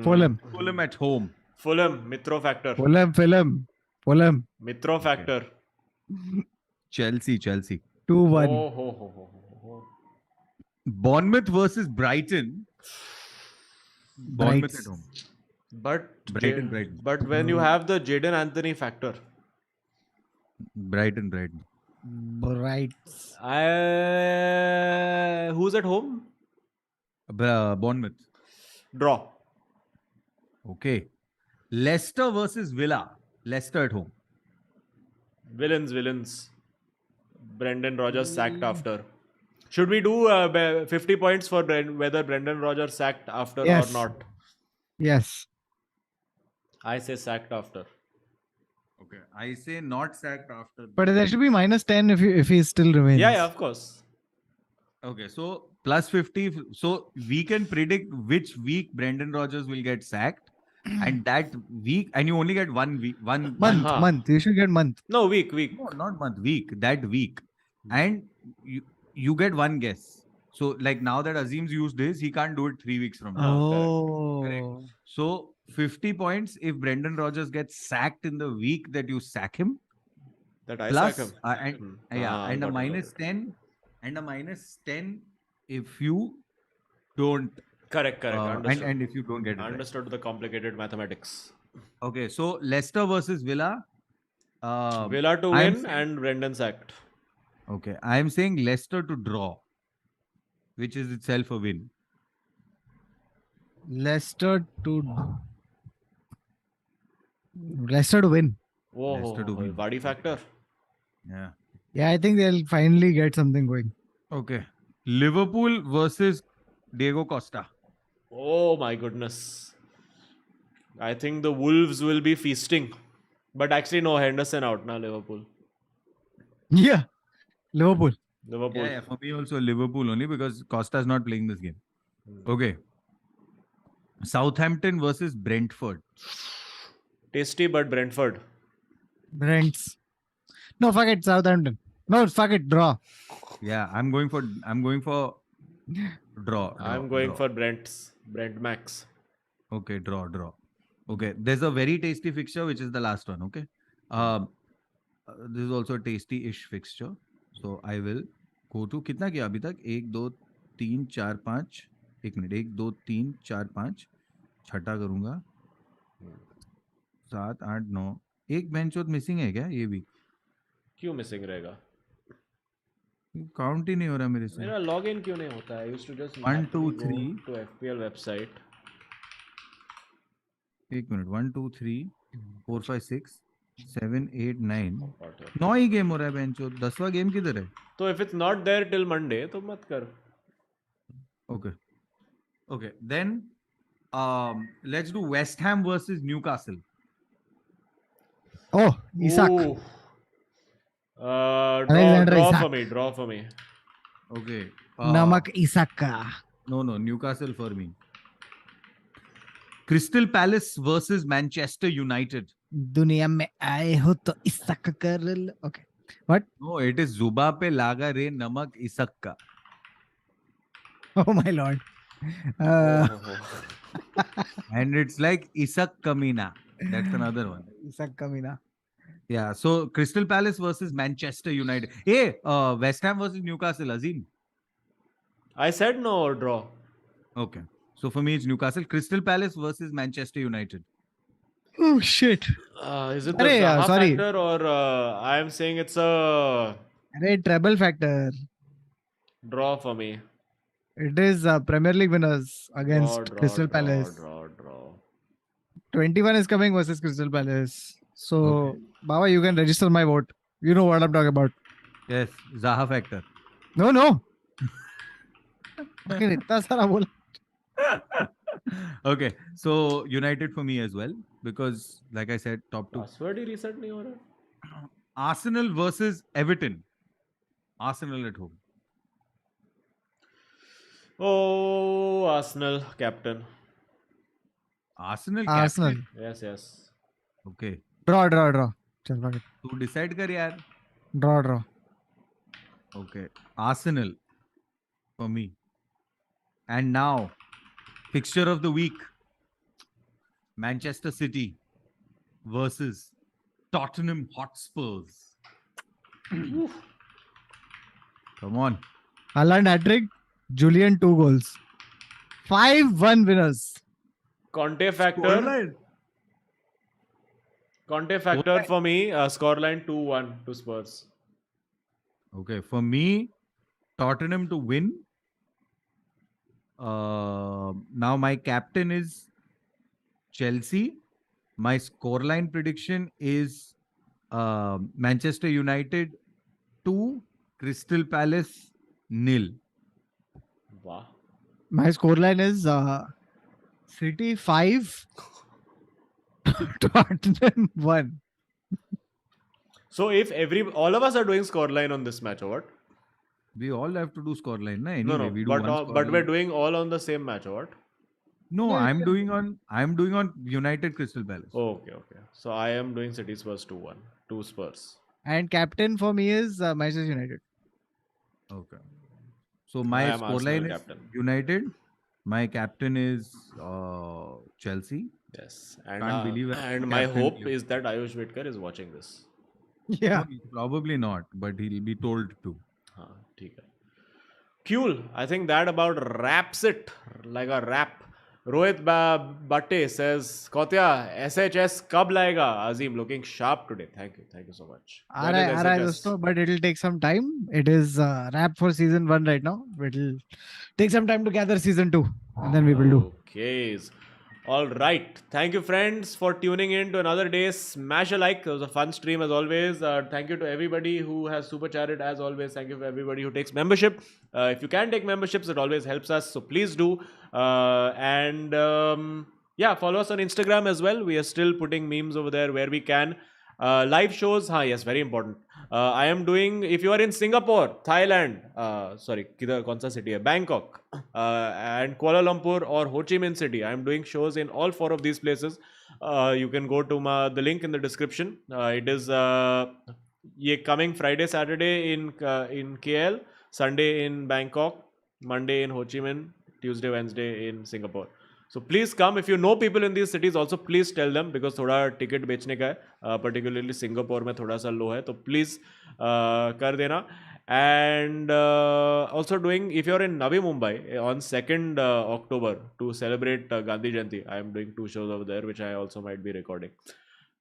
Fulham. Fulham at home. Fulham, Mitro factor. Fulham. Mitro factor. Chelsea. 2-1. Oh. Bournemouth versus Brighton. Bournemouth Brights. at home. But Brighton. But when you have the Jadon Anthony factor, Brighton. Brights. who's at home? Bournemouth. Draw. Okay. Leicester versus Villa. Leicester at home. Villains. Brendan Rodgers sacked after. Should we do 50 points for whether Brendan Rodgers sacked after Yes. or not? Yes. I say sacked after. Okay. I say not sacked after. But there should be -10 if he still remains. Yeah, of course. Okay, so plus 50. So we can predict which week Brendan Rodgers will get sacked, and that week, and you only get 1 week, Month. You should get month. No, week. no, not month, week, that week, and you get one guess. So like now that Azeem's used this, he can't do it 3 weeks from now. Oh. So 50 points if Brendan Rodgers gets sacked in the week that you sack him. That I Plus, sack him. and a got minus it. 10, and a minus 10 if you don't. Correct. Understood. And if you don't get it right. Understood the complicated mathematics. Okay, so Leicester versus Villa. Villa to I'm win saying- and Brendan sacked. Okay, I am saying Leicester to draw, which is itself a win. Leicester to win. Oh, to win. body factor. Yeah. Yeah, I think they'll finally get something going. Okay. Liverpool versus Diego Costa. Oh my goodness. I think the Wolves will be feasting. But actually, no, Henderson out now, Liverpool. Yeah. Liverpool. Yeah, for me also Liverpool only because Costa is not playing this game. Okay. Southampton versus Brentford. Tasty, but Brentford. Brents. No, fuck it, Southampton. No, fuck it, draw. Yeah, I'm going for draw. I'm going draw. for Brent Max. Okay, draw. Okay, there's a very tasty fixture which is the last one. Okay, this is also a tasty-ish fixture. So I will go to कितना किया अभी तक 1 2 3 4 5 एक minute 1 2 3 4 5 छठा करूंगा 7 8 9 एक bench और missing है क्या ये भी क्यों मिसिंग रहेगा काउंट ही नहीं हो रहा मेरे से मेरा लॉगिन क्यों नहीं होता है? I used to just 1 2 manually go 3 to FPL website. एक minute 1 2 3 4 5 6 7 8 9 Got it. 9 he game हो रहा है बेंच और 10वां गेम किधर है तो if it's not there till Monday, तो मत कर. Okay, then let's do West Ham versus Newcastle. Oh, Isak. Ooh. Alexander Draw Isak. for me. Okay. Namak Isak ka. No, Newcastle for me. Crystal Palace versus Manchester United. दुनिया में आए हो तो इsak कर लो. Okay. What? No, it is Zuba pe laga re namak isak ka. Oh my lord. And it's like Isak Kamina. That's another one. Isak Kamina. Yeah, so Crystal Palace versus Manchester United. Hey, West Ham versus Newcastle, Azeem. I said no draw. Okay. So for me, it's Newcastle. Crystal Palace versus Manchester United. Oh shit. Is it the Arey, Zaha sorry. factor or I am saying it's a Arey, treble factor. draw for me? It is Premier League winners against Crystal Palace. Draw. 21 is coming versus Crystal Palace. So, Okay. Baba, you can register my vote. You know what I'm talking about. Yes, Zaha factor. No. Fucking इतना सारा बोला. Okay, so United for me as well because, like I said, top two. Password he reset नहीं हो रहा. Arsenal versus Everton. Arsenal at home. Oh, Arsenal captain. Arsenal Arsenal. captain. Yes, yes. Okay. Draw. चल fuck it. तू decide कर यार. Draw. Okay. Arsenal for me. And now, fixture of the week. Manchester City versus Tottenham Hotspurs. Come on. Haaland hat-trick. Julian 2 goals. 5-1 winners. Conte factor. Scoreline. Conte factor for me. Scoreline 2-1 to Spurs. Okay, for me, Tottenham to win. Now my captain is Chelsea. My scoreline prediction is Manchester United 2, Crystal Palace 0. Wow. My scoreline is City 5, Tottenham 1. So if all of us are doing scoreline on this match, or what? We all have to do scoreline, na? Anyway, No, we do but one but we're scoreline. doing all on the same match, or what? No, Yeah, I'm yeah. doing on United Crystal Palace. Oh, okay. So I am doing City Spurs 2-1 to Spurs. And captain for me is Manchester United. Okay. So I my am Arsenal scoreline is captain. United. My captain is Chelsea. Yes, Can't believe I'm and my captain hope here. is that Ayush Whitaker is watching this. Yeah. No, probably not, but he'll be told to. हाँ, ठीक है. Cool. I think that about wraps it like a wrap. Rohit Bhatte says, Kotya, SHS कब लाएगा? Azeem looking sharp today. Thank you so much. When is RI SHS? dosto, but it'll take some time. It is wrap for season 1 right now. It'll take some time to gather season 2, and then we will do. Okay. All right. Thank you, friends, for tuning in to another day. Smash a like. It was a fun stream as always. Thank you to everybody who has super chatted as always. Thank you for everybody who takes membership. If you can take memberships, it always helps us. So please do. Yeah, follow us on Instagram as well. We are still putting memes over there where we can. Live shows, yes, very important. I am doing, if you are in Singapore, Thailand, sorry, किधर कौन सा city है? Bangkok, and Kuala Lumpur or Ho Chi Minh City. I am doing shows in all 4 of these places. You can go to the link in the description. It is ये coming Friday, Saturday in KL, Sunday in Bangkok, Monday in Ho Chi Minh, Tuesday, Wednesday in Singapore. So please come. If you know people in these cities, also please tell them because थोड़ा ticket बेचने का है, particularly Singapore में थोड़ा सा low है, तो please कर देना. And also doing, if you're in Navi Mumbai on 2nd October to celebrate Gandhi Jayanti, I am doing 2 shows over there, which I also might be recording.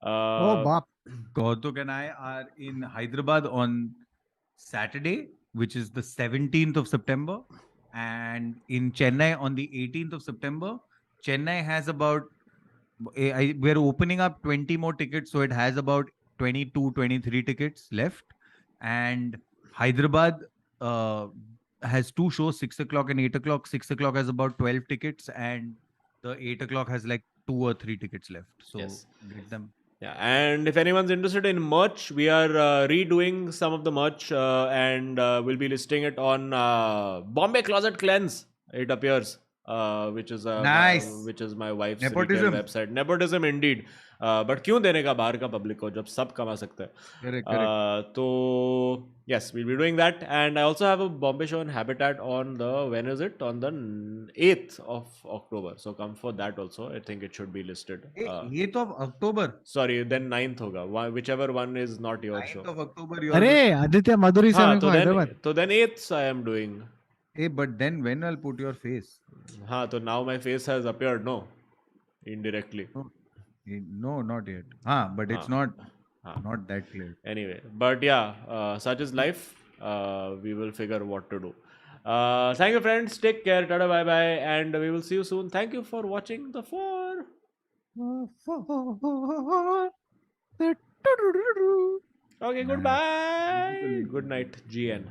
Oh, bop. Kautuk and I are in Hyderabad on Saturday, which is the 17th of September, and in Chennai on the 18th of September. Chennai has about, we're opening up 20 more tickets, so it has about 22, 23 tickets left. And Hyderabad has 2 shows, 6 o'clock and 8 o'clock. 6 o'clock has about 12 tickets, and the 8 o'clock has like 2 or 3 tickets left. So Yes. get them. Yeah, and if anyone's interested in merch, we are redoing some of the merch and we'll be listing it on Bombay Closet Cleanse. It appears, which is Nice. which is my wife's Nepotism. retail website. Nepotism indeed. But क्यों देने का बाहर का public को जब सब कमा सकते हैं? Correct. So yes, we'll be doing that, and I also have a Bombay show in Habitat on the, when is it? On the 8th of October. So come for that also. I think it should be listed. 8th of October. Sorry, then 9th होगा. Whichever one is not your 9th show. of October. You are अरे आदित्य मधुरी से हाँ, मेरे को हैदराबाद. तो then 8th I am doing. Hey, but then when I'll put your face? हाँ, तो now my face has appeared, no? Indirectly. No, not yet. But it's not that clear. Anyway, but yeah, such is life. We will figure what to do. Thank you, friends. Take care. Tada, bye bye. And we will see you soon. Thank you for watching the 4. Okay, goodbye. Good night, GN.